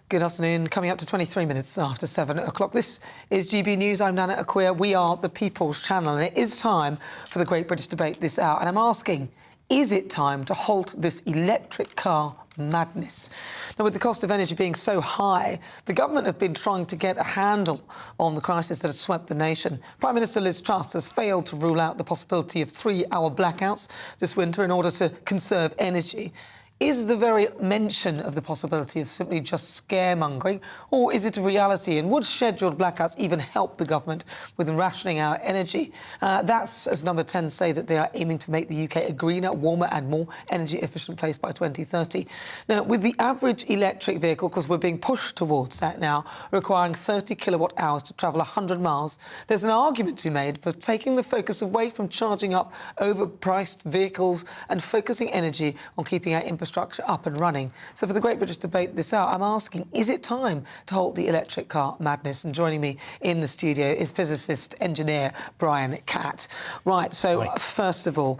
Good afternoon. Coming up to 23 minutes after 7 o'clock. This is GB News. I'm Nana Akua. We are the People's Channel, and it is time for the Great British Debate this hour. And I'm asking, is it time to halt this electric car madness? Now, with the cost of energy being so high, the government have been trying to get a handle on the crisis that has swept the nation. Prime Minister Liz Truss has failed to rule out the possibility of 3-hour blackouts this winter in order to conserve energy. Is the very mention of the possibility of simply just scaremongering, or is it a reality? And would scheduled blackouts even help the government with rationing our energy? That's, as Number 10 say, that they are aiming to make the UK a greener, warmer and more energy-efficient place by 2030. Now, with the average electric vehicle, because we're being pushed towards that now, requiring 30 kilowatt hours to travel 100 miles, there's an argument to be made for taking the focus away from charging up overpriced vehicles and focusing energy on keeping our infrastructure up and running. So for the Great British Debate this hour, I'm asking, is it time to halt the electric car madness? And joining me in the studio is physicist, engineer Brian Catt. Right, so first of all,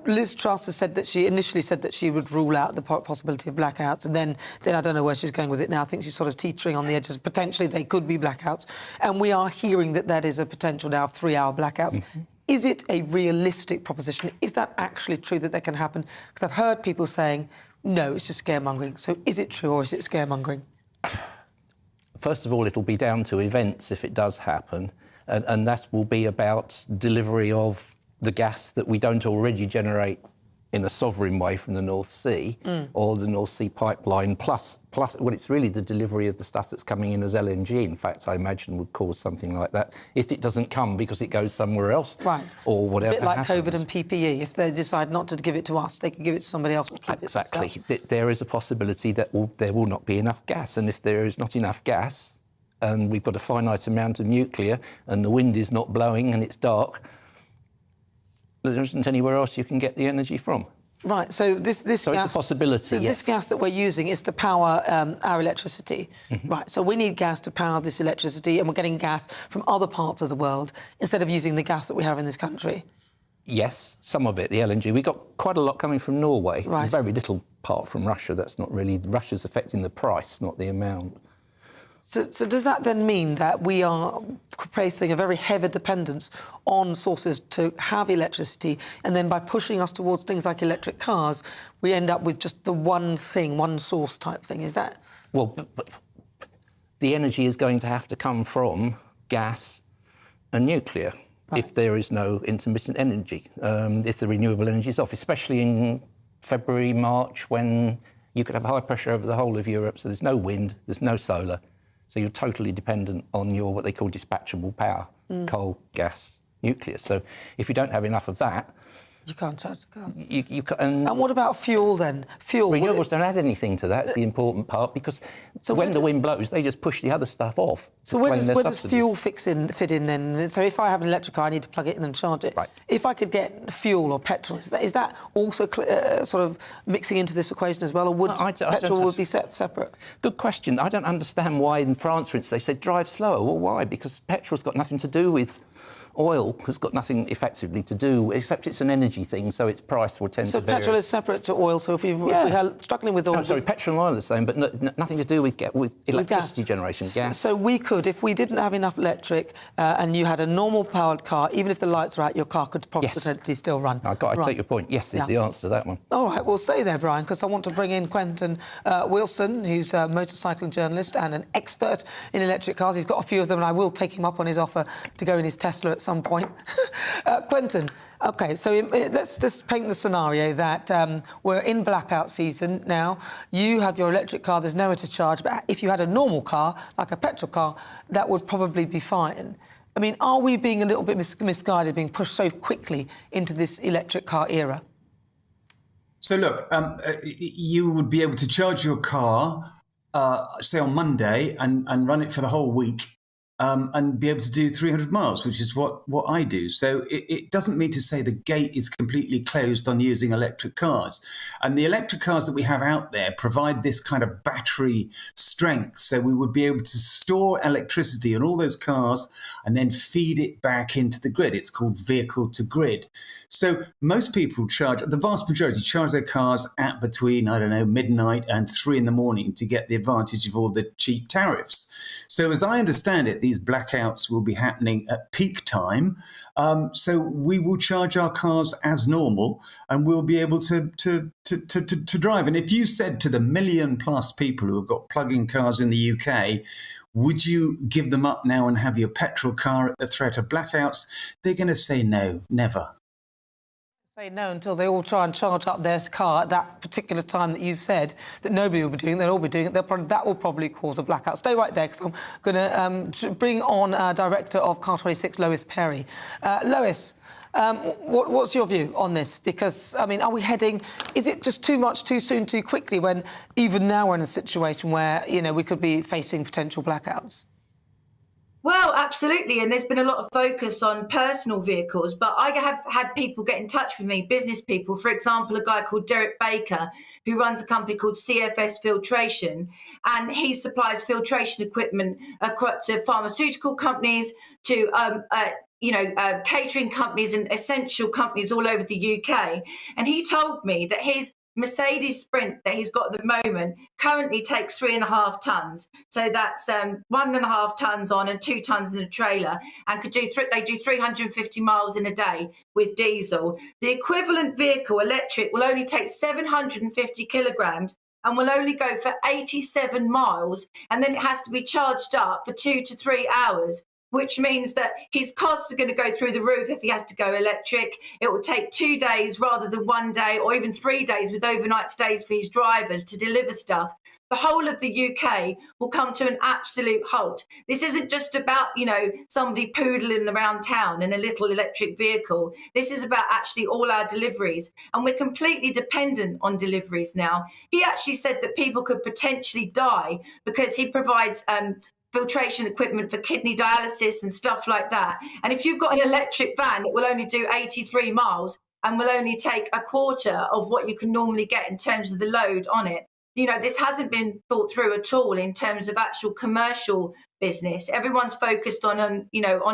Liz Truss has said that she initially said that she would rule out the possibility of blackouts, and then I don't know where she's going with it now. I think she's sort of teetering on the edges. Potentially they could be blackouts, and we are hearing that that is a potential now of 3-hour blackouts. Mm-hmm. Is it a realistic proposition? Is that actually true that can happen? Because I've heard people saying, no, it's just scaremongering. So is it true or is it scaremongering? First of all, it'll be down to events if it does happen. And that will be about delivery of the gas that we don't already generate in a sovereign way from the North Sea or the North Sea pipeline, plus, well, it's really the delivery of the stuff that's coming in as LNG, in fact, I imagine would cause something like that if it doesn't come because it goes somewhere else or whatever. A bit like happens. COVID and PPE. If they decide not to give it to us, they can give it to somebody else and keep exactly. it. There is a possibility that there will not be enough gas, and if there is not enough gas, and we've got a finite amount of nuclear, and the wind is not blowing and it's dark, there isn't anywhere else you can get the energy from. Right, so this So gas... it's a possibility, so yes. this gas that we're using is to power our electricity. Right, so we need gas to power this electricity, and we're getting gas from other parts of the world instead of using the gas that we have in this country. Yes, some of it, the LNG. We got quite a lot coming from Norway, Right. very little part from Russia. That's not really... Russia's affecting the price, not the amount. So does that then mean that we are placing a very heavy dependence on sources to have electricity, and then by pushing us towards things like electric cars, we end up with just the one thing, one source type thing? Is that... Well, but the energy is going to have to come from gas and nuclear if there is no intermittent energy, if the renewable energy is off, especially in February, March, when you could have high pressure over the whole of Europe, so there's no wind, there's no solar. So you're totally dependent on your what they call dispatchable power, coal, gas, nuclear. So if you don't have enough of that... You can't charge the car. You can, and what about fuel then? Fuel... Renewables don't add anything to that. It's the important part, because when the wind blows, they just push the other stuff off. So where does fuel fit in then? So if I have an electric car, I need to plug it in and charge it. Right. If I could get fuel or petrol, is that also sort of mixing into this equation as well, or would petrol would be separate? Good question. I don't understand why in France, for instance, they said drive slower. Well, why? Because petrol's got nothing to do with... Oil has got nothing effectively to do, except it's an energy thing, so its price will tend to vary. So petrol is separate to oil, so if we are struggling with oil... No, sorry, petrol and oil are the same, but nothing to do with electricity generation, gas. So we could, if we didn't have enough electric and you had a normal powered car, even if the lights are out, your car could potentially still run. I take your point. Yes, is the answer to that one. All right, well, stay there, Brian, because I want to bring in Quentin Wilson, who's a motorcycling journalist and an expert in electric cars. He's got a few of them, and I will take him up on his offer to go in his Tesla at some point. Quentin, OK, so let's just paint the scenario that we're in blackout season now. You have your electric car, there's nowhere to charge, but if you had a normal car, like a petrol car, that would probably be fine. I mean, are we being a little bit misguided, being pushed so quickly into this electric car era? So, look, you would be able to charge your car, say, on Monday and run it for the whole week. And be able to do 300 miles, which is what I do. So it doesn't mean to say the gate is completely closed on using electric cars. And the electric cars that we have out there provide this kind of battery strength. So we would be able to store electricity in all those cars and then feed it back into the grid. It's called vehicle to grid. So most people the vast majority charge their cars at between, I don't know, midnight and 3 in the morning to get the advantage of all the cheap tariffs. So as I understand it, these blackouts will be happening at peak time. So we will charge our cars as normal and we'll be able to drive. And if you said to the 1 million+ people who have got plug-in cars in the UK, would you give them up now and have your petrol car at the threat of blackouts? They're going to say no, never. Say no until they all try and charge up their car at that particular time that you said that nobody will be doing. They'll all be doing it. That will probably cause a blackout. Stay right there, because I'm going to bring on Director of Car 26, Lois Perry. Lois, what's your view on this? Because, I mean, are we heading... Is it just too much, too soon, too quickly, when even now we're in a situation where, you know, we could be facing potential blackouts? Well, absolutely, and there's been a lot of focus on personal vehicles, but I have had people get in touch with me, business people, for example, a guy called Derek Baker, who runs a company called CFS Filtration, and he supplies filtration equipment to pharmaceutical companies, to catering companies and essential companies all over the UK. And he told me that his Mercedes Sprint that he's got at the moment currently takes 3.5 tons. So that's 1.5 tons on and 2 tons in a trailer, and they do 350 miles in a day with diesel. The equivalent vehicle, electric, will only take 750 kilograms and will only go for 87 miles, and then it has to be charged up for 2 to 3 hours, which means that his costs are going to go through the roof if he has to go electric. It will take 2 days rather than 1 day, or even 3 days with overnight stays for his drivers to deliver stuff. The whole of the UK will come to an absolute halt. This isn't just about, somebody poodling around town in a little electric vehicle. This is about actually all our deliveries, and we're completely dependent on deliveries now. He actually said that people could potentially die because he provides filtration equipment for kidney dialysis and stuff like that. And if you've got an electric van that will only do 83 miles and will only take a quarter of what you can normally get in terms of the load on it, you know, this hasn't been thought through at all in terms of actual commercial business. Everyone's focused on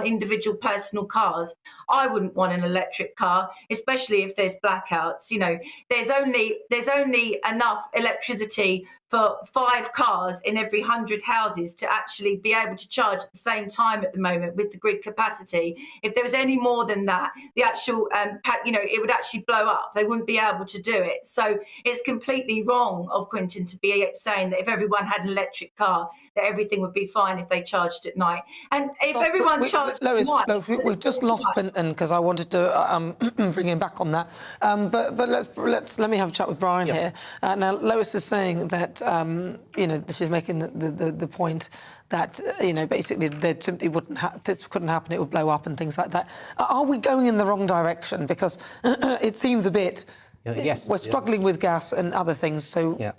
individual personal cars. I wouldn't want an electric car, especially if there's blackouts. You know, there's only enough electricity for 5 cars in every 100 houses to actually be able to charge at the same time at the moment with the grid capacity. If there was any more than that, the actual, it would actually blow up. They wouldn't be able to do it. So it's completely wrong of Quinton to be saying that if everyone had an electric car, that everything would be fine if they charged at night. And if everyone charged Lois, at night... we've just lost Quinton because I wanted to bring him back on that. But let me have a chat with Brian here. Now, Lois is saying that, she's making the point that, basically there simply this couldn't happen, it would blow up and things like that. Are we going in the wrong direction? Because it seems a bit... Yes. We're struggling with gas and other things, so... Yeah.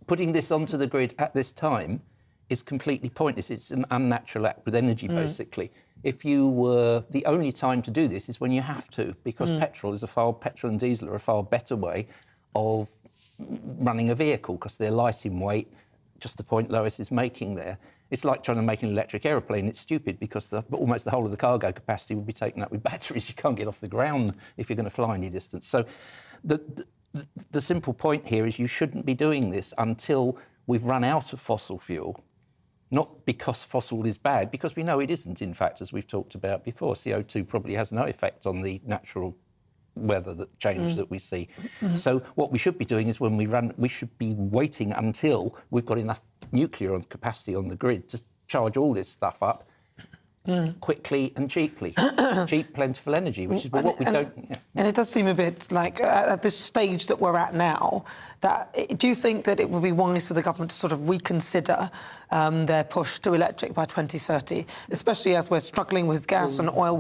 Putting this onto the grid at this time is completely pointless. It's an unnatural act with energy, basically. If you were... The only time to do this is when you have to, because petrol and diesel are a far better way of running a vehicle, because they're light in weight, just the point Lois is making there. It's like trying to make an electric aeroplane. It's stupid because almost the whole of the cargo capacity will be taken up with batteries. You can't get off the ground if you're going to fly any distance. So the simple point here is you shouldn't be doing this until we've run out of fossil fuel, not because fossil is bad, because we know it isn't, in fact, as we've talked about before. CO2 probably has no effect on the natural weather change that we see. So what we should be doing is we should be waiting until we've got enough nuclear capacity on the grid to charge all this stuff up quickly and cheaply. Cheap, plentiful energy, which is what we don't... Yeah. And it does seem a bit like, at this stage that we're at now, do you think that it would be wise for the government to sort of reconsider their push to electric by 2030, especially as we're struggling with gas and oil?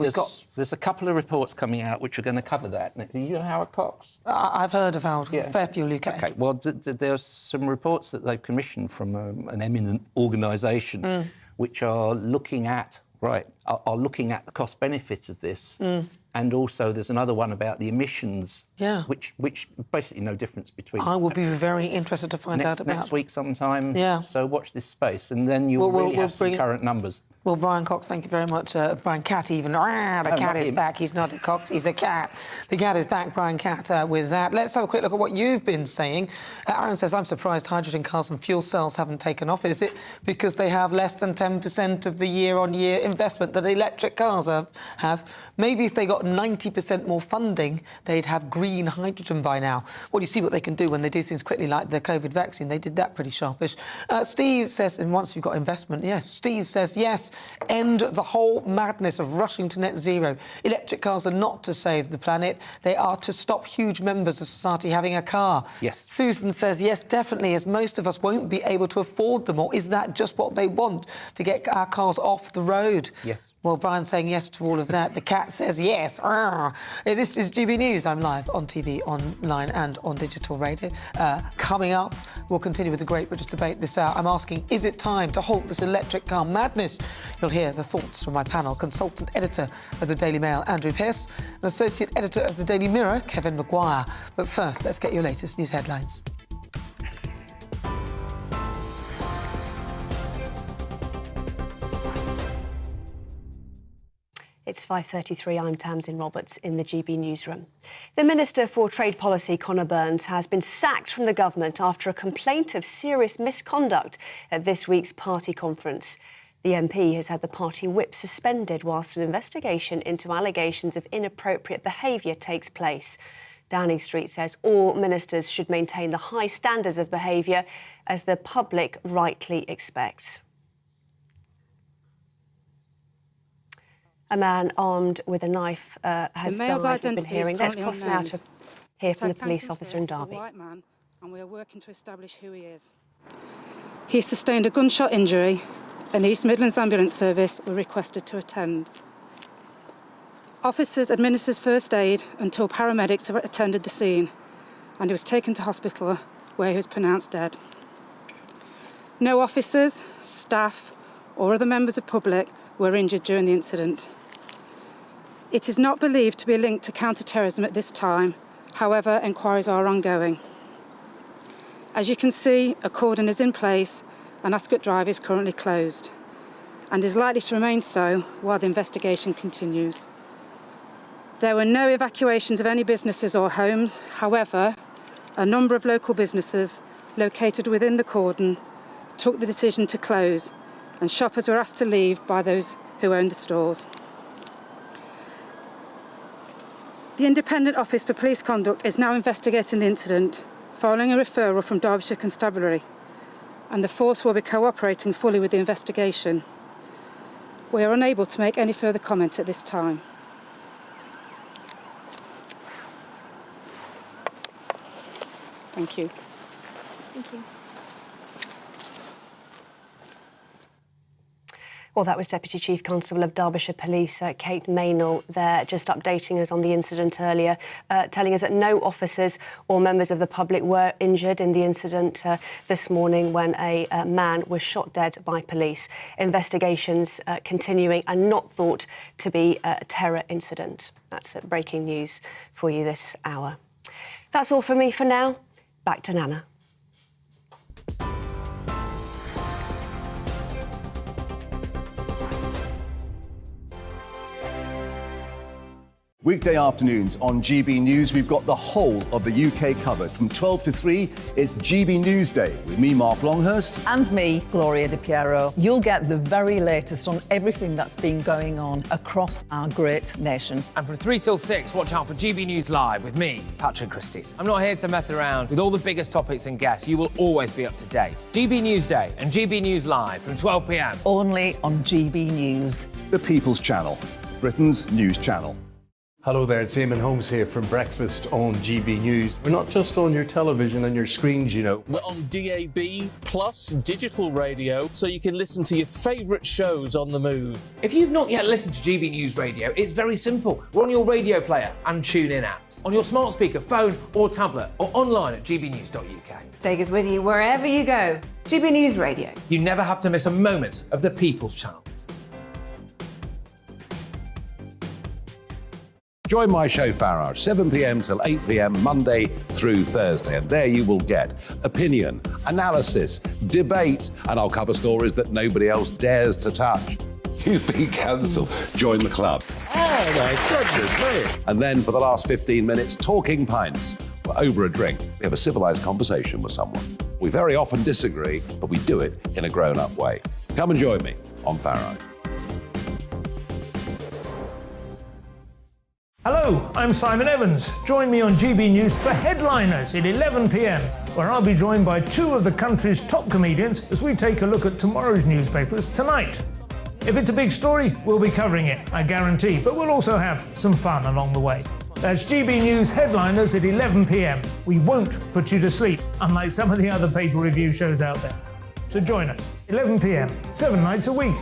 There's a couple of reports coming out which are going to cover that. Do you know Howard Cox? I've heard of Howard, Fairfuel UK. OK, well, there's some reports that they've commissioned from an eminent organisation which are looking at are looking at the cost-benefit of this. And also there's another one about the emissions, which basically no difference between... I will be very interested to find out about... Next week sometime, so watch this space, and then you'll really have some current numbers. Well, Brian Cox, thank you very much. Brian Cat even. The cat is back. He's not a Cox, he's a cat. The cat is back, Brian Cat, with that. Let's have a quick look at what you've been saying. Aaron says, I'm surprised hydrogen cars and fuel cells haven't taken off. Is it because they have less than 10% of the year-on-year investment that electric cars have? Maybe if they got 90% more funding, they'd have green hydrogen by now. Well, you see what they can do when they do things quickly, like the COVID vaccine. They did that pretty sharpish. Steve says, and once you've got investment, yes. Steve says, yes, end the whole madness of rushing to net zero. Electric cars are not to save the planet. They are to stop huge members of society having a car. Yes. Susan says, yes, definitely, as most of us won't be able to afford them. Or is that just what they want, to get our cars off the road? Yes. Well, Brian's saying yes to all of that. The cat says yes. This is GB News. I'm live on TV, online and on digital radio. Coming up, we'll continue with the Great British Debate this hour. I'm asking, is it time to halt this electric car madness? You'll hear the thoughts from my panel. Consultant editor of the Daily Mail, Andrew Pearce, and associate editor of the Daily Mirror, Kevin Maguire. But first, let's get your latest news headlines. It's 5:33. I'm Tamsin Roberts in the GB newsroom. The Minister for Trade Policy, Conor Burns, has been sacked from the government after a complaint of serious misconduct at this week's party conference. The MP has had the party whip suspended whilst an investigation into allegations of inappropriate behaviour takes place. Downing Street says all ministers should maintain the high standards of behaviour, as the public rightly expects. A man armed with a knife has died, we've been hearing. Let's cross now to hear from the police officer in Derby. White man, and we are working to establish who he is. He sustained a gunshot injury, and East Midlands Ambulance Service were requested to attend. Officers administered first aid until paramedics attended the scene, and he was taken to hospital where he was pronounced dead. No officers, staff or other members of public were injured during the incident. It is not believed to be linked to counter-terrorism at this time. However, inquiries are ongoing. As you can see, a cordon is in place and Ascot Drive is currently closed and is likely to remain so while the investigation continues. There were no evacuations of any businesses or homes. However, a number of local businesses located within the cordon took the decision to close, and shoppers were asked to leave by those who owned the stores. The Independent Office for Police Conduct is now investigating the incident following a referral from Derbyshire Constabulary, and the force will be cooperating fully with the investigation. We are unable to make any further comment at this time. Thank you. Thank you. Well, that was Deputy Chief Constable of Derbyshire Police, Kate Maynell, there, just updating us on the incident earlier, telling us that no officers or members of the public were injured in the incident this morning when a man was shot dead by police. Investigations continuing and not thought to be a terror incident. That's breaking news for you this hour. That's all from me for now. Back to Nana. Weekday afternoons on GB News, we've got the whole of the UK covered. From 12 to 3, it's GB News Day with me, Mark Longhurst. And me, Gloria Di Piero. You'll get the very latest on everything that's been going on across our great nation. And from 3 till 6, watch out for GB News Live with me, Patrick Christys. I'm not here to mess around with all the biggest topics and guests. You will always be up to date. GB News Day and GB News Live from 12 p.m. Only on GB News. The People's Channel, Britain's news channel. Hello there, it's Eamon Holmes here from Breakfast on GB News. We're not just on your television and your screens, you know. We're on DAB plus digital radio, so you can listen to your favourite shows on the move. If you've not yet listened to GB News Radio, it's very simple. We're on your radio player and TuneIn apps, on your smart speaker, phone or tablet, or online at gbnews.uk. Take us with you wherever you go. GB News Radio. You never have to miss a moment of the People's Channel. Join my show Farage, 7 p.m. till 8 p.m. Monday through Thursday. And there you will get opinion, analysis, debate, and I'll cover stories that nobody else dares to touch. You've been cancelled. Join the club. Oh, my goodness me. And then for the last 15 minutes, talking pints. We're over a drink. We have a civilised conversation with someone. We very often disagree, but we do it in a grown-up way. Come and join me on Farage. Hello, I'm Simon Evans. Join me on GB News for Headliners at 11 p.m, where I'll be joined by 2 of the country's top comedians as we take a look at tomorrow's newspapers tonight. If it's a big story, we'll be covering it, I guarantee, but we'll also have some fun along the way. That's GB News Headliners at 11 p.m. We won't put you to sleep, unlike some of the other paper review shows out there. So join us, 11 p.m, 7 nights a week.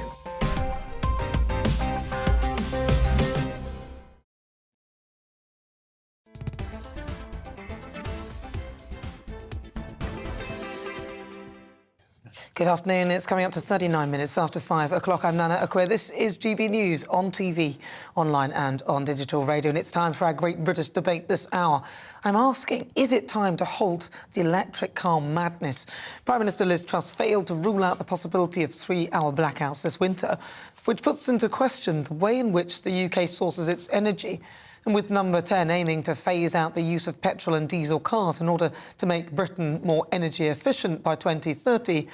Good afternoon. It's coming up to 39 minutes after 5 o'clock. I'm Nana Akua. This is GB News on TV, online and on digital radio. And it's time for our great British debate this hour. I'm asking, is it time to halt the electric car madness? Prime Minister Liz Truss failed to rule out the possibility of 3-hour blackouts this winter, which puts into question the way in which the UK sources its energy. And with Number 10 aiming to phase out the use of petrol and diesel cars in order to make Britain more energy efficient by 2030,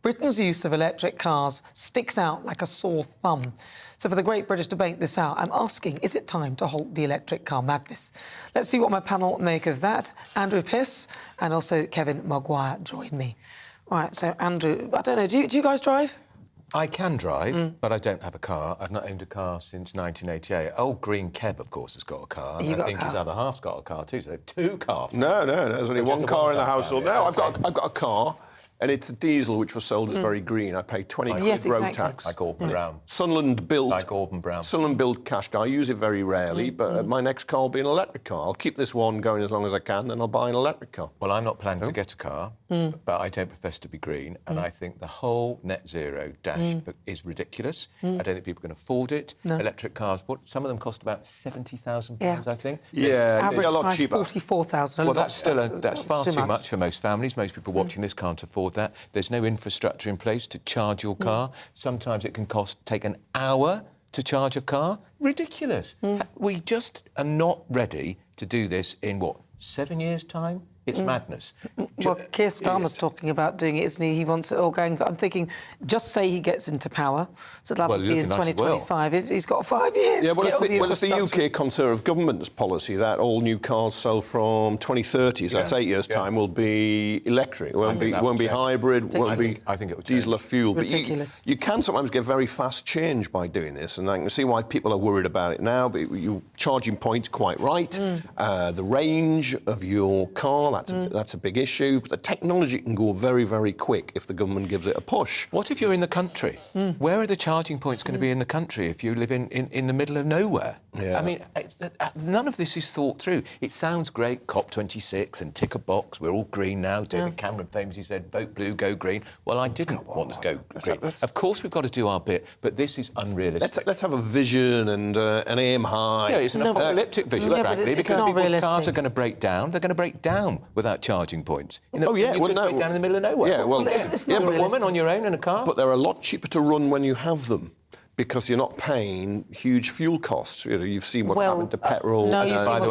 Britain's use of electric cars sticks out like a sore thumb. So for the great British debate this hour, I'm asking, is it time to halt the electric car madness? Let's see what my panel make of that. Andrew Piss and also Kevin Maguire join me. Right, so Andrew, I don't know, do you guys drive? I can drive, but I don't have a car. I've not owned a car since 1988. Old Green Kev, of course, has got a car. And I think his other half's got a car too, so 2 cars. No, there's only one car in the household. No, I've got a car. and it's a diesel which was sold as very green. I paid 20 quid road tax. Like Gordon Brown. Sunderland built. Like Gordon Brown. Sunderland built cash car. I use it very rarely, but my next car will be an electric car. I'll keep this one going as long as I can, then I'll buy an electric car. Well, I'm not planning to get a car, but I don't profess to be green, and I think the whole net zero dash is ridiculous. I don't think people can afford it. No. Electric cars, some of them cost about £70,000, I think. Yeah, average a lot price, cheaper. 44,000. Well, that's far too much for most families. Most people watching this can't afford that. There's no infrastructure in place to charge your car. Sometimes it can take an hour to charge a car. Ridiculous. We just are not ready to do this in, 7 years' time? It's madness. Well, Keir Starmer's talking about doing it, isn't he? He wants it all going. But I'm thinking, just say he gets into power, so that'll be in 2025. He's got 5 years. Yeah, well, it's the UK Conservative government's policy that all new cars sold from 2030, so that's 8 years' time, will be electric. It won't be hybrid, won't be diesel or fuel. Ridiculous. But you can sometimes get very fast change by doing this, and I can see why people are worried about it now. But you're charging points quite right. The range of your car, that's a big issue, but the technology can go very, very quick if the government gives it a push. What if you're in the country? Where are the charging points going to be in the country if you live in the middle of nowhere? Yeah. I mean, none of this is thought through. It sounds great, COP26 and tick a box, we're all green now. David Cameron famously said, vote blue, go green. Well, I didn't want to go green. Of course we've got to do our bit, but this is unrealistic. Let's have a vision and an aim high. Yeah, it's an apocalyptic vision, frankly, because people's cars are going to break down. They're going to break down without charging points. You know, break down in the middle of nowhere. Yeah, well, but a woman on your own in a car. But they're a lot cheaper to run when you have them, because you're not paying huge fuel costs. You know, you've seen what's happened to petrol. By the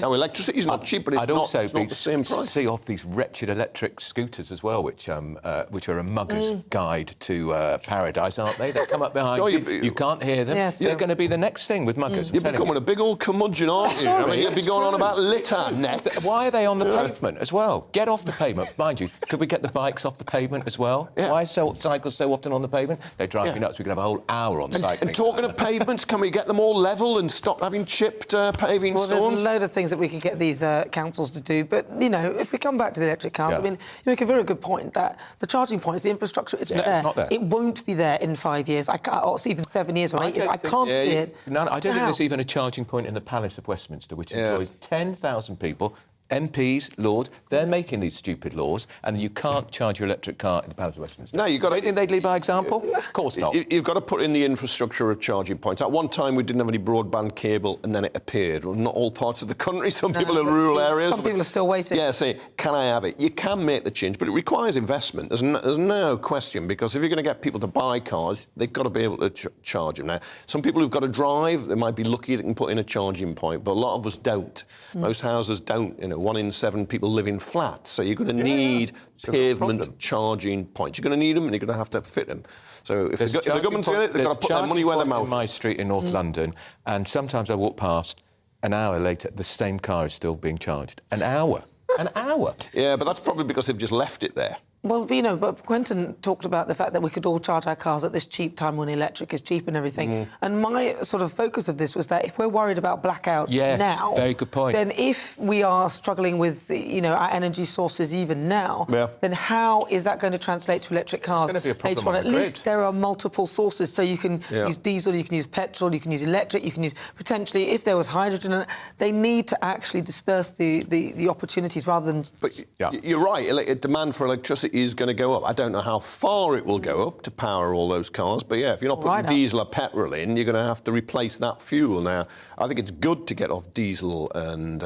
way, electricity's not cheap, but I'd also it's not the same price. See off these wretched electric scooters as well, which are a mugger's guide to paradise, aren't they? They come up behind you. You can't hear them. Yes, They're going to be the next thing with muggers. You're becoming a big old curmudgeon, aren't you? I mean, you'll be going on about litter next. Why are they on the pavement as well? Get off the pavement. Mind you, could we get the bikes off the pavement as well? Yeah. Why cycles so often on the pavement? They drive me nuts. We could have a whole hour on cycling. And talking of pavements, can we get them all level and stop having chipped paving stones? There's a load of things that we could get these councils to do. But, you know, if we come back to the electric cars, I mean, you make a very good point that the charging points, the infrastructure isn't there. It's not there. It won't be there in 5 years. Or it's even 7 years or 8 years. I can't see it. No, I don't think there's even a charging point in the Palace of Westminster, which employs 10,000 people. MPs, Lord, they're making these stupid laws, and you can't charge your electric car in the Palace of Westminster. No, you've got to... Do you think they'd lead by example? Of course not. You've got to put in the infrastructure of charging points. At one time, we didn't have any broadband cable, and then it appeared. Well, not all parts of the country. Some people in rural areas. Some people are still waiting. Yeah, say, can I have it? You can make the change, but it requires investment. There's no question, because if you're going to get people to buy cars, they've got to be able to charge them. Now, some people who've got to drive, they might be lucky they can put in a charging point, but a lot of us don't. Most houses don't. You know, 1 in 7 people live in flats, so you're going to need pavement charging points. You're going to need them, and you're going to have to fit them. So if the government's doing it, they've got to put their money where their mouth is. In my street in North London, and sometimes I walk past, an hour later, the same car is still being charged. An hour. An hour. Yeah, but that's probably because they've just left it there. Well, you know, but Quentin talked about the fact that we could all charge our cars at this cheap time when electric is cheap and everything. And my sort of focus of this was that if we're worried about blackouts now, very good point. Then if we are struggling with, you know, our energy sources even now, then how is that going to translate to electric cars? It's going to be a problem on the At least there are multiple sources, so you can use diesel, you can use petrol, you can use electric, you can use potentially, if there was hydrogen, they need to actually disperse the opportunities rather than... But you're right, demand for electricity is going to go up. I don't know how far it will go up to power all those cars, but yeah, if you're not putting diesel or petrol in, you're going to have to replace that fuel. Now, I think it's good to get off diesel and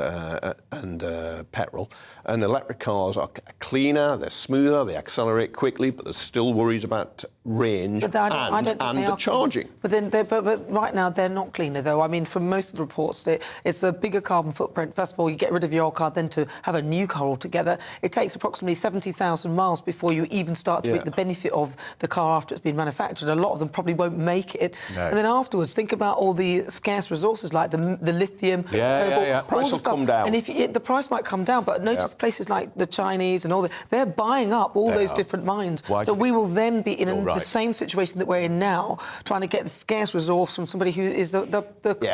petrol, and electric cars are cleaner, they're smoother, they accelerate quickly, but there's still worries about range and the charging. But right now, they're not cleaner, though. I mean, from most of the reports, it's a bigger carbon footprint. First of all, you get rid of your old car, then to have a new car altogether. It takes approximately 70,000 miles before you even start to reap the benefit of the car after it's been manufactured. A lot of them probably won't make it. No. And then afterwards, think about all the scarce resources like the lithium, cobalt. Price will come down. And the price might come down, but notice places like the Chinese and all they're buying up all those different mines. So we will then be in the same situation that we're in now, trying to get the scarce resource from somebody who is the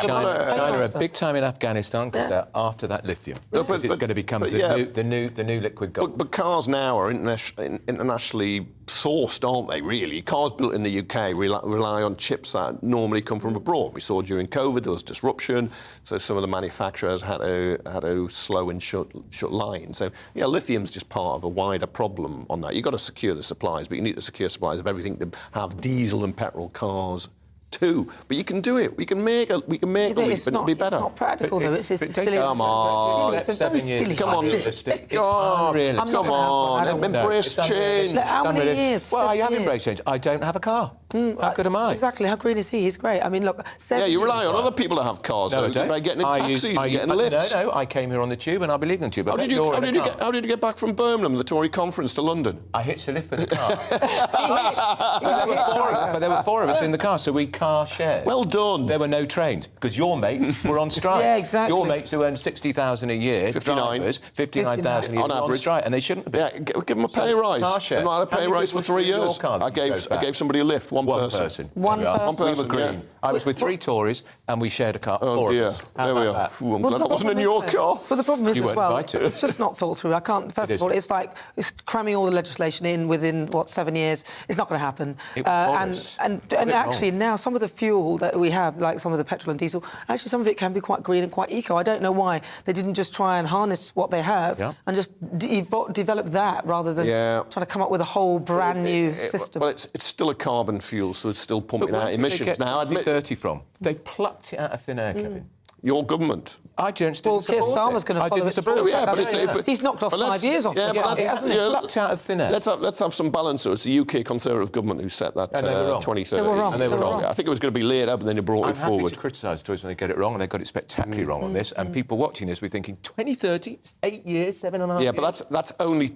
China are big time in Afghanistan because they're after that lithium. Because it's going to become the new liquid gold. But cars now are internationally sourced, aren't they, really? Cars built in the UK rely on chips that normally come from abroad. We saw during COVID there was disruption, so some of the manufacturers had to slow and shut lines. So, yeah, lithium's just part of a wider problem on that. You've got to secure the supplies, but you need to secure supplies of everything to have diesel and petrol cars too. But you can do it. We can make a leap, but it'll be better. It's not practical, though. It's silly. Come on. It's a very silly. Come on. Come on. Embrace change. How many years? Well, I have embraced change. I don't have a car. How good am I? Exactly. How green is he? He's great. I mean, look. Yeah, you rely on other people to have cars. No, I don't. By getting in taxis and getting lifts. No, I came here on the tube and I'll be leaving the tube. How did you get back from Birmingham, the Tory conference, to London? I hitched a lift with the car. But there were 4 of us in the car, so we car shared. Well done. There were no trains because your mates were on strike. Yeah, exactly. Your mates who earned 60,000 a year, 59,000 a year, on average, on strike, and they shouldn't have been. Yeah, give them a pay rise. Car share. I've not had a pay rise for 3 years. I gave somebody a lift. One person. One person. We were green. I was with 3 Tories and we shared a car. Oh dear. There we are. I'm glad I wasn't in your car. But the problem is, You as well, weren't invited. it's just not thought through. I can't. First of all, it's like it's cramming all the legislation in within 7 years. It's not going to happen. And actually now some of the fuel that we have, like some of the petrol and diesel, actually some of it can be quite green and quite eco. I don't know why they didn't just try and harness what they have and just develop that rather than trying to come up with a whole brand new system. Well, it's still a carbon fuel, so it's still pumping out emissions. Now, 2030 from? They plucked it out of thin air, Kevin. Your government. I don't. Well, Keir Starmer's going to follow it through. He's knocked off 5 years off. Yeah, but that's plucked out of thin air. Let's have some balance. So it's the UK Conservative government who set that 2030. They were wrong. And they were wrong. I think it was going to be later, but then they brought it forward. I'm happy to criticise Tories when they get it wrong, and they got it spectacularly wrong on this. And people watching this, we're thinking 2030, it's 8 years, 7.5 years. Yeah, but that's only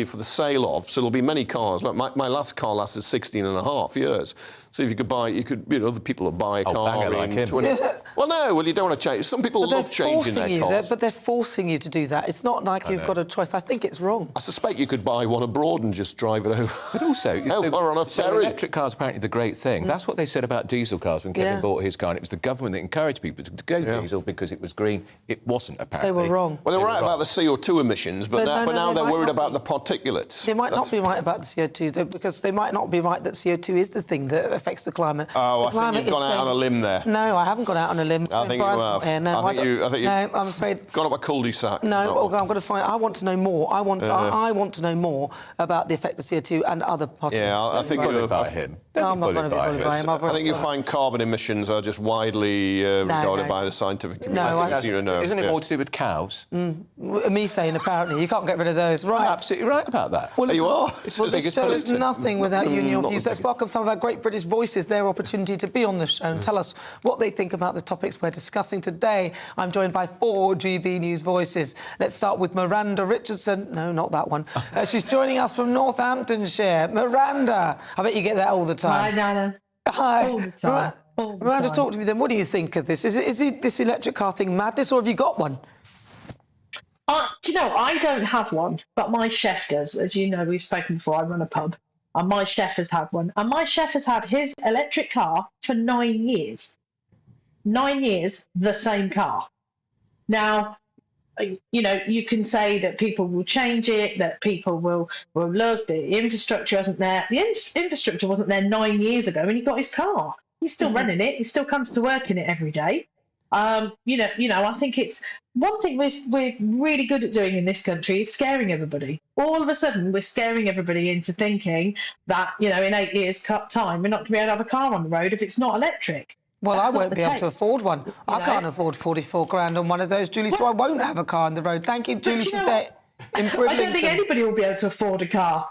for the sale of. So there'll be many cars. Like my last car lasted 16.5 years. So if you could buy, other people will buy a car like him. 20. Well, no, you don't want to change. Some people love changing their cars. But they're forcing you to do that. It's not like you've got a choice. I think it's wrong. I suspect you could buy one abroad and just drive it over. But also, or on a ferry. Electric cars apparently the great thing. That's what they said about diesel cars when Kevin bought his car. And it was the government that encouraged people to go diesel because it was green. It wasn't, apparently. They were wrong. Well, they were right about the CO2 emissions, but now they're worried about the particulates. They might not be right about the CO2, though, because they might not be right that CO2 is the thing that affects the climate. Oh, I think you've gone out on a limb there. No, I haven't gone out on a limb. I think you have. No, I think you've I'm afraid. Gone up a cul-de-sac. No, I'm going to find. I want to know more. I want to know more about the effect of CO2 and other particulates. Yeah, I think you're about him. I'm not going to be bullied by him. I think you find carbon emissions are just widely regarded by the scientific community. Isn't it more to do with cows? Methane, apparently. You can't get rid of those. Right. I'm absolutely right about that. Well, you are. This show is nothing without you and your views. Let's welcome some of our great British voices, their opportunity to be on the show and tell us what they think about the topics we're discussing today. I'm joined by 4 GB News voices. Let's start with Miranda Richardson. No, not that one. She's joining us from Northamptonshire. Miranda, I bet you get that all the time. Hi, Nana. Hi. All the time. Miranda, talk to me then. What do you think of this? Is this electric car thing madness, or have you got one? Do you know, I don't have one, but my chef does. As you know, we've spoken before, I run a pub, and my chef has had one. And my chef has had his electric car for 9 years. 9 years, the same car. Now, you know, you can say that people will change it, that people will look, the infrastructure isn't there. The infrastructure wasn't there 9 years ago when he got his car. He's still running it. He still comes to work in it every day. You know, I think it's one thing we're really good at doing in this country is scaring everybody. All of a sudden, we're scaring everybody into thinking that, you know, in 8 years' time, we're not going to be able to have a car on the road if it's not electric. Well, I won't be able to afford one. I can't afford 44 grand on one of those, Julie, so I won't have a car on the road. Thank you, Julie. I don't think anybody will be able to afford a car.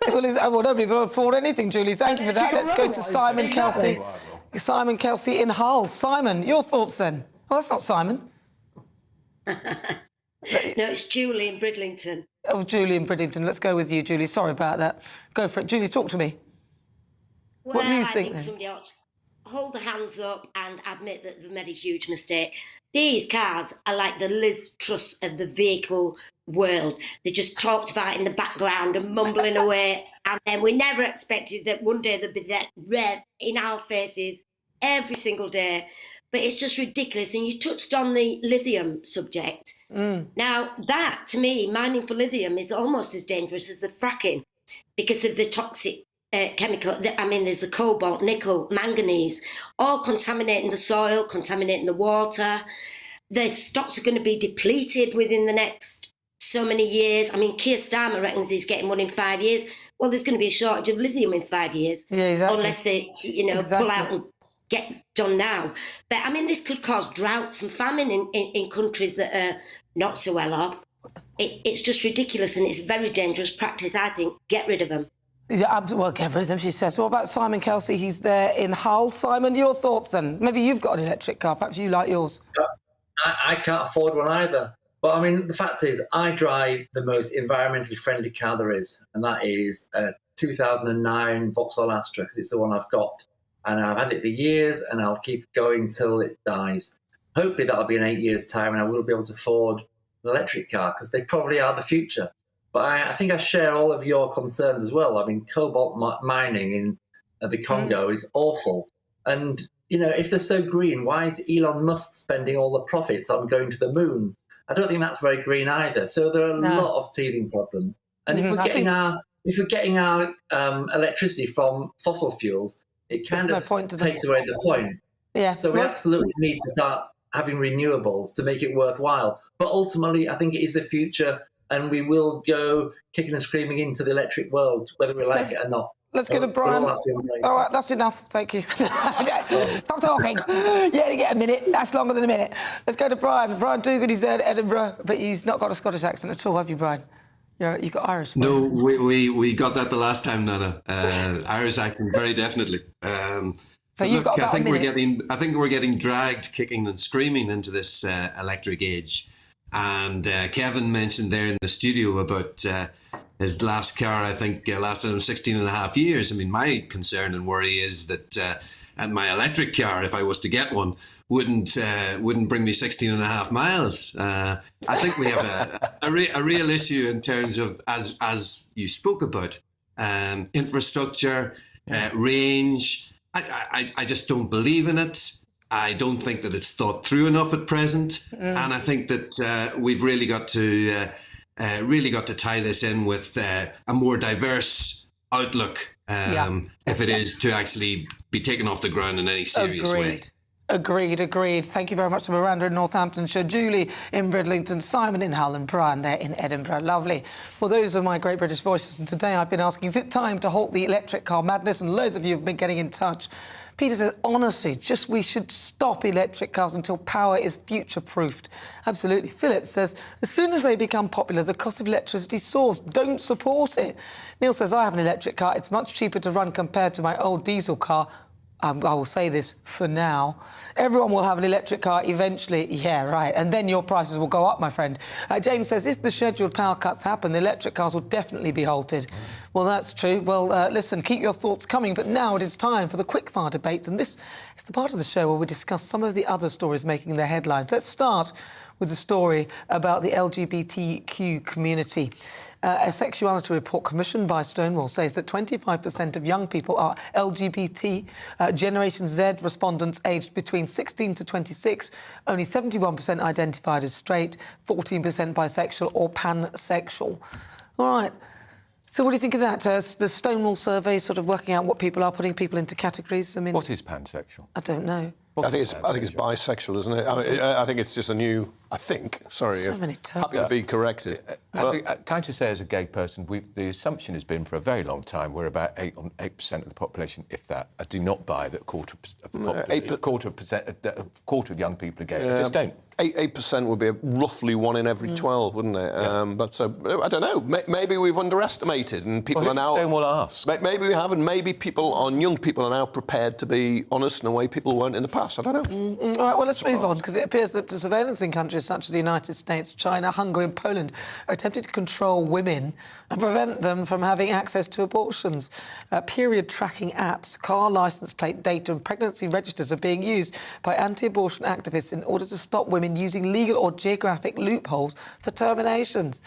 Well, nobody will afford anything, Julie. Thank you for that. Let's go to Simon Kelsey. Simon Kelsey in Hull. Simon, your thoughts then? Well, that's not Simon. No, it's Julie in Bridlington. Oh, Julie in Bridlington. Let's go with you, Julie. Sorry about that. Go for it. Julie, talk to me. Well, what do you think? Somebody ought hold their hands up and admit that they've made a huge mistake. These cars are like the Liz Truss of the vehicle world. They just talked about it in the background and mumbling away, and then we never expected that one day they'd be there red in our faces every single day. But it's just ridiculous. And you touched on the lithium subject. Now, that, to me, mining for lithium is almost as dangerous as the fracking because of the toxic chemical. I mean, there's the cobalt, nickel, manganese, all contaminating the soil, contaminating the water. The stocks are going to be depleted within the next so many years. I mean, Keir Starmer reckons he's getting one in 5 years. Well, there's going to be a shortage of lithium in 5 years. Yeah, exactly. Unless they, pull out and get done now. But, I mean, this could cause droughts and famine in countries that are not so well off. It's just ridiculous, and it's a very dangerous practice, I think. Get rid of them. Yeah, well, get rid of them, she says. What about Simon Kelsey? He's there in Hull. Simon, your thoughts then? Maybe you've got an electric car. Perhaps you like yours. I can't afford one either. But, I mean, the fact is, I drive the most environmentally friendly car there is, and that is a 2009 Vauxhall Astra, because it's the one I've got. And I've had it for years, and I'll keep going till it dies. Hopefully that'll be in 8 years' time, and I will be able to afford an electric car, because they probably are the future. But I think I share all of your concerns as well. I mean, cobalt mining in the Congo is awful. And, if they're so green, why is Elon Musk spending all the profits on going to the moon? I don't think that's very green either. So there are a lot of teething problems. And if we're getting our electricity from fossil fuels, it kind of takes away the point. Yeah. So we absolutely need to start having renewables to make it worthwhile. But ultimately, I think it is the future, and we will go kicking and screaming into the electric world, whether we like it or not. Let's go to Brian. All right, that's enough. Thank you. Stop talking. You only get a minute. That's longer than a minute. Let's go to Brian. Brian Dugan, he's there at Edinburgh, but he's not got a Scottish accent at all, have you, Brian? You've got Irish. No, we got that the last time, Nana. Irish accent, very definitely. So you've got about I think we're getting dragged kicking and screaming into this electric age. And Kevin mentioned there in the studio about his last car, I think, lasted him 16 and a half years. I mean, my concern and worry is that my electric car, if I was to get one, wouldn't bring me 16 and a half miles. I think we have a real issue in terms of, as you spoke about, infrastructure, range. I just don't believe in it. I don't think that it's thought through enough at present, and I think that we've really got to tie this in with a more diverse outlook, if it is to actually be taken off the ground in any serious way. Agreed. Thank you very much to Miranda in Northamptonshire, Julie in Bridlington, Simon in Hull, and Brian there in Edinburgh. Lovely. Well, those are my great British voices, and today I've been asking, is it time to halt the electric car madness? And loads of you have been getting in touch. Peter says, honestly, we should stop electric cars until power is future-proofed. Absolutely. Philip says, as soon as they become popular, the cost of electricity soars. Don't support it. Neil says, I have an electric car. It's much cheaper to run compared to my old diesel car. I will say this for now. Everyone will have an electric car eventually. Yeah, right. And then your prices will go up, my friend. James says, if the scheduled power cuts happen, the electric cars will definitely be halted. Well, that's true. Well, listen, keep your thoughts coming. But now it is time for the Quickfire debates. And this is the part of the show where we discuss some of the other stories making their headlines. Let's start with a story about the LGBTQ community. A sexuality report commissioned by Stonewall says that 25% of young people are LGBT. Generation Z respondents aged between 16 to 26, only 71% identified as straight, 14% bisexual or pansexual. All right. So what do you think of that? The Stonewall survey sort of working out what people are, putting people into categories. I mean, what is pansexual? I don't know. I think it's bisexual, isn't it? I think it's just a new. I think. Sorry, so many terms. Happy to be corrected. Can I just say, as a gay person, the assumption has been for a very long time we're about 8% of the population, if that. I do not buy that quarter of young people are gay. I just don't. 8% would be roughly 1 in every 12, wouldn't it? But so I don't know. Maybe we've underestimated, and people are now. Stonewall ask. Maybe we have, and maybe young people are now prepared to be honest in a way people weren't in the past. pass. I don't know. All right, well, let's move on, because it appears that the surveillance in countries such as the United States, China, Hungary and Poland are attempting to control women and prevent them from having access to abortions. Period tracking apps, car licence plate data and pregnancy registers are being used by anti-abortion activists in order to stop women using legal or geographic loopholes for terminations.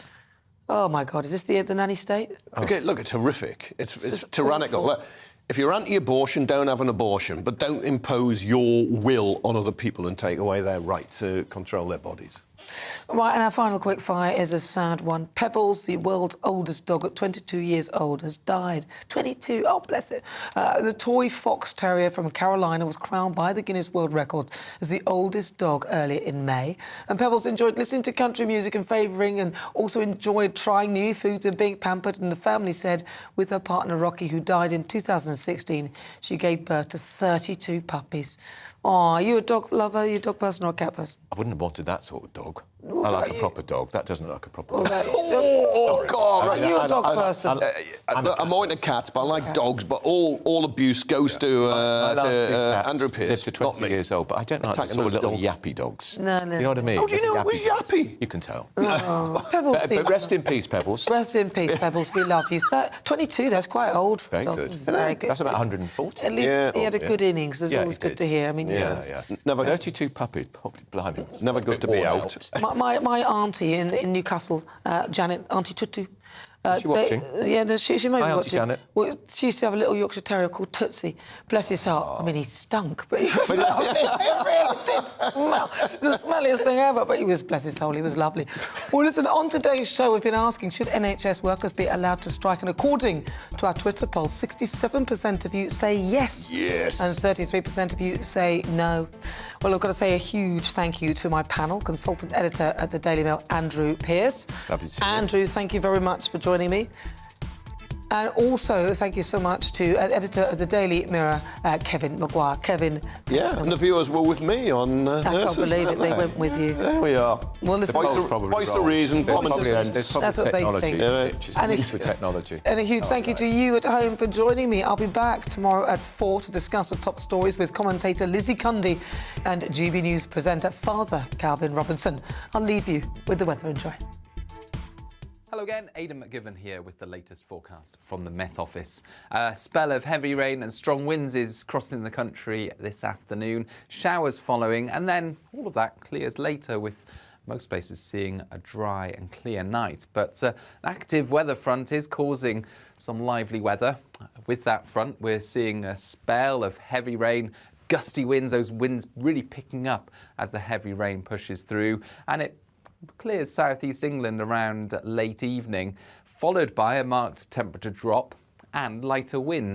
Oh, my God, is this the nanny state? Okay, look, it's horrific. It's tyrannical. Look, if you're anti-abortion, don't have an abortion, but don't impose your will on other people and take away their right to control their bodies. Right, and our final quickfire is a sad one. Pebbles, the world's oldest dog at 22 years old, has died. 22, oh, bless it. The toy fox terrier from Carolina was crowned by the Guinness World Record as the oldest dog earlier in May. And Pebbles enjoyed listening to country music and favouring, and also enjoyed trying new foods and being pampered. And the family said with her partner Rocky, who died in 2016, she gave birth to 32 puppies. Oh, are you a dog lover? Are you a dog person or a cat person? I wouldn't have wanted that sort of dog. I like a proper dog. That doesn't look like a proper dog. Oh, God! Are you a dog person? I'm more into cats, but I like dogs. But all abuse goes to Andrew Pearce. Lived to 20 years old, but I don't like the sort of little yappy dogs. No. You know what I mean? Oh, do you know who's yappy? You can tell. Oh, Pebbles. But rest in peace, Pebbles. Rest in peace, Pebbles. We love you. 22, that's quite old. Very good. Very good. That's about 140. At least he had a good innings. It's always good to hear. I mean, Never 32 puppies. Blimey. Never good to be out. My auntie in Newcastle, Janet, Auntie Tutu. Is she watching? She might be Hi, Auntie watching. Janet. Well, she used to have a little Yorkshire Terrier called Tootsie. Bless his heart. I mean, he stunk, but he was lovely. He really did smell. The smelliest thing ever, but he was, bless his soul, he was lovely. Well, listen, on today's show, we've been asking, should NHS workers be allowed to strike? And according to our Twitter poll, 67% of you say yes. Yes. And 33% of you say no. Well, I've got to say a huge thank you to my panel, consultant editor at the Daily Mail, Andrew Pearce. Lovely to see you. Andrew, thank you very much for joining me. And also, thank you so much to editor of the Daily Mirror, Kevin Maguire. Kevin. Yeah, and the viewers were with me on I can't Nurses, believe it, weren't they went with you. There we are. Well, listen, voice of reason, common sense. That's what they think. And technology. And a huge thank you to you at home for joining me. I'll be back tomorrow at 4 to discuss the top stories with commentator Lizzie Cundy and GB News presenter Father Calvin Robinson. I'll leave you with the weather. Enjoy. Hello again, Aidan McGivern here with the latest forecast from the Met Office. A spell of heavy rain and strong winds is crossing the country this afternoon. Showers following, and then all of that clears later, with most places seeing a dry and clear night. But an active weather front is causing some lively weather. With that front, we're seeing a spell of heavy rain, gusty winds, those winds really picking up as the heavy rain pushes through, and it clears southeast England around late evening, followed by a marked temperature drop and lighter winds.